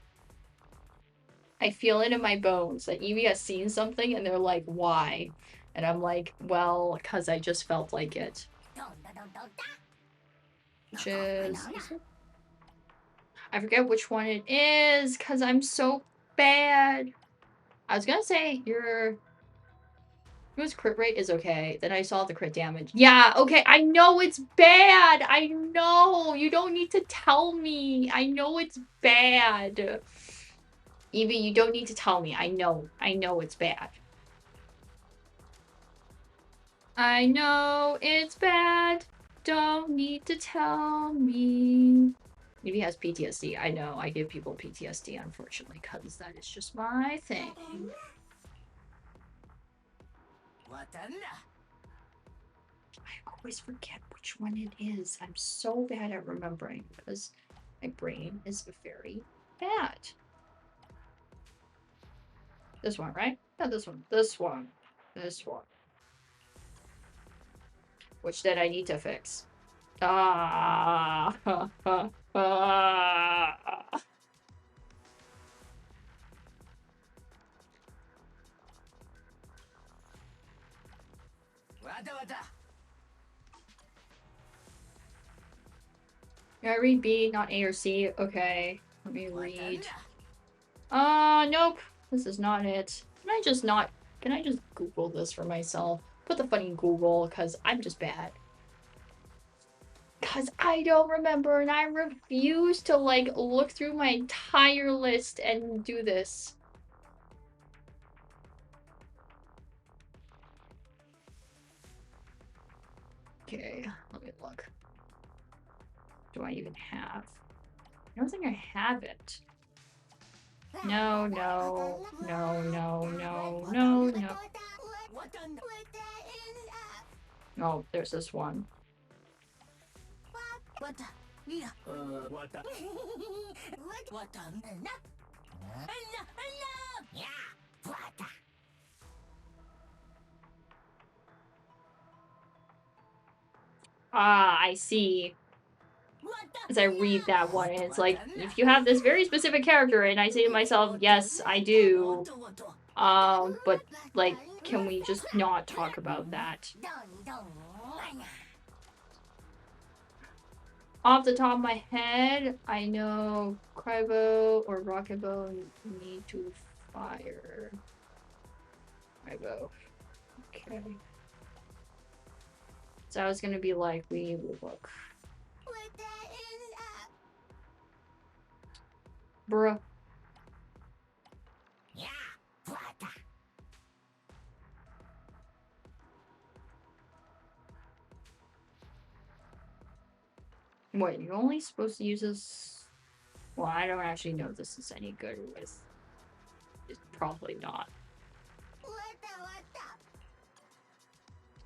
I feel it in my bones that Evie has seen something and they're like, why? And I'm like, well, because I just felt like it. Which is... I forget which one it is, because I'm so bad. I was gonna say your crit rate is okay. Then I saw the crit damage. Yeah, okay, I know it's bad. I know. You don't need to tell me. I know it's bad. Evie, you don't need to tell me. I know. I know it's bad. I know it's bad. Don't need to tell me. Evie has PTSD. I know. I give people PTSD, unfortunately, because that is just my thing. I always forget which one it is. I'm so bad at remembering because my brain is very bad. This one, right? No, this one. This one. This one. Which then I need to fix. Ah. Can I read B, not A or C? Okay. Let me read. Nope. This is not it. Can I just Google this for myself? Put the funny Google, because I'm just bad. Because I don't remember, and I refuse to, like, look through my entire list and do this. Okay, let me look. Do I even have? I don't think I have it. No, no, no, no, no, no, no. Oh, there's this one. Ah, I see. As I read that one, and it's like, if you have this very specific character, and I say to myself, yes, I do. But, like, can we just not talk about that? Off the top of my head, I know Crybo or Rocket Bow need to fire. Crybo. Okay. So I was gonna be like, we will look. Bruh. What, you're only supposed to use this? Well, I don't actually know if this is any good with. It's probably not.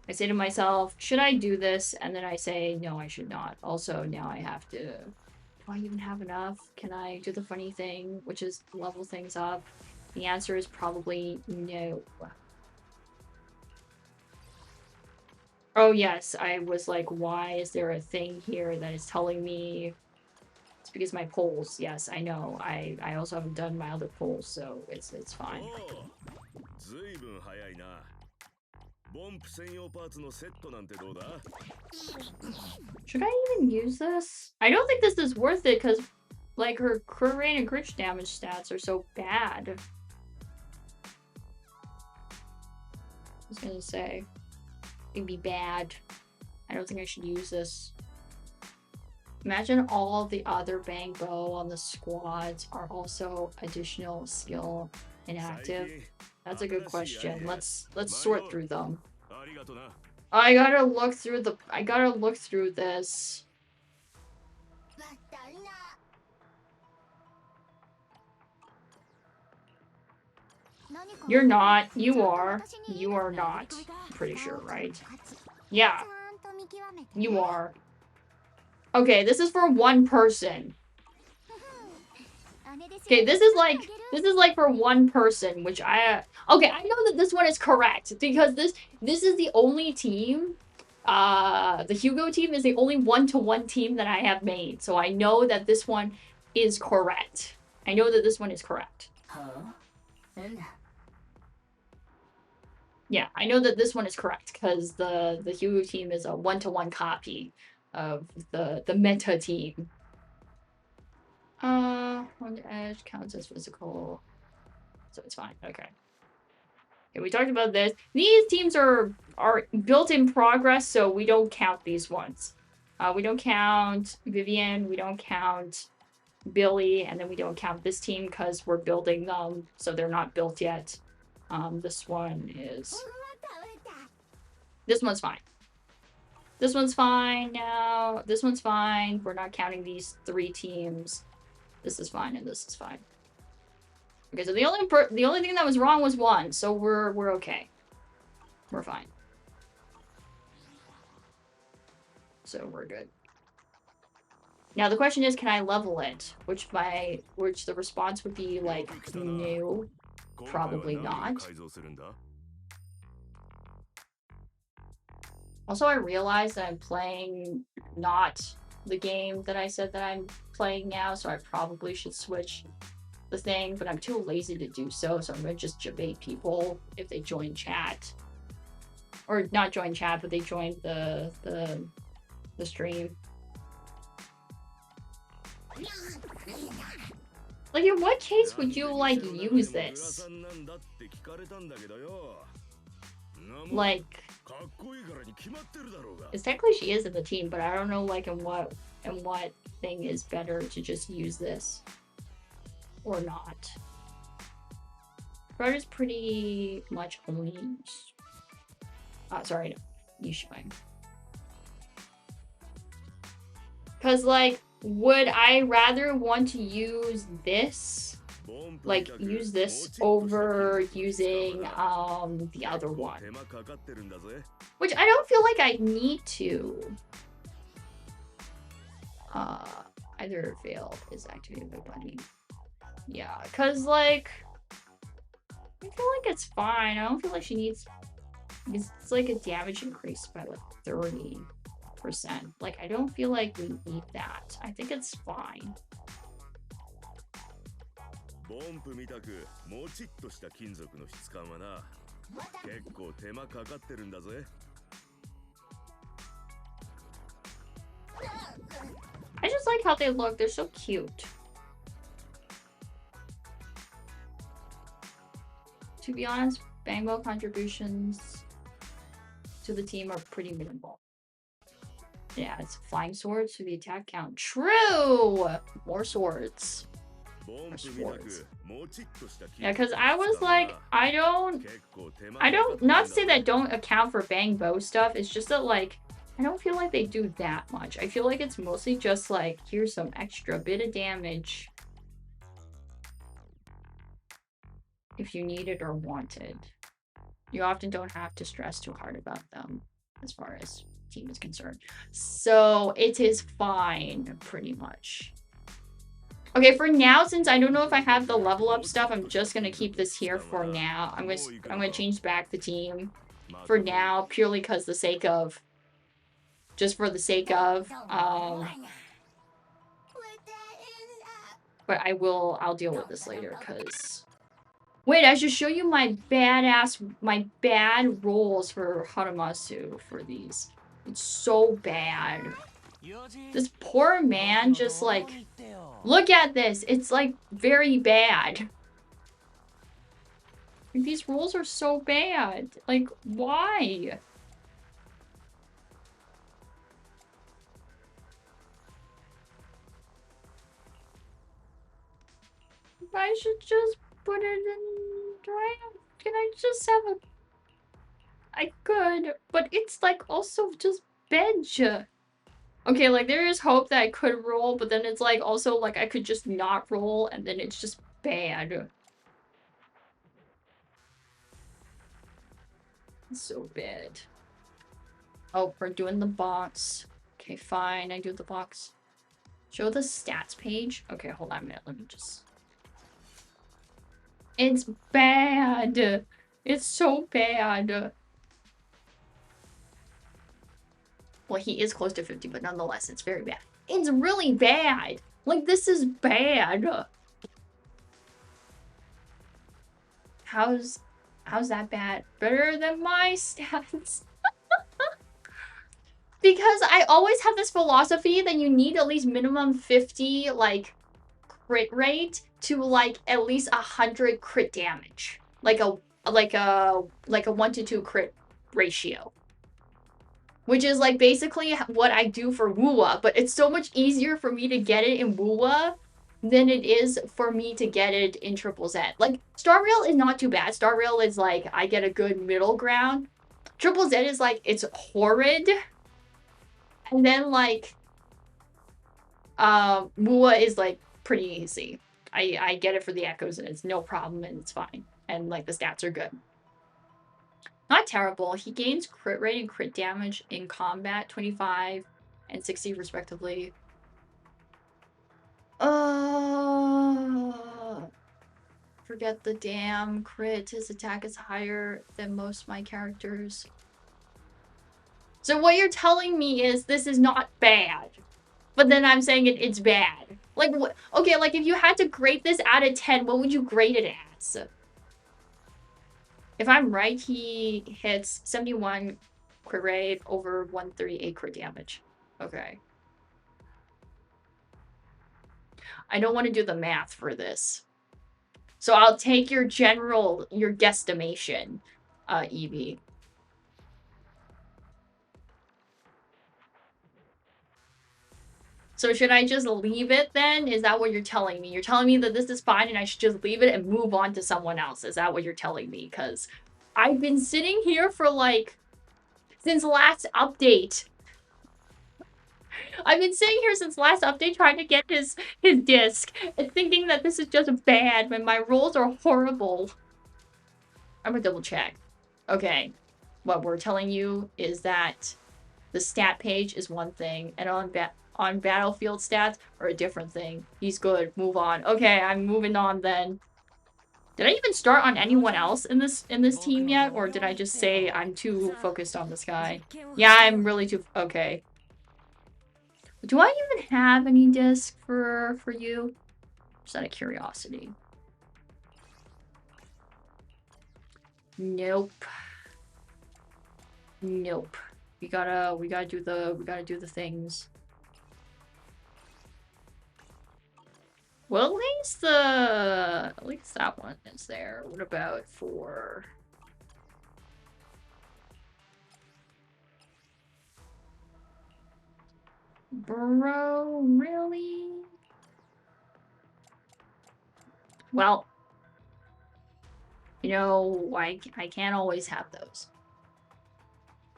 I say to myself, should I do this? And then I say, no, I should not. Also, now I have to... Do I even have enough? Can I do the funny thing, which is level things up? The answer is probably no. Oh yes, I was like, why is there a thing here that is telling me... It's because my polls. Yes, I know. I also haven't done my other polls, so it's fine. Should I even use this? I don't think this is worth it because, like, her crit rate and crit damage stats are so bad. I was gonna say, it'd be bad. I don't think I should use this. Imagine all the other bang bow on the squads are also additional skill inactive. That's a good question. Let's sort through them. I gotta look through this. You're not. You are. You are not. I'm pretty sure, right? Yeah. You are. Okay, this is for one person. Okay, this is like for one person, which okay, I know that this one is correct because this is the only team, the Hugo team is the only one-to-one team that I have made. So I know that this one is correct. I know that this one is correct. Yeah, I know that this one is correct because the Hugo team is a one-to-one copy of the meta team. On the edge counts as physical, so it's fine. Okay. Okay, we talked about this. These teams are built in progress, so we don't count these ones. We don't count Vivian, we don't count Billy, and then we don't count this team because we're building them, so they're not built yet. This one is... This one's fine. This one's fine now. This one's fine. We're not counting these three teams. This is fine, and this is fine. Okay, so the only thing that was wrong was one, so we're okay. We're fine. So we're good. Now the question is, can I level it? Which the response would be like, no, probably not. Also, I realized that I'm playing not the game that I said that I'm playing now, so I probably should switch the thing, but I'm too lazy to do so, so I'm gonna just debate people if they join chat. Or not join chat, but they join the stream. Like, in what case would you, like, use this? Like, it's technically she is in the team, but I don't know, like, in what thing is better to just use this or not. Fred is pretty much only sorry, no, Yushibai. Because, like, would I rather want to use this, like, use this over using the other one, which I don't feel like I need to. Either fail is activated by bunny. Yeah, because, like, I feel like it's fine. I don't feel like she needs... It's like a damage increase by, like, 30. 100%. Like, I don't feel like we need that. I think it's fine. ボンプみたくもちっとした金属の質感はな、結構手間かかってるんだぜ。I just like how they look. They're so cute. To be honest, Bangbo contributions to the team are pretty minimal. Yeah, it's flying swords to the attack count. True! More swords. More swords. Yeah, because I was like, I don't, not to say that don't account for bang bow stuff, it's just that, like, I don't feel like they do that much. I feel like it's mostly just like, here's some extra bit of damage if you need it or want it. You often don't have to stress too hard about them as far as team is concerned. So it is fine, pretty much. Okay, for now, since I don't know if I have the level up stuff, I'm just gonna keep this here for now. I'm gonna change back the team for now, purely because the sake of, just for the sake of, but I'll deal with this later, because, wait, I should show you my bad rolls for Haramasu for these. It's so bad. This poor man just, like, look at this. It's, like, very bad. These rolls are so bad. Like, why? I should just put it in draft. Can I just have a... I could, but it's, like, also just bench. Okay, like, there is hope that I could roll, but then it's, like, also, like, I could just not roll, and then it's just bad. It's so bad. Oh, we're doing the box. Okay, fine, I do the box. Show the stats page. Okay, hold on a minute, let me just... It's bad! It's so bad! Well, he is close to 50, but nonetheless, it's very bad. It's really bad! Like, this is bad! How's that bad? Better than my stats? Because I always have this philosophy that you need at least minimum 50, like, crit rate to, like, at least 100 crit damage. Like a 1-to-2 crit ratio. Which is, like, basically what I do for Wuwa, but it's so much easier for me to get it in Wuwa than it is for me to get it in Triple Z. Like, Star Rail is not too bad. Star Rail is, like, I get a good middle ground. Triple Z is, like, it's horrid. And then, like, Wuwa is, like, pretty easy. I get it for the echoes and it's no problem and it's fine. And, like, the stats are good. Not terrible. He gains crit rate and crit damage in combat, 25 and 60 respectively. Forget the damn crit. His attack is higher than most of my characters. So what you're telling me is this is not bad. But then I'm saying it's bad. Like, what? Okay, like, if you had to grade this out of 10, what would you grade it as? If I'm right, he hits 71 crit rate over 138 crit damage. Okay. I don't want to do the math for this. So I'll take your guesstimation, Evie. So should I just leave it then? Is that what you're telling me? You're telling me that this is fine and I should just leave it and move on to someone else. Is that what you're telling me? Because I've been sitting here for, like, since last update. I've been sitting here since last update trying to get his disc and thinking that this is just bad when my rolls are horrible. I'm gonna double check. Okay. What we're telling you is that the stat page is one thing and on battlefield stats are a different thing. He's good. Move on. Okay, I'm moving on then. Did I even start on anyone else in this team yet? Or did I just say I'm too focused on this guy? Yeah, I'm really too... Okay. Do I even have any disc for you? Just out of curiosity. Nope. Nope. We gotta do the things. Well, at least that one is there. What about for... Bro, really? Well, you know, I can't always have those.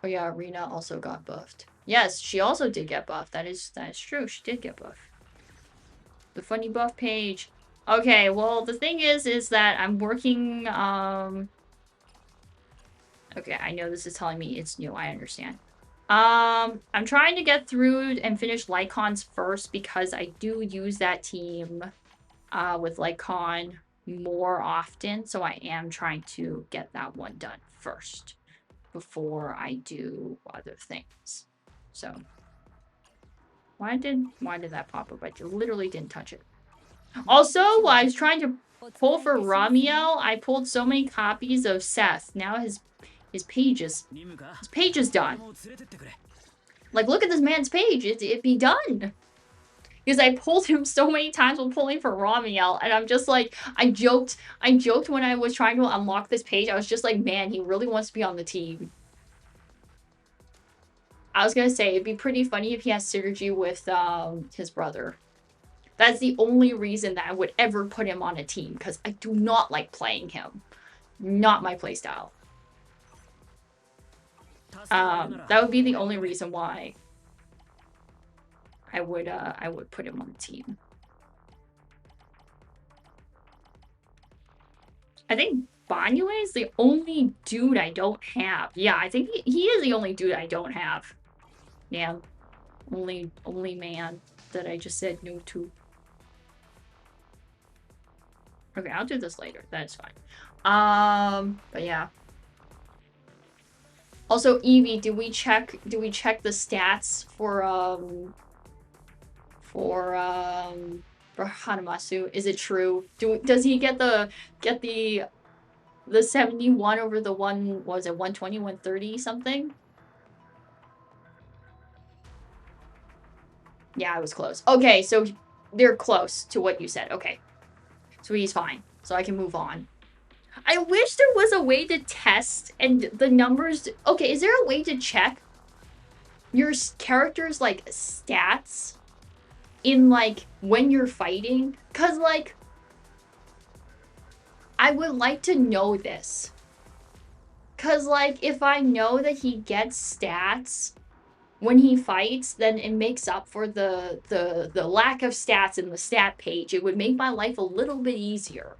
Oh yeah, Rena also got buffed. Yes, she also did get buffed. That is true. She did get buffed. The funny buff page. Okay, well, the thing is that I'm working, okay, I know this is telling me it's new. I understand. I'm trying to get through and finish Lycons first because I do use that team, with Lycon more often. So I am trying to get that one done first before I do other things. So, why did that pop up? I literally didn't touch it. Also, while I was trying to pull for Ramiel, I pulled so many copies of Seth. Now his page is done. Like, look at this man's page. It'd be done. Because I pulled him so many times while pulling for Ramiel, and I'm just like, I joked when I was trying to unlock this page. I was just like, man, he really wants to be on the team. I was gonna say, it'd be pretty funny if he has synergy with his brother. That's the only reason that I would ever put him on a team, because I do not like playing him. Not my playstyle. That would be the only reason why I would put him on the team. I think Banyue is the only dude I don't have. Yeah, I think he is the only dude I don't have. Yeah. Only man that I just said no to. Okay, I'll do this later. That's fine. But yeah. Also, Evie, do we check the stats for Hanamasu? Is it true? Does he get the 71 over the one, what was it, 120, 130 something? Yeah, I was close. Okay, so they're close to what you said. Okay. So he's fine. So I can move on. I wish there was a way to test and the numbers... Okay, is there a way to check your character's, like, stats in, like, when you're fighting? Because, like, I would like to know this. Because, like, if I know that he gets stats when he fights, then it makes up for the lack of stats in the stat page. It would make my life a little bit easier.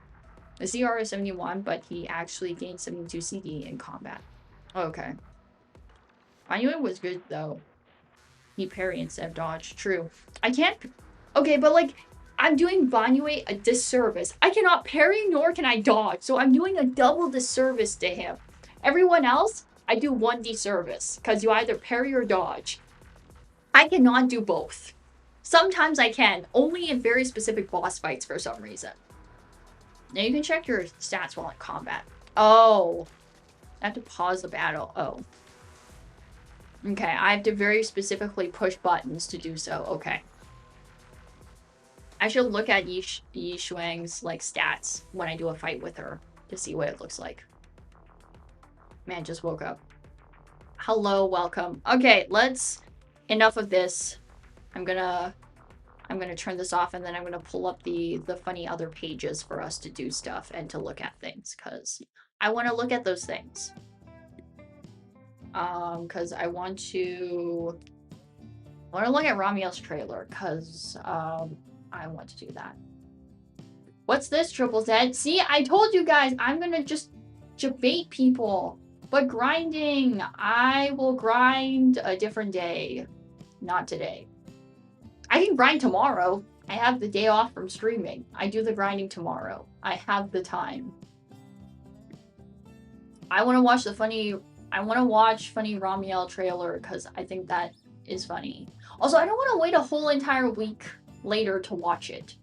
The CR is 71, but he actually gained 72 CD in combat. Okay. Banyue was good, though. He parry instead of dodge. True. I can't... Okay, but, like, I'm doing Banyue a disservice. I cannot parry, nor can I dodge. So I'm doing a double disservice to him. Everyone else, I do one disservice. Because you either parry or dodge. I cannot do both. Sometimes I can. Only in very specific boss fights for some reason. Now you can check your stats while in combat. Oh. I have to pause the battle. Oh. Okay, I have to very specifically push buttons to do so. Okay. I should look at Yi Shuang's, like, stats when I do a fight with her to see what it looks like. Man, just woke up. Hello, welcome. Okay, let's... Enough of this. I'm gonna turn this off, and then I'm gonna pull up the funny other pages for us to do stuff and to look at things, because I want to look at those things. Because I want to look at Ramiel's trailer, because I want to do that. What's this, Triple Z? See, I told you guys, I'm gonna just debate people. But grinding, I will grind a different day. Not today. I can grind tomorrow. I have the day off from streaming. I do the grinding tomorrow. I have the time. I want to watch funny Ramiel trailer because I think that is funny. Also, I don't want to wait a whole entire week later to watch it.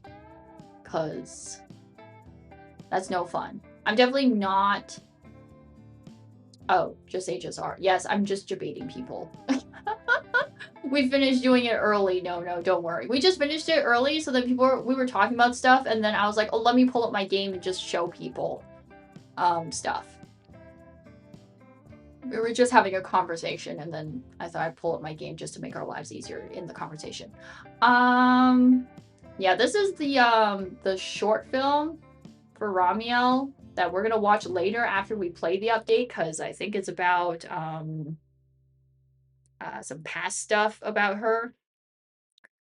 Because that's no fun. I'm definitely not... Oh, just HSR. Yes, I'm just debating people. We finished doing it early. No, don't worry. We just finished it early so that we were talking about stuff, and then I was like, oh, let me pull up my game and just show people stuff. We were just having a conversation, and then I thought I'd pull up my game just to make our lives easier in the conversation. Yeah, this is the short film for Ramiel that we're gonna watch later after we play the update, because I think it's about some past stuff about her,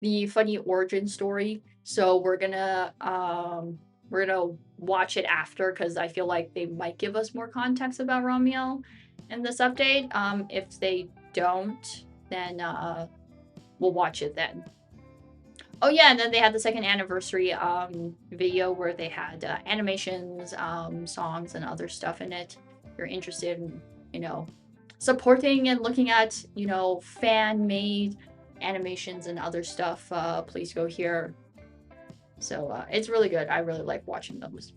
the funny origin story. So we're gonna watch it after, because I feel like they might give us more context about Ramiel in this update. If they don't, then we'll watch it then. Oh yeah, and then they had the second anniversary video where they had animations, songs, and other stuff in it. If you're interested in, you know, supporting and looking at, you know, fan-made animations and other stuff, please go here. So it's really good. I really like watching those.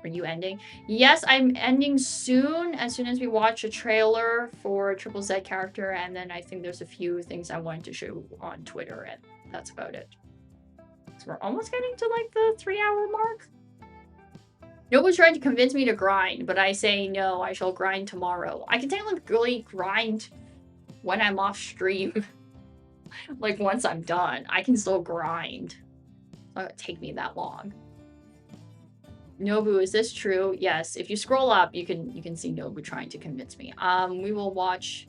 Are you ending? Yes, I'm ending soon, as soon as we watch a trailer for a Triple Z character, and then I think there's a few things I wanted to show on Twitter, and that's about it. So we're almost getting to like the 3-hour mark. Nobody's trying to convince me to grind, but I say no, I shall grind tomorrow. I can technically grind when I'm off stream. Like once I'm done, I can still grind. It's not gonna take me that long. Nobu, is this true? Yes. If you scroll up, you can see Nobu trying to convince me. We will watch.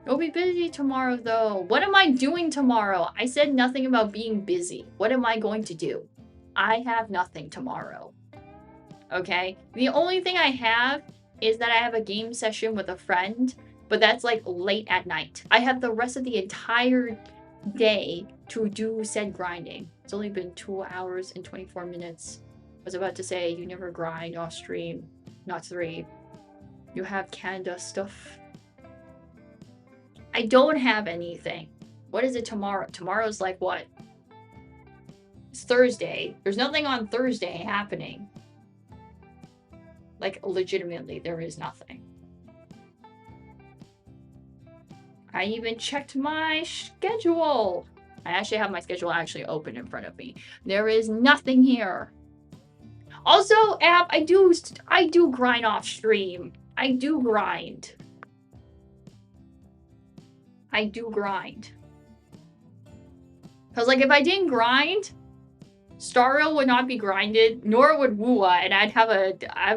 You'll be busy tomorrow, though. What am I doing tomorrow? I said nothing about being busy. What am I going to do? I have nothing tomorrow. Okay? The only thing I have is that I have a game session with a friend, but that's like late at night. I have the rest of the entire day to do said grinding. It's only been 2 hours and 24 minutes. I was about to say, you never grind off stream. Not 3. You have Canada stuff. I don't have anything. What is it tomorrow? Tomorrow's like what? It's Thursday. There's nothing on Thursday happening. Like, legitimately, there is nothing. I even checked my schedule. I actually have my schedule actually open in front of me. There is nothing here. Also, app, I do grind off stream. I do grind. I do grind. Because, like, if I didn't grind, Starro would not be grinded, nor would Wua, and I have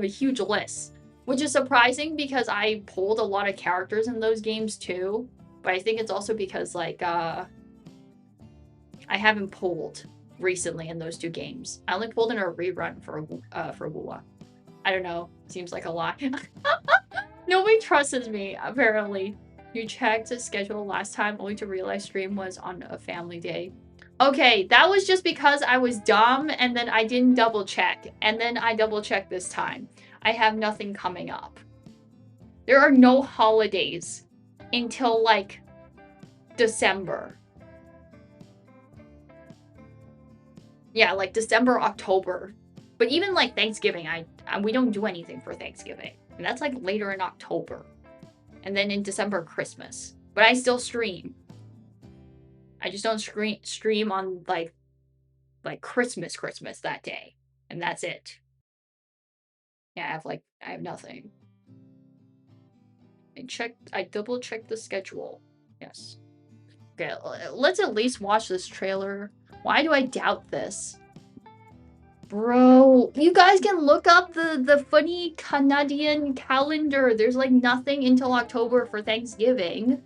a huge list. Which is surprising because I pulled a lot of characters in those games too. But I think it's also because, like, I haven't pulled recently in those 2 games. I only pulled in a rerun for Wua. I don't know. Seems like a lot. Nobody trusts me, apparently. You checked the schedule last time only to realize stream was on a family day. Okay, that was just because I was dumb and then I didn't double check. And then I double checked this time. I have nothing coming up. There are no holidays until like December. Yeah, like December, October. But even like Thanksgiving, we don't do anything for Thanksgiving. And that's like later in October. And then in December, Christmas. But I still stream. I just don't stream on like Christmas that day. And that's it. Yeah, I have nothing. I double checked the schedule. Yes. Okay, let's at least watch this trailer. Why do I doubt this? Bro, you guys can look up the funny Canadian calendar. There's like nothing until October for Thanksgiving.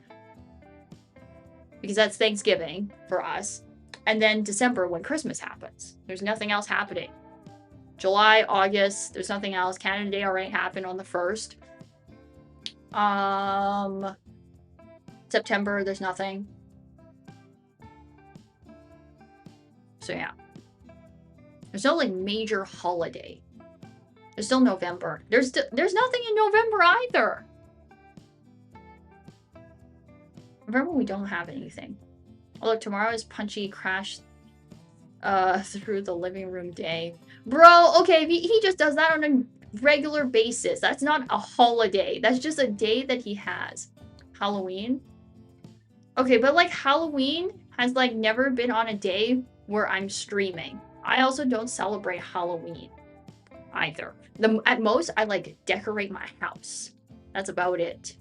Because that's Thanksgiving for us. And then December when Christmas happens. There's nothing else happening. July, August, there's nothing else. Canada Day already happened on the 1st. September, there's nothing. So yeah. There's no like major holiday. There's still November. There's nothing in November either. November we don't have anything. Oh, look, tomorrow is Punchy Crash through the living room day. Bro, okay, he just does that on a regular basis. That's not a holiday. That's just a day that he has. Halloween? Okay, but like Halloween has like never been on a day where I'm streaming. I also don't celebrate Halloween either. At most, I like decorate my house. That's about it.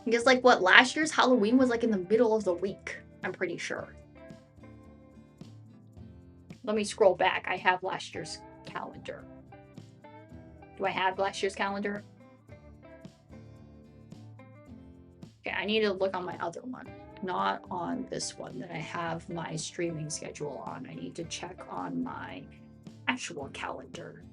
Because like what, last year's Halloween was like in the middle of the week, I'm pretty sure. Let me scroll back. I have last year's calendar. Do I have last year's calendar? Okay, I need to look on my other one. Not on this one that I have my streaming schedule on. I need to check on my actual calendar.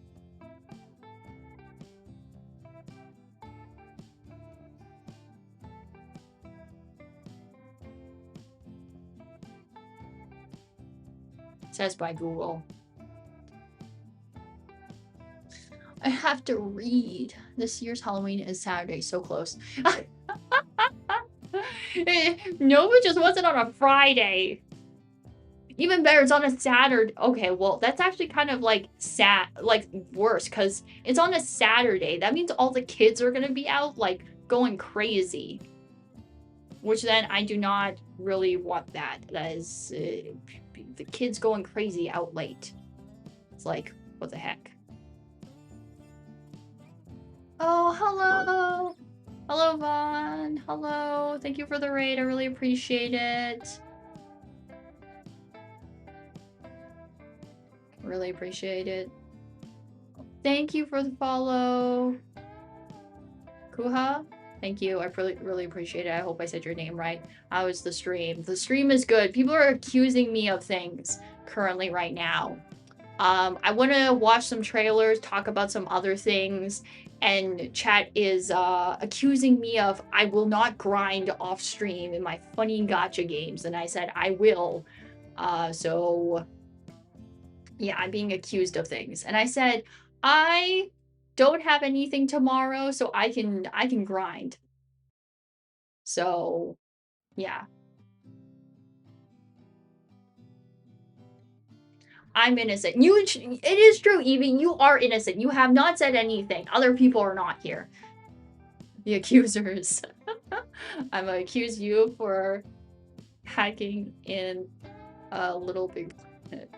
It says by Google. I have to read. This year's Halloween is Saturday, so close. No, it just wasn't on a Friday. Even better, it's on a Saturday. Okay, well, that's actually kind of like worse, because it's on a Saturday. That means all the kids are gonna be out, like, going crazy. Which then I do not really want that. That is, the kids going crazy out late. It's like, what the heck? Oh, hello! Hello, Vaughn. Hello. Thank you for the raid. I really appreciate it. Really appreciate it. Thank you for the follow. Kuha? Thank you. I really appreciate it. I hope I said your name right. How is the stream? The stream is good. People are accusing me of things currently right now. I want to watch some trailers, talk about some other things, and chat is accusing me of I will not grind off stream in my funny gacha games, and I said I will. So yeah, I'm being accused of things, and I said I don't have anything tomorrow, so I can grind. So yeah. I'm innocent. It is true, Evie. You are innocent. You have not said anything. Other people are not here. The accusers. I'm gonna accuse you for hacking in a little big planet.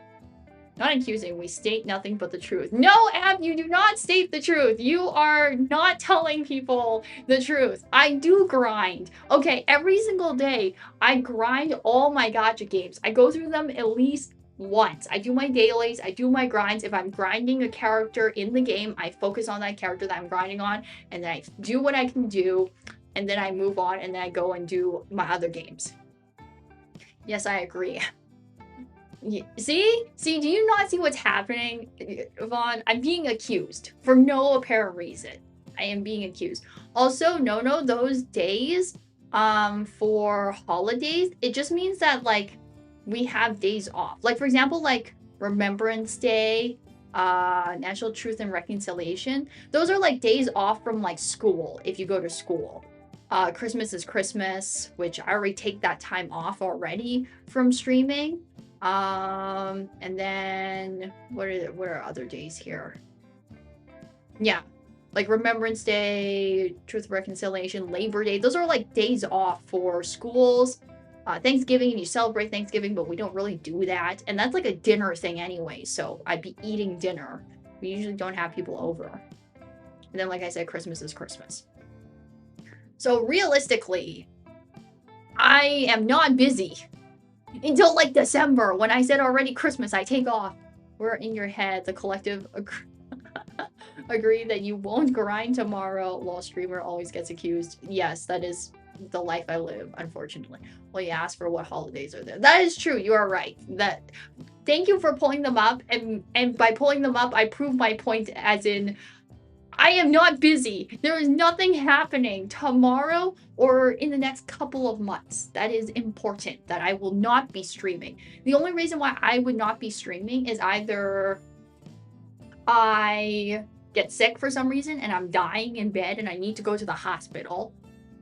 Not accusing. We state nothing but the truth. No, Ab, you do not state the truth. You are not telling people the truth. I do grind. Okay, every single day, I grind all my gacha games. I go through them at least once. I do my dailies, I do my grinds. If I'm grinding a character in the game, I focus on that character that I'm grinding on, and then I do what I can do, and then I move on, and then I go and do my other games. Yes, I agree. See, do you not see what's happening, Vaughn? I'm being accused for no apparent reason. I am being accused. Also, no, those days, for holidays, it just means that, like, we have days off. Like, for example, like Remembrance Day, National Truth and Reconciliation. Those are like days off from like school, if you go to school. Christmas is Christmas, which I already take that time off already from streaming. And then what are other days here? Yeah, like Remembrance Day, Truth and Reconciliation, Labor Day. Those are like days off for schools. Thanksgiving, and you celebrate Thanksgiving, but we don't really do that. And that's like a dinner thing anyway, so I'd be eating dinner. We usually don't have people over. And then, like I said, Christmas is Christmas. So realistically, I am not busy until like December, when I said already Christmas, I take off. We're in your head, the collective agree that you won't grind tomorrow while streamer always gets accused. Yes, that is the life I live, unfortunately. Well, you asked for what holidays are there. That is true. You are right. Thank you for pulling them up, and by pulling them up, I prove my point, as in I am not busy. There is nothing happening tomorrow or in the next couple of months. That is important, that I will not be streaming. The only reason why I would not be streaming is either I get sick for some reason and I'm dying in bed and I need to go to the hospital,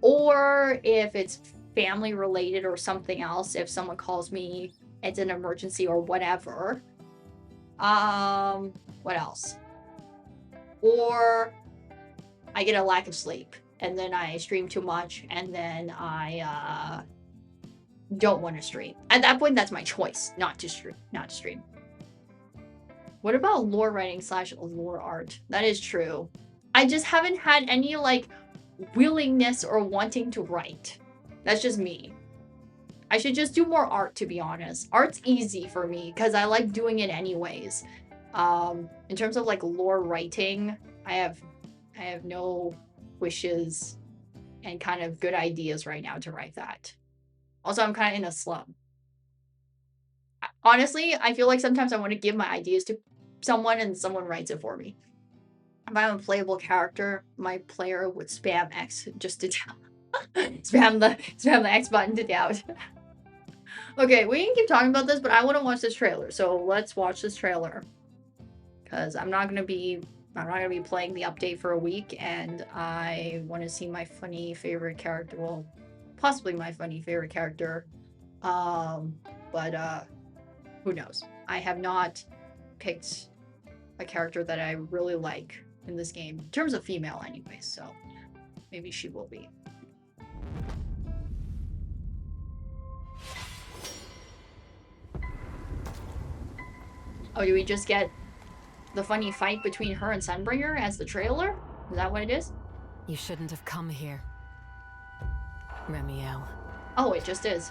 or if it's family related or something else if someone calls me, it's an emergency or whatever. What else? Or I get a lack of sleep and then I stream too much and then I don't want to stream. At that point, that's my choice not to stream. What about lore writing / lore art? That is true. I just haven't had any like willingness or wanting to write. That's just me. I should just do more art, to be honest. Art's easy for me because I like doing it anyways. In terms of like lore writing, I have no wishes and kind of good ideas right now to write that. Also, I'm kind of in a slump. Honestly, I feel like sometimes I want to give my ideas to someone and someone writes it for me. If I'm a playable character, my player would spam X just to spam the X button to doubt. Okay, we can keep talking about this, but I want to watch this trailer. So let's watch this trailer. Because I'm not gonna be playing the update for a week, and I want to see my funny favorite character. Well, possibly my funny favorite character. But who knows? I have not picked a character that I really like in this game, in terms of female anyway, so maybe she will be. Oh, do we just get the funny fight between her and Sunbringer as the trailer? Is that what it is? You shouldn't have come here, Remiel. Oh, it just is.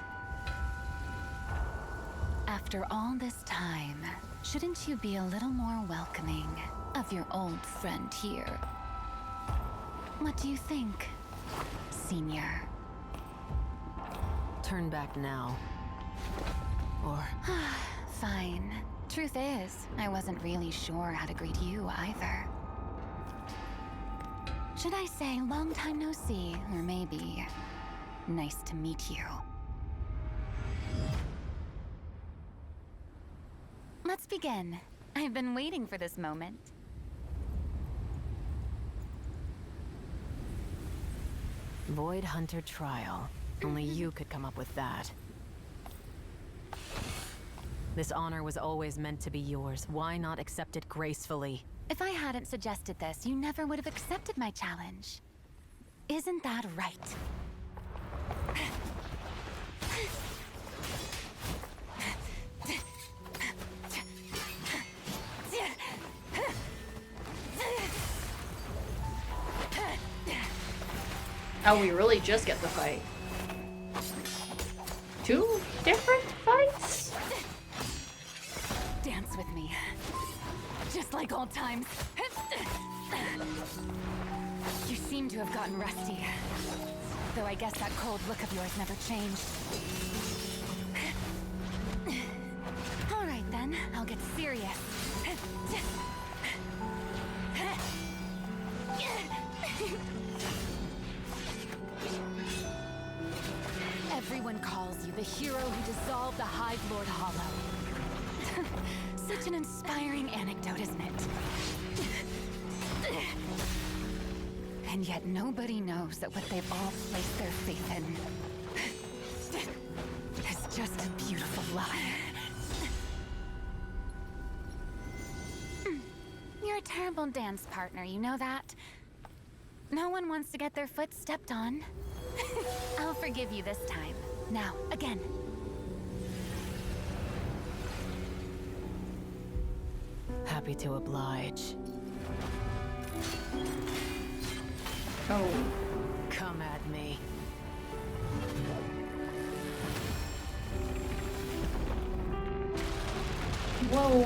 After all this time, shouldn't you be a little more welcoming of your old friend here? What do you think, Senior? Turn back now. Or... Fine. Truth is, I wasn't really sure how to greet you either. Should I say long time no see, or maybe nice to meet you? Let's begin. I've been waiting for this moment. Void Hunter trial. Only you could come up with that. This honor was always meant to be yours. Why not accept it gracefully? If I hadn't suggested this, you never would have accepted my challenge. Isn't that right? Oh, we really just get the fight. 2 different fights? Dance with me. Just like old times. You seem to have gotten rusty. Though I guess that cold look of yours never changed. Alright then, I'll get serious. Everyone calls you the hero who dissolved the Hive Lord Hollow. Such an inspiring anecdote, isn't it? And yet nobody knows that what they've all placed their faith in is just a beautiful lie. You're a terrible dance partner, you know that? No one wants to get their foot stepped on. I'll forgive you this time. Now, again. Happy to oblige. Oh. Come at me. Whoa.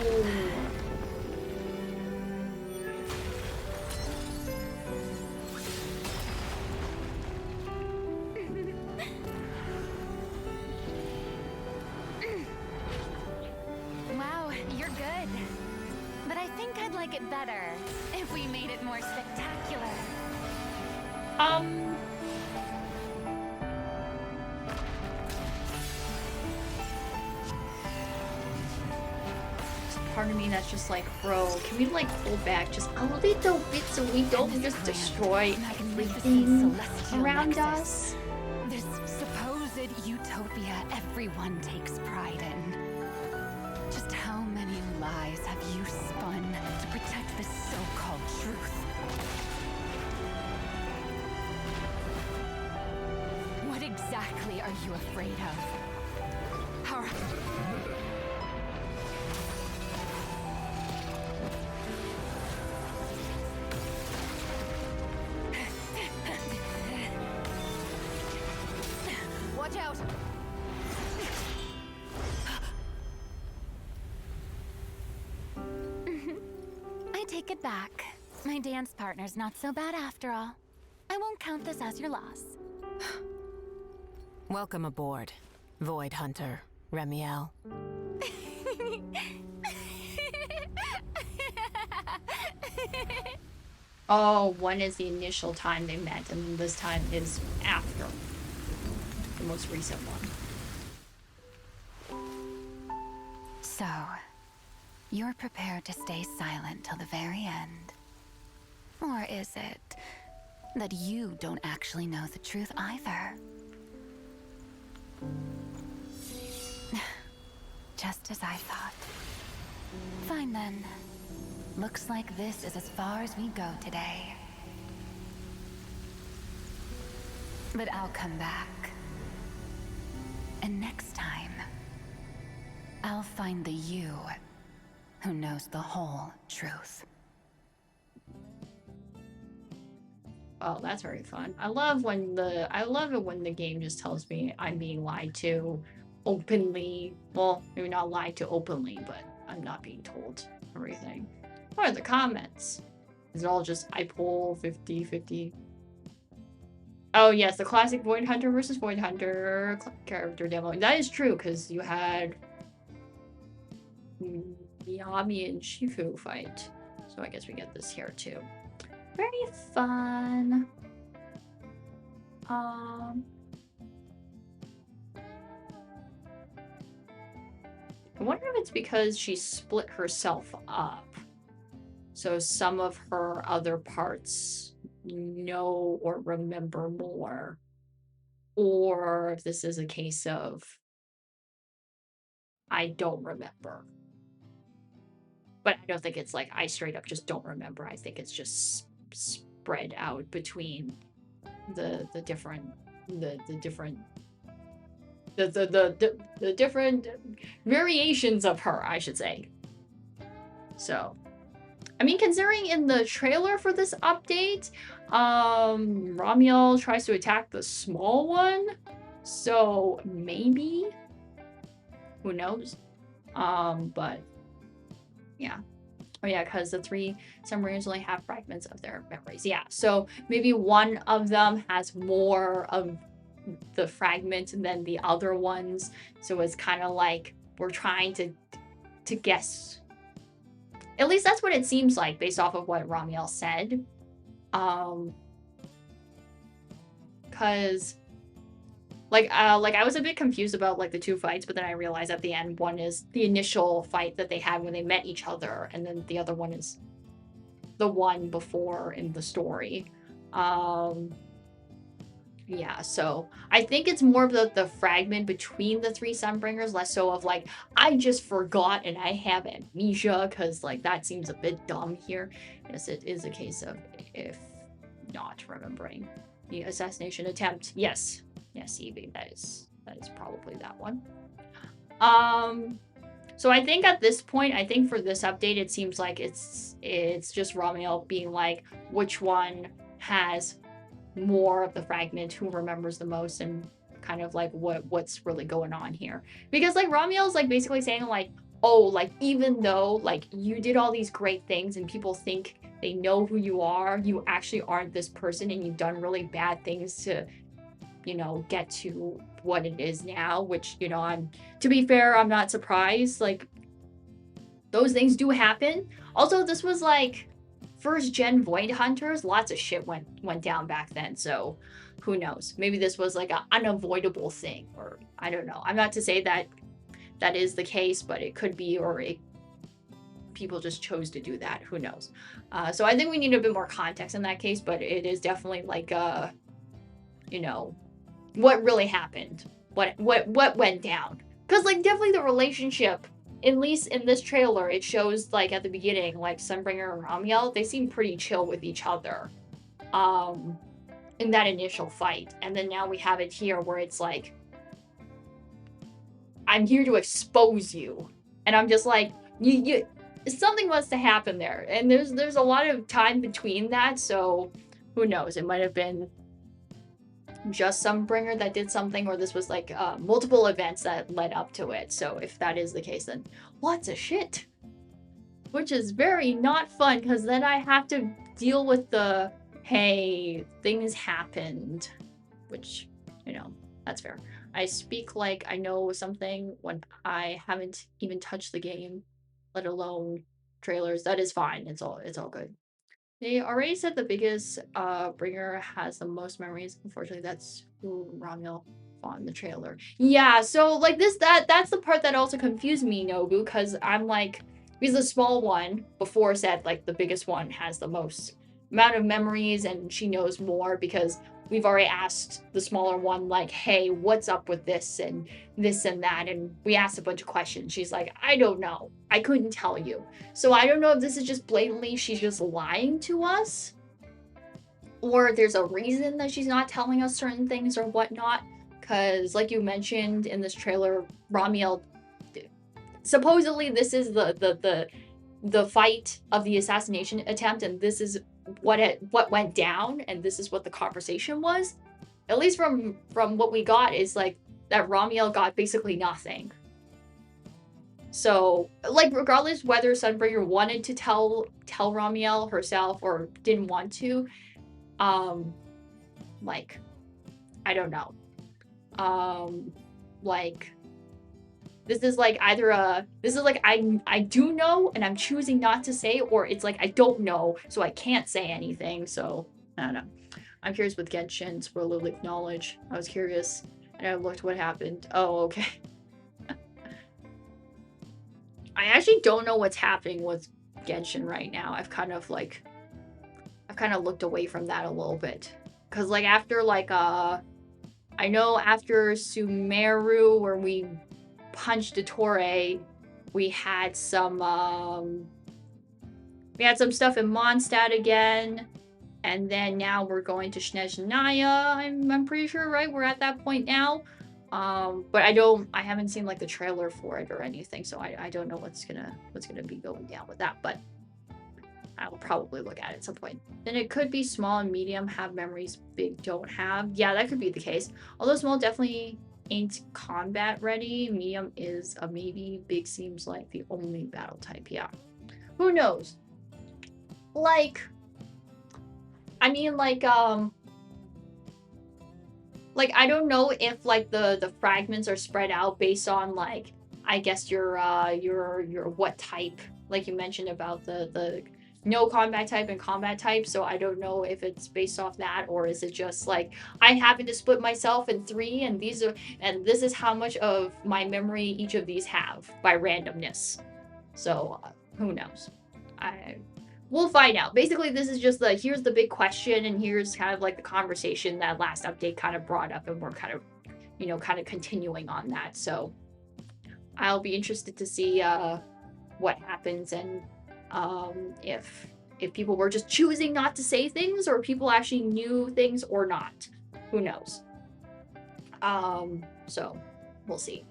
Wow, you're good. But I think I'd like it better if we made it more spectacular. Part of me that's just like, bro, can we like pull back just a little bit so we don't just destroy everything around us? This supposed utopia everyone takes pride in. Just how many lies have you spun to protect this so-called truth? What exactly are you afraid of? How... Watch out! I take it back. My dance partner's not so bad after all. I won't count this as your loss. Welcome aboard, Void Hunter, Remiel. Oh, one is the initial time they met, and this time is after the most recent one. So, you're prepared to stay silent till the very end? Or is it that you don't actually know the truth either? Just as I thought. Fine then. Looks like this is as far as we go today. But I'll come back. And next time, I'll find the you who knows the whole truth. Oh, that's very fun. I love it when the game just tells me I'm being lied to openly. Well, maybe not lied to openly, but I'm not being told everything. What are the comments? Is it all just I pull 50-50? Oh yes, the classic Void Hunter versus Void Hunter character demo. That is true, because you had Miami and Shifu fight. So I guess we get this here too. Very fun. I wonder if it's because she split herself up. So some of her other parts know or remember more. Or if this is a case of I don't remember. But I don't think it's like I straight up just don't remember. I think it's just spread out between the different variations of her, I should say. So, I mean, considering in the trailer for this update, Ramiel tries to attack the small one, so maybe, who knows? But yeah. Oh yeah, because the 3 submarines only have fragments of their memories. Yeah, so maybe one of them has more of the fragment than the other ones. So it's kind of like we're trying to guess. At least that's what it seems like based off of what Ramiel said. Because like I was a bit confused about like the 2 fights, but then I realized at the end one is the initial fight that they had when they met each other, and then the other one is the one before in the story. Yeah, so I think it's more of the fragment between the 3 Sunbringers, less so of like I just forgot and I have amnesia, because like that seems a bit dumb here. Yes, it is a case of if not remembering the assassination attempt. Yes, Evie, that is probably that one. So I think at this point, I think for this update, it seems like it's just Ramiel being like, which one has more of the fragment, who remembers the most, and kind of like what's really going on here. Because like Ramiel's like basically saying like, oh, like even though like you did all these great things and people think they know who you are, you actually aren't this person, and you've done really bad things to, you know, get to what it is now, which, you know, to be fair, I'm not surprised. Like, those things do happen. Also, this was like first gen Void Hunters. Lots of shit went down back then, so who knows? Maybe this was like an unavoidable thing, or I don't know. I'm not to say that that is the case, but it could be, or people just chose to do that. Who knows? So I think we need a bit more context in that case, but it is definitely like, you know, what really happened what went down. Because, like, definitely the relationship, at least in this trailer, it shows, like, at the beginning, like, Sunbringer and Ramiel, they seem pretty chill with each other. In that initial fight. And then now we have it here where it's like, I'm here to expose you. And I'm just like, you something must have happened there. And there's a lot of time between that, so who knows? It might have been just Sunbringer that did something, or this was like multiple events that led up to it. So if that is the case, then lots of shit. Which is very not fun, because then I have to deal with the, hey, things happened. Which, you know, that's fair. I speak like I know something when I haven't even touched the game, let alone trailers. That is fine. It's all good. They already said the biggest bringer has the most memories. Unfortunately, that's who Ramiel fought in the trailer. Yeah, so like that's the part that also confused me, Nobu, because I'm like, because the small one before said like the biggest one has the most amount of memories and she knows more, because we've already asked the smaller one, like, hey, what's up with this and that, and we asked a bunch of questions. She's like, I don't know. I couldn't tell you. So I don't know if this is just blatantly she's just lying to us, or there's a reason that she's not telling us certain things or whatnot. Because like you mentioned in this trailer, Ramiel, supposedly this is the fight of the assassination attempt, and this is what went down, and this is what the conversation was. At least from what we got is like that Ramiel got basically nothing. So like regardless whether Sunbringer wanted to tell Ramiel herself or didn't want to, like, I don't know. Like, this is like either I do know and I'm choosing not to say, or it's like I don't know so I can't say anything. So I don't know. I'm curious with Genshin, spoiler leak knowledge. I was curious and I looked what happened. Oh, okay. I actually don't know what's happening with Genshin right now. I've kind of looked away from that a little bit. Cause like after like I know after Sumeru where we punched Dottore, we had some stuff in Mondstadt again, and then now we're going to Snezhnaya. I'm pretty sure, right? We're at that point now. But I haven't seen like the trailer for it or anything, so I don't know what's gonna be going down with that, but I will probably look at it at some point. Then it could be small and medium have memories, big don't have. Yeah, that could be the case. Although small definitely ain't combat ready. Medium is a maybe. Big seems like the only battle type. Yeah. Who knows? Like, I mean, like I don't know if like the fragments are spread out based on like, I guess your what type, like you mentioned about the no combat type and combat type. So I don't know if it's based off that, or is it just like I happen to split myself in 3 and this is how much of my memory each of these have by randomness. So who knows? We'll find out. Basically, this is just here's the big question, and here's kind of like the conversation that last update kind of brought up, and we're kind of continuing on that. So I'll be interested to see what happens, and if people were just choosing not to say things, or people actually knew things or not. Who knows? So we'll see.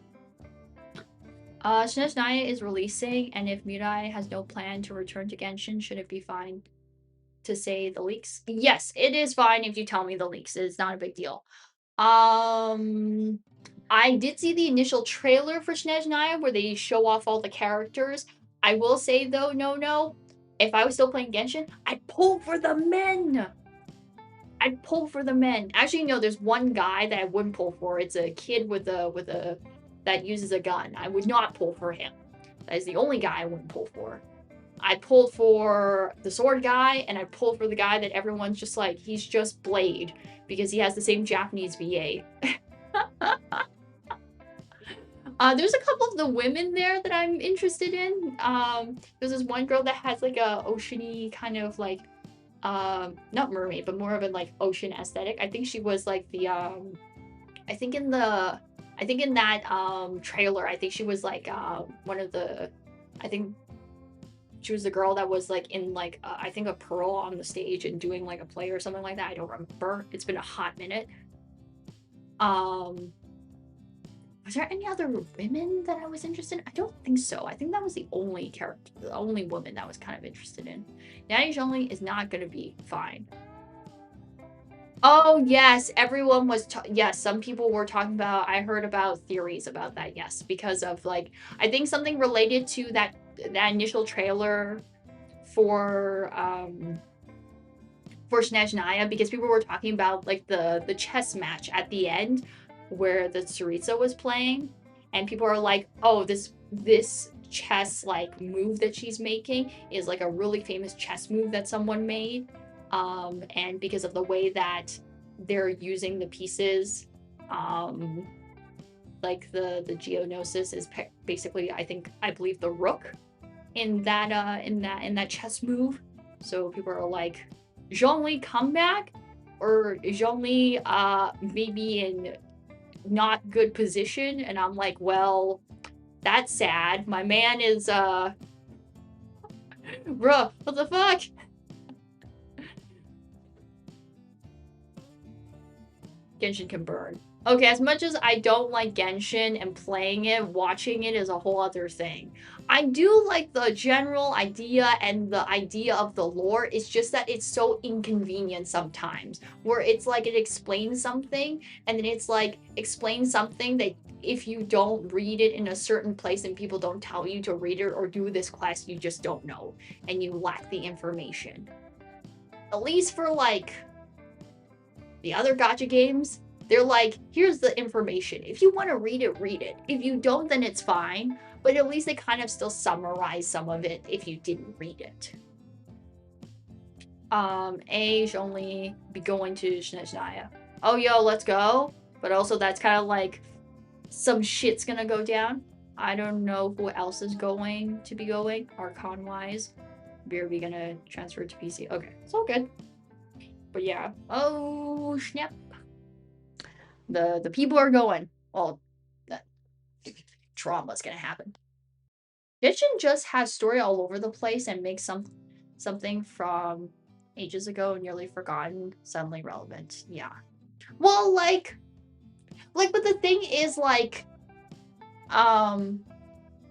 Snezhnaya is releasing, and if Mirai has no plan to return to Genshin, should it be fine to say the leaks? Yes, it is fine if you tell me the leaks. It's not a big deal. I did see the initial trailer for Snezhnaya where they show off all the characters. I will say though, no, if I was still playing Genshin, I'd pull for the men. I'd pull for the men. Actually, no, there's one guy that I wouldn't pull for. It's a kid with a that uses a gun. I would not pull for him. That is the only guy I wouldn't pull for. I pulled for the sword guy, and I pulled for the guy that everyone's just like, he's just Blade, because he has the same Japanese VA. There's a couple of the women there that I'm interested in. There's this one girl that has like a oceany kind of like, not mermaid, but more of a like ocean aesthetic. I think she was like the, I think in the I think in that trailer, I think she was like one of the, I think she was the girl that was like in like I think a pearl on the stage and doing like a play or something like that. I don't remember. It's been a hot minute. Was there any other women that I was interested in? I don't think so. I think that was the only character, the only woman that I was kind of interested in. Natty Jolie is not going to be fine. Oh, yes. Everyone was, yes, some people were talking about, I heard about theories about that, yes. Because of, like, I think something related to that initial trailer for Snezhnaya, because people were talking about, like, the chess match at the end, where the Tsaritsa was playing, and people are like, oh, this chess like move that she's making is like a really famous chess move that someone made, and because of the way that they're using the pieces, like the Geonosis is basically I believe the rook in that chess move. So people are like, Zhongli come back, or Zhongli maybe in not good position, and I'm like, well, that's sad. My man is bruh, what the fuck? Genshin can burn. Okay, as much as I don't like Genshin and playing it, watching it is a whole other thing. I do like the general idea and the idea of the lore. It's just that it's so inconvenient sometimes, where it's like it explains something, and then it's like explains something that if you don't read it in a certain place and people don't tell you to read it or do this quest, you just don't know, and you lack the information. At least for like the other gacha games, they're like, here's the information. If you want to read it, read it. If you don't, then it's fine. But at least they kind of still summarize some of it if you didn't read it. Age only be going to Snezhnaya. Oh, yo, let's go. But also that's kind of like some shit's gonna go down. I don't know who else is going to be going, Archon-wise. Are we gonna transfer to PC? Okay, it's all good. But yeah. Oh, snap. The people are going. Well, that drama's gonna happen. Genshin just has story all over the place and makes something from ages ago nearly forgotten suddenly relevant. Yeah. Well, like, but the thing is, like, I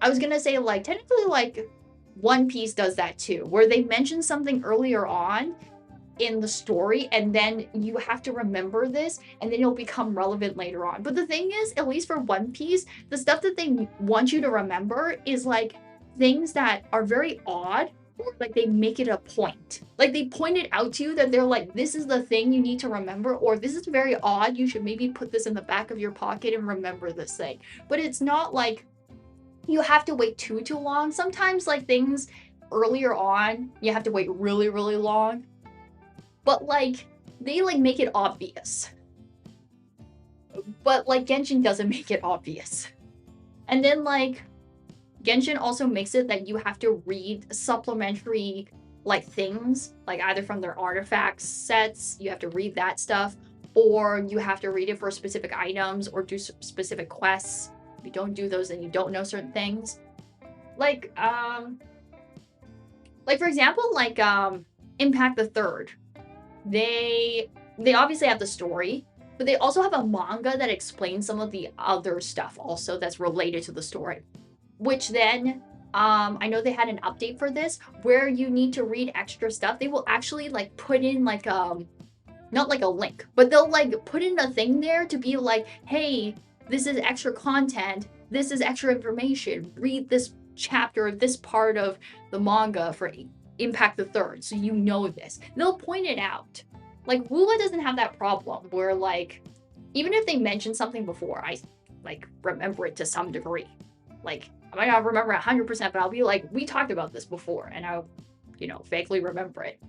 was gonna say, like, technically, like, One Piece does that too, where they mention something earlier on in the story, and then you have to remember this, and then it'll become relevant later on. But the thing is, at least for One Piece, the stuff that they want you to remember is like things that are very odd, or like they make it a point. Like they point it out to you that they're like, this is the thing you need to remember, or this is very odd, you should maybe put this in the back of your pocket and remember this thing. But it's not like you have to wait too long. Sometimes like things earlier on, you have to wait really, really long. But, like, they, like, make it obvious. But, like, Genshin doesn't make it obvious. And then, like, Genshin also makes it that you have to read supplementary, like, things. Like, either from their artifact sets, you have to read that stuff. Or you have to read it for specific items or do specific quests. If you don't do those, then you don't know certain things. Like, for example, like, Impact the Third. They obviously have the story, but they also have a manga that explains some of the other stuff also that's related to the story. Which then, I know they had an update for this, where you need to read extra stuff. They will actually, like, put in, like, not like a link, but they'll, like, put in a thing there to be like, hey, this is extra content, this is extra information, read this chapter, this part of the manga for Impact the Third, so you know this. They'll point it out. Like, Woola doesn't have that problem, where, like, even if they mention something before, I, like, remember it to some degree. Like, I might not remember 100%, but I'll be like, we talked about this before, and I'll, you know, vaguely remember it.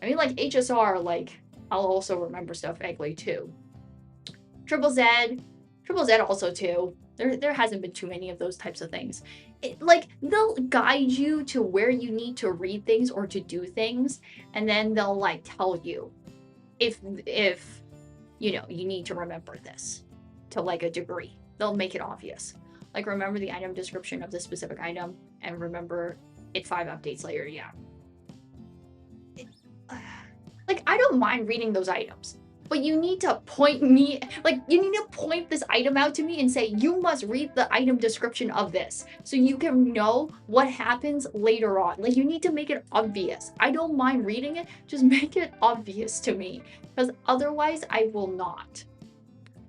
I mean, like, HSR, like, I'll also remember stuff vaguely, too. Triple Z also, too. There hasn't been too many of those types of things. Like, they'll guide you to where you need to read things or to do things, and then they'll, like, tell you if you know, you need to remember this to, like, a degree. they'll make it obvious. Like, remember the item description of this specific item, and remember it 5 updates later. Yeah. Like, I don't mind reading those items, but you need to point me, like, you need to point this item out to me and say, you must read the item description of this so you can know what happens later on. Like, you need to make it obvious. I don't mind reading it, just make it obvious to me, because otherwise I will not.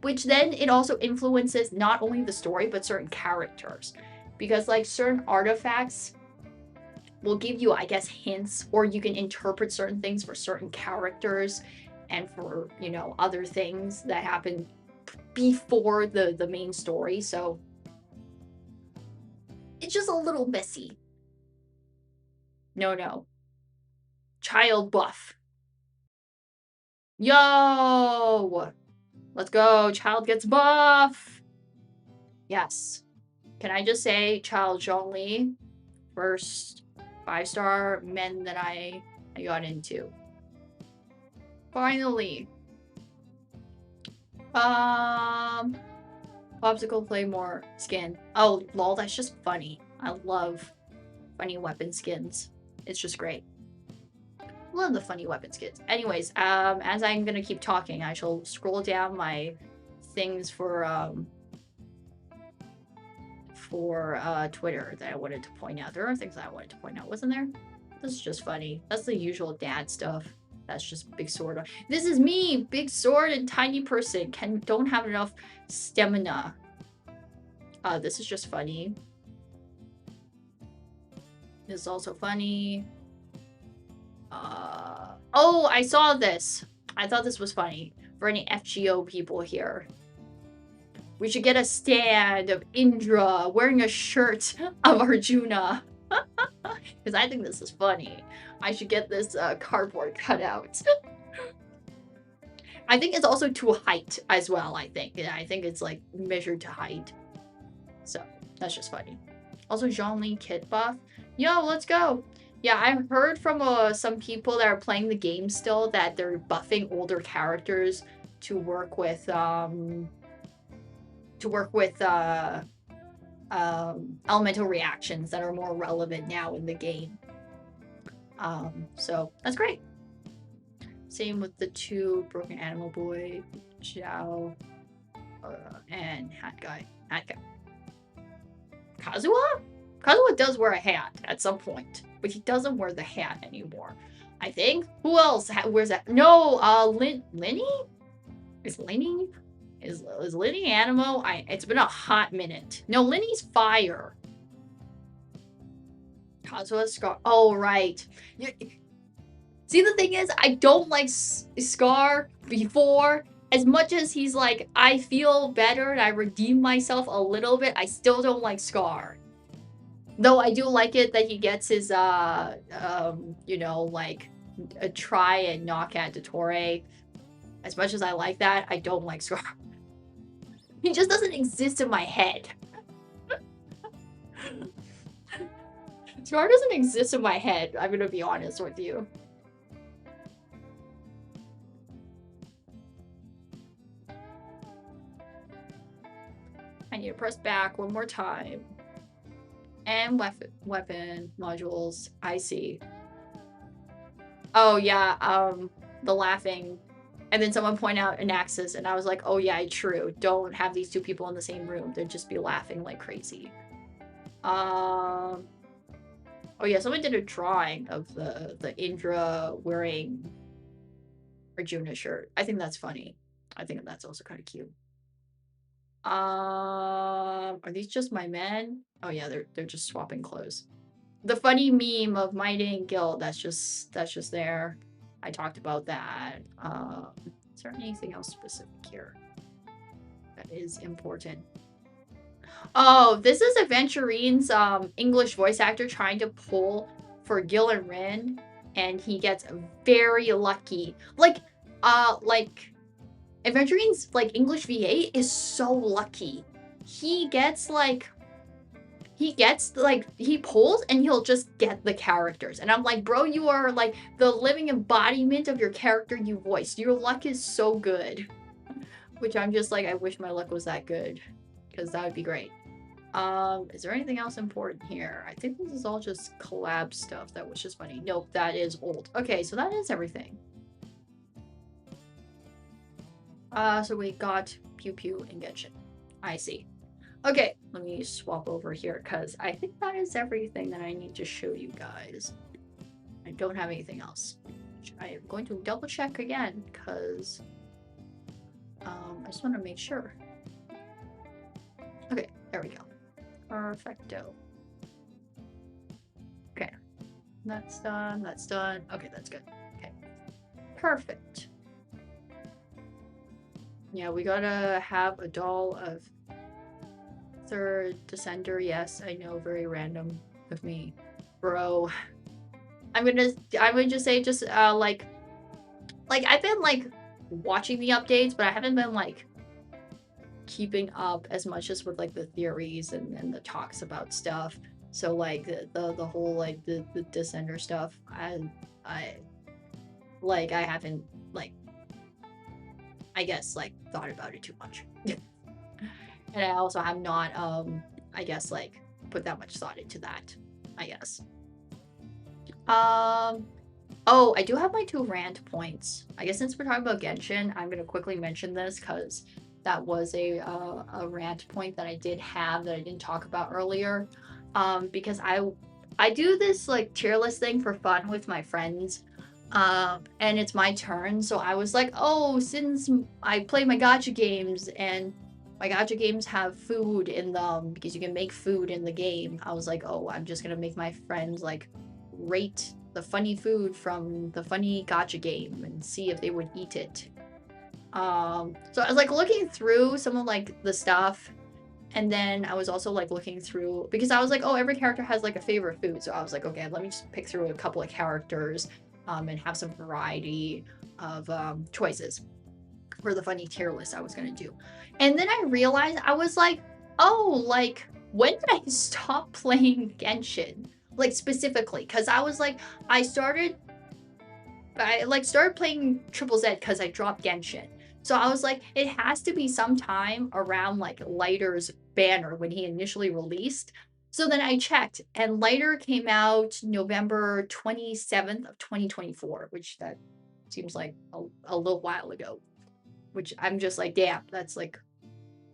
Which then it also influences not only the story, but certain characters. Because, like, certain artifacts will give you, I guess, hints, or you can interpret certain things for certain characters and for, you know, other things that happen before the main story. So it's just a little messy. No. Child buff. Yo! Let's go. Child gets buff. Yes. Can I just say, Child Zhongli, first 5-star men that I got into. Finally. Popsicle Playmore skin. Oh, lol, that's just funny. I love funny weapon skins. It's just great. Love the funny weapon skins. Anyways, as I'm gonna keep talking, I shall scroll down my things for Twitter that I wanted to point out. There are things that I wanted to point out, wasn't there? This is just funny. That's the usual dad stuff. That's just big sword. This is me, big sword and tiny person. Don't have enough stamina. This is just funny. This is also funny. Oh, I saw this. I thought this was funny. For any FGO people here. We should get a stand of Indra wearing a shirt of Arjuna. Because I think this is funny. I should get this cardboard cutout. I think it's also to height as well, I think. Yeah, I think it's like measured to height. So, that's just funny. Also, Zhongli kit buff. Yo, let's go. Yeah, I've heard from some people that are playing the game still that they're buffing older characters to work with elemental reactions that are more relevant now in the game. So that's great. Same with the 2 Broken Animal Boy, Xiao, and Hat Guy. Kazuha? Kazuha does wear a hat at some point, but he doesn't wear the hat anymore. I think. Who else wears that? No, Linny? Is Linny? Is Linny Animo? It's been a hot minute. No, Linny's fire. Kazuha Scar. Oh, right. See, the thing is, I don't like Scar before. As much as he's like, I feel better and I redeem myself a little bit, I still don't like Scar. Though I do like it that he gets his, you know, like, a try and knock at Dottore. As much as I like that, I don't like Scar. He just doesn't exist in my head. Scar doesn't exist in my head, I'm gonna be honest with you. I need to press back one more time. And weapon modules, I see. Oh yeah, the laughing. And then someone pointed out an axis, and I was like, oh yeah, true. Don't have these 2 people in the same room. They'd just be laughing like crazy. Oh yeah, someone did a drawing of the Indra wearing Arjuna shirt. I think that's funny. I think that's also kind of cute. Are these just my men? Oh yeah, they're just swapping clothes. The funny meme of Mighty and Guild, that's just there. I talked about that. Is there anything else specific here that is important? Oh, this is Aventurine's English voice actor trying to pull for Gil and Rin, and he gets very lucky. Like Aventurine's like English VA is so lucky. He pulls and he'll just get the characters. And I'm like, bro, you are like the living embodiment of your character you voiced. Your luck is so good. Which I'm just like, I wish my luck was that good. because that would be great. Is there anything else important here? I think this is all just collab stuff that was just funny. Nope, that is old. Okay, so that is everything. So we got Pew Pew and Genshin. I see. Okay, let me swap over here because I think that is everything that I need to show you guys. I don't have anything else. I am going to double check again because I just want to make sure. Okay, there we go. Perfecto. Okay, that's done. That's done. Okay, that's good. Okay, perfect. Yeah, we gotta have a doll of third descender. Yes, I know, very random of me, bro. I'm gonna just say like I've been like watching the updates, but I haven't been like keeping up as much as with like the theories and the talks about stuff. So like the whole like the descender stuff, I haven't like, I guess, like thought about it too much. And I also have not I guess like put that much thought into that, I guess. Oh, I do have my 2 rant points. I guess since we're talking about Genshin, I'm gonna quickly mention this because that was a rant point that I did have that I didn't talk about earlier. Because I do this like tier list thing for fun with my friends. And it's my turn, so I was like, oh, since I play my gacha games and my gacha games have food in them because you can make food in the game, I was like, oh, I'm just gonna make my friends like rate the funny food from the funny gacha game and see if they would eat it. So I was like looking through some of like the stuff, and then I was also like looking through because I was like, oh, every character has like a favorite food, so I was like, okay, let me just pick through a couple of characters and have some variety of choices for the funny tier list I was gonna do. And then I realized, I was like, oh, like when did I stop playing Genshin? Like specifically, because I was like, I started playing Triple Z because I dropped Genshin. So I was like, it has to be sometime around like Lighter's banner when he initially released. So then I checked, and Lighter came out November 27th of 2024, which that seems like a little while ago. Which I'm just like, damn, that's like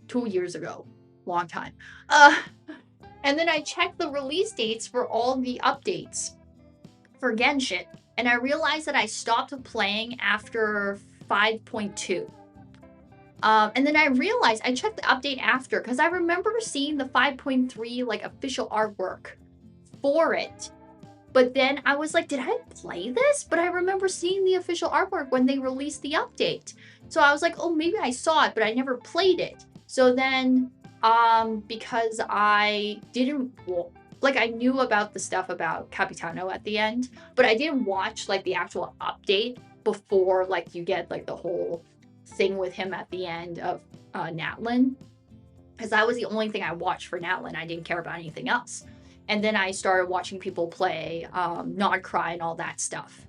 2 years ago. Long time. And then I checked the release dates for all the updates for Genshin, and I realized that I stopped playing after 5.2. And then I realized I checked the update after because I remember seeing the 5.3 like official artwork for it. But then I was like, did I play this? But I remember seeing the official artwork when they released the update. So I was like, oh, maybe I saw it, but I never played it. So then, because I didn't, like, I knew about the stuff about Capitano at the end, but I didn't watch like the actual update before like you get like the whole thing with him at the end of Natlin, because that was the only thing I watched for Natlin. I didn't care about anything else. And then I started watching people play Not Cry and all that stuff.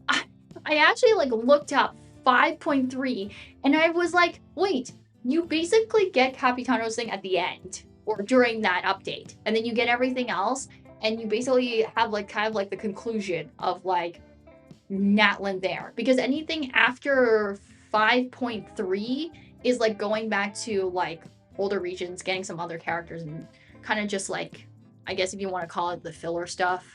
I actually like looked up 5.3 and I was like, wait, you basically get Capitano's thing at the end or during that update, and then you get everything else, and you basically have like kind of like the conclusion of like Natlin there, because anything after 5.3 is like going back to like older regions, getting some other characters, and kind of just like, I guess if you want to call it the filler stuff.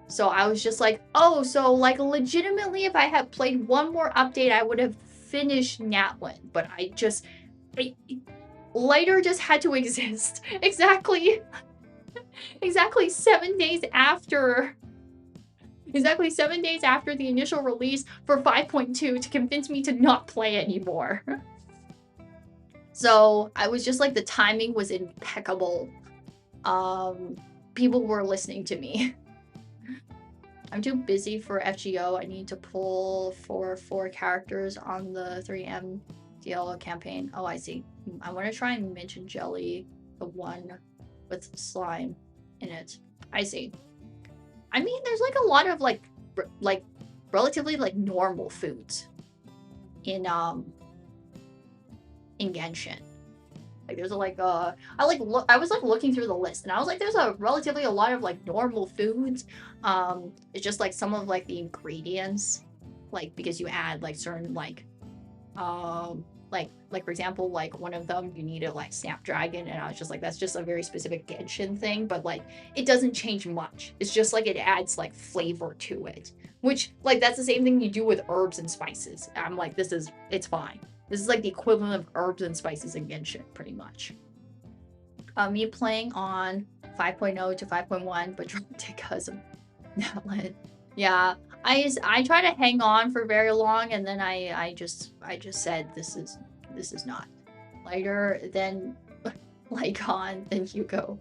So I was just like, oh, so like legitimately if I had played one more update I would have finished Natlin, but Lighter just had to exist exactly 7 days after the initial release for 5.2 to convince me to not play anymore. So I was just like, the timing was impeccable. People were listening to me. I'm too busy for FGO. I need to pull for 4 characters on the 3M DL campaign. Oh, I see. I want to try and mention Jelly, the one with slime in it. I see. I mean, there's like a lot of like relatively like normal foods in Genshin. Like there's I was like looking through the list, and I was like, there's a relatively a lot of like normal foods. It's just like some of like the ingredients, like because you add like certain like for example, like one of them you needed like Snapdragon, and I was just like, that's just a very specific Genshin thing, but like it doesn't change much. It's just like it adds like flavor to it, which like that's the same thing you do with herbs and spices. I'm like, it's fine. This is like the equivalent of herbs and spices in Genshin, pretty much. Me playing on 5.0 to 5.1, but dropped it because of Natlan. Yeah, I try to hang on for very long, and then I just said this is not lighter than Lycon than Hugo.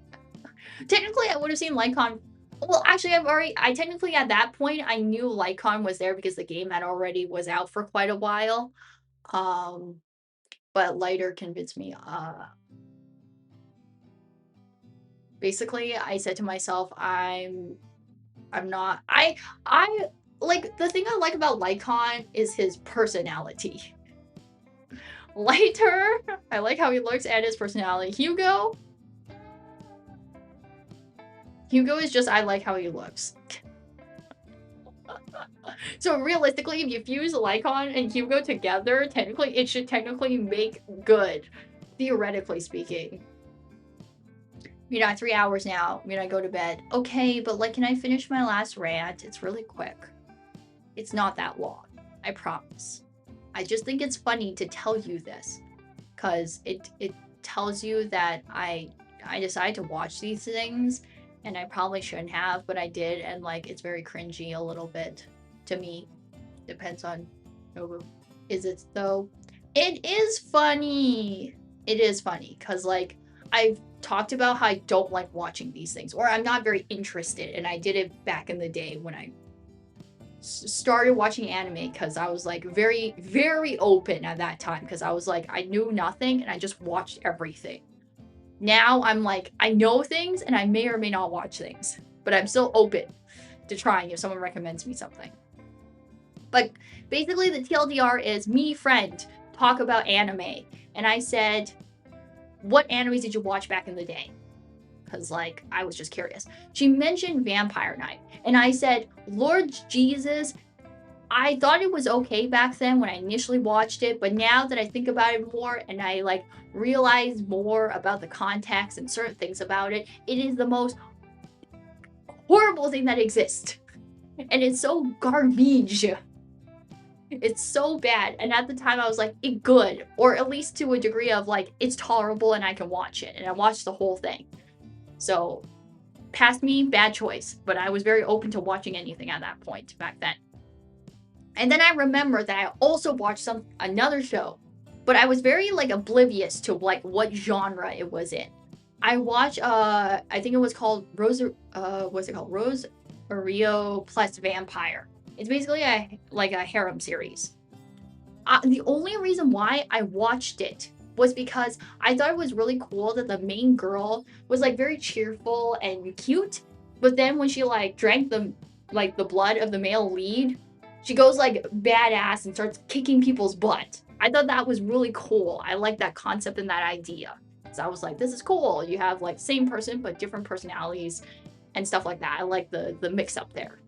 Technically, I would have seen Lycon. Well, actually, I technically at that point I knew Lycon was there because the game had already was out for quite a while. But lighter convinced me. Basically, I said to myself, I'm not. I like the thing I like about Lycon is his personality. Lighter, I like how he looks and his personality. Hugo is just I like how he looks. So realistically, if you fuse Lycon and Hugo together, technically it should technically make good, theoretically speaking. You know, 3 hours now. I mean, I go to bed. Okay, but like, can I finish my last rant? It's really quick. It's not that long. I promise. I just think it's funny to tell you this, because it tells you that I decided to watch these things, and I probably shouldn't have, but I did, and like, it's very cringy a little bit to me. Depends on who. Is it though? It is funny. It is funny, because like, I've talked about how I don't like watching these things, or I'm not very interested, and I did it back in the day when I started watching anime, because I was like very, very open at that time, because I was like, I knew nothing and I just watched everything. Now I'm like, I know things and I may or may not watch things, but I'm still open to trying if someone recommends me something. But basically the TLDR is me friend talk about anime, and I said, what animes did you watch back in the day? Because like, I was just curious. She mentioned Vampire Knight, and I said, Lord Jesus, I thought it was okay back then when I initially watched it, but now that I think about it more and I like realize more about the context and certain things about it, it is the most horrible thing that exists. And it's so garbage. It's so bad. And at the time I was like, it's good, or at least to a degree of like, it's tolerable and I can watch it. And I watched the whole thing. So past me, bad choice, but I was very open to watching anything at that point back then. And then I remember that I also watched another show, but I was very like oblivious to like what genre it was in. I watched I think it was called what's it called? Rosario plus Vampire. It's basically a harem series. The only reason why I watched it was because I thought it was really cool that the main girl was like very cheerful and cute, but then when she like drank the blood of the male lead, she goes like badass and starts kicking people's butt. I thought that was really cool. I like that concept and that idea. So I was like, this is cool. You have like same person but different personalities and stuff like that. I like the mix up there.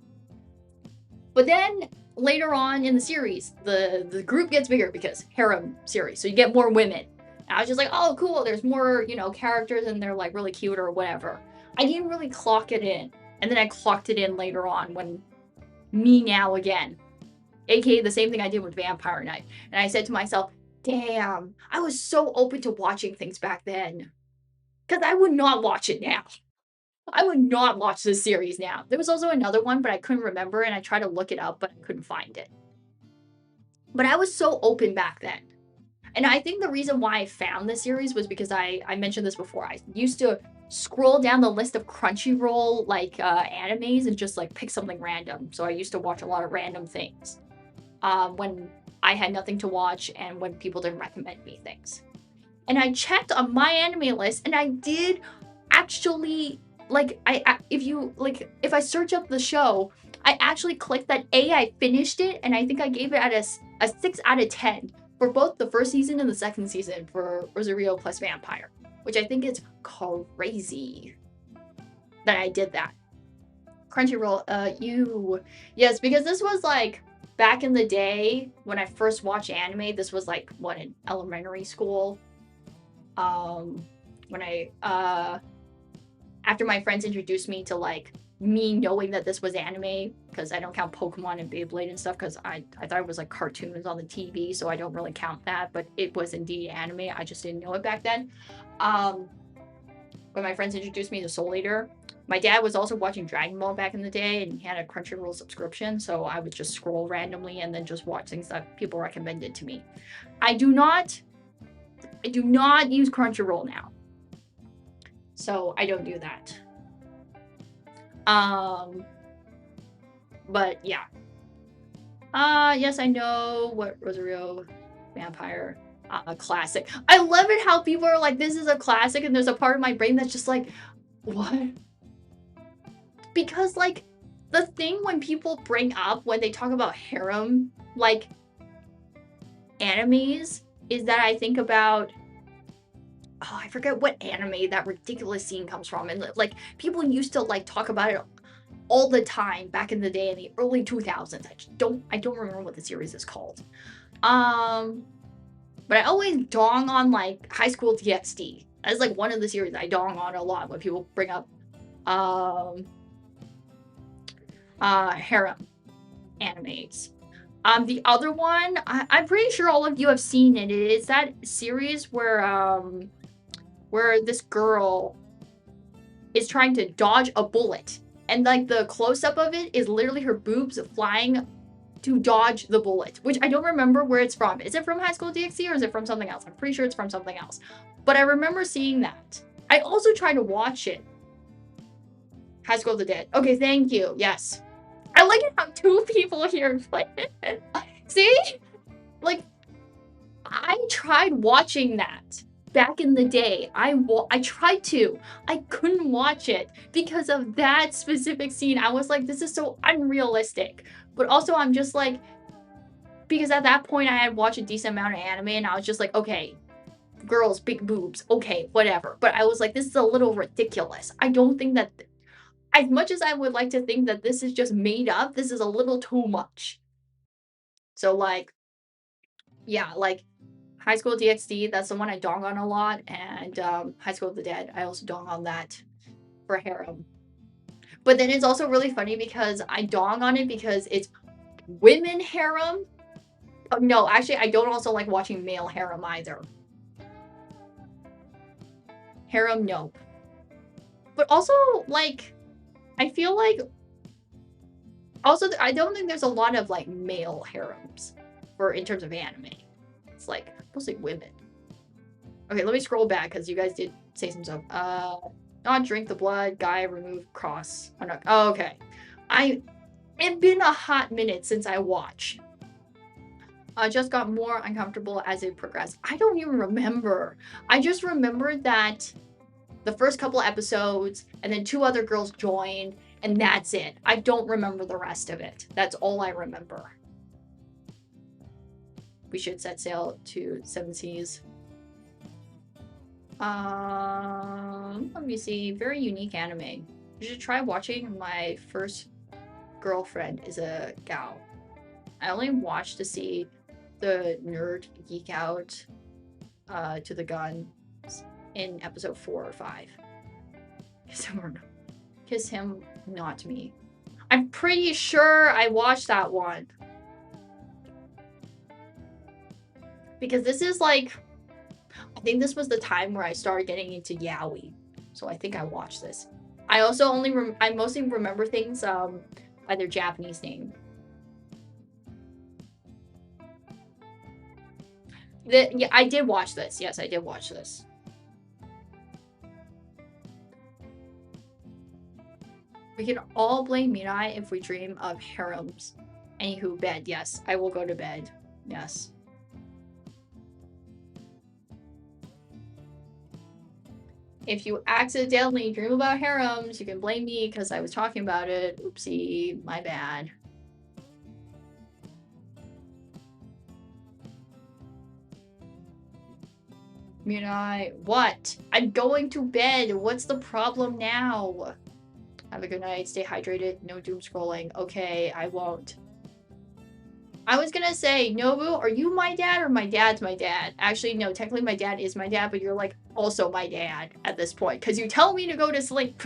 But then later on in the series, the group gets bigger because harem series, so you get more women. And I was just like, oh cool, there's more, you know, characters and they're like really cute or whatever. I didn't really clock it in. And then I clocked it in later on when Me Now Again, aka the same thing I did with Vampire Knight. And I said to myself, damn, I was so open to watching things back then, because I would not watch it now. I would not watch this series now. There was also another one, but I couldn't remember, and I tried to look it up, but I couldn't find it. But I was so open back then. And I think the reason why I found this series was because I mentioned this before. I used to scroll down the list of Crunchyroll like animes and just like pick something random. So I used to watch a lot of random things when I had nothing to watch and when people didn't recommend me things. And I checked on my anime list, and I did actually, like, if I search up the show, I actually clicked that I finished it, and I think I gave it at a 6 out of 10. for both the first season and the second season for Rosario plus Vampire, which I think is crazy that I did that. Crunchyroll, yes, because this was like back in the day when I first watched anime. This was like what, in elementary school. When I after my friends introduced me to like me knowing that this was anime, because I don't count Pokemon and Beyblade and stuff because I thought it was like cartoons on the TV, so I don't really count that, but it was indeed anime. I just didn't know it back then. When my friends introduced me to Soul Eater, my dad was also watching Dragon Ball back in the day, and he had a Crunchyroll subscription, so I would just scroll randomly and then just watch things that people recommended to me. I do not use Crunchyroll now, so I don't do that. But yeah. Yes, I know what Rosario Vampire classic. I love it how people are like, this is a classic, and there's a part of my brain that's just like, what? Because like the thing when people bring up when they talk about harem like animes is that I think about, oh, I forget what anime that ridiculous scene comes from, and like people used to like talk about it all the time back in the day in the early 2000s. I don't remember what the series is called. But I always dong on like High School DxD. That's like one of the series I dong on a lot when people bring up harem animes. The other one, I'm pretty sure all of you have seen it. It is that series where this girl is trying to dodge a bullet, and like the close-up of it is literally her boobs flying to dodge the bullet, which I don't remember where it's from. Is it from High School DxD or is it from something else? I'm pretty sure it's from something else, but I remember seeing that. I also tried to watch it. High School of the Dead. Okay, thank you. Yes. I like it how 2 people here play it. See? Like, I tried watching that back in the day. I tried to. I couldn't watch it because of that specific scene. I was like, this is so unrealistic. But also, I'm just like, because at that point, I had watched a decent amount of anime, and I was just like, okay, girls, big boobs, okay, whatever. But I was like, this is a little ridiculous. I don't think that, as much as I would like to think that this is just made up, this is a little too much. So, like, yeah, like, High School DxD, that's the one I dong on a lot, and High School of the Dead, I also dong on that for harem. But then it's also really funny because I dong on it because it's women harem. Oh, no, actually, I don't also like watching male harem either. Harem, no. But also, like, I feel like, also, I don't think there's a lot of, like, male harems in terms of anime. It's, like, mostly women. Okay, let me scroll back, because you guys did say some stuff. Not drink the blood, guy, remove cross. Oh, no. Oh, okay. It's been a hot minute since I watched. I just got more uncomfortable as it progressed. I don't even remember. I just remember that the first couple episodes, and then 2 other girls joined, and that's it. I don't remember the rest of it. That's all I remember. We should set sail to 7 Seas. Let me see. Very unique anime. You should try watching. My first girlfriend is a gal. I only watched to see the nerd geek out to the gun in episode 4 or 5. Kiss him, not me. I'm pretty sure I watched that one. Because this is like, I think this was the time where I started getting into yaoi. So I think I watched this. I also I mostly remember things by their Japanese name. Yeah, I did watch this. Yes, I did watch this. We can all blame Mirai if we dream of harems. Anywho, bed. Yes, I will go to bed. Yes. If you accidentally dream about harems, you can blame me because I was talking about it. Oopsie, my bad. Mirai, what? I'm going to bed. What's the problem now? Have a good night. Stay hydrated. No doom scrolling. Okay, I won't. I was gonna say, Nobu, are you my dad or my dad's my dad? Actually, no, technically my dad is my dad, but you're like also my dad at this point because you tell me to go to sleep.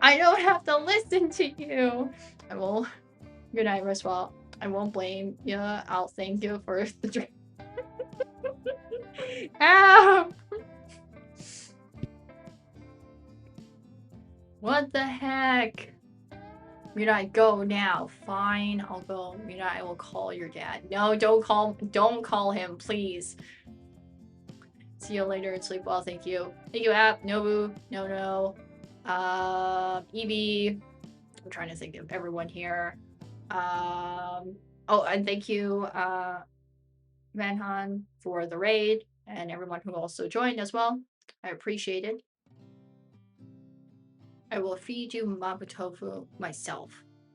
I don't have to listen to you. I will. Good night, rest well. I won't blame you. I'll thank you for the drink. Ow! What the heck? Mirai, go now. Fine, I'll go. Mirai, I will call your dad. No, don't call him, please. See you later and sleep well, thank you. Thank you, App, Nobu, no. Evie. I'm trying to think of everyone here. Oh, and thank you, Vanhan, for the raid, and everyone who also joined as well. I appreciate it. I will feed you mapo tofu myself.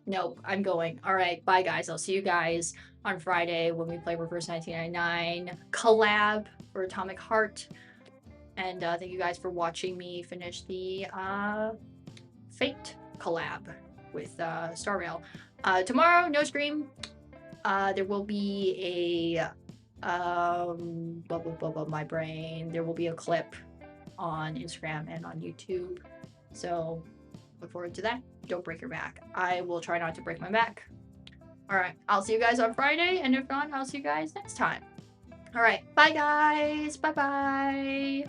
Nope, I'm going. All right, bye guys. I'll see you guys on Friday when we play Reverse 1999 collab for Atomic Heart. And thank you guys for watching me finish the Fate collab with Star Rail. Tomorrow, no stream. There will be a my brain. There will be a clip on Instagram and on YouTube. So look forward to that. Don't break your back. I will try not to break my back. All right, I'll see you guys on Friday, and if not, I'll see you guys next time. All right, bye guys. Bye.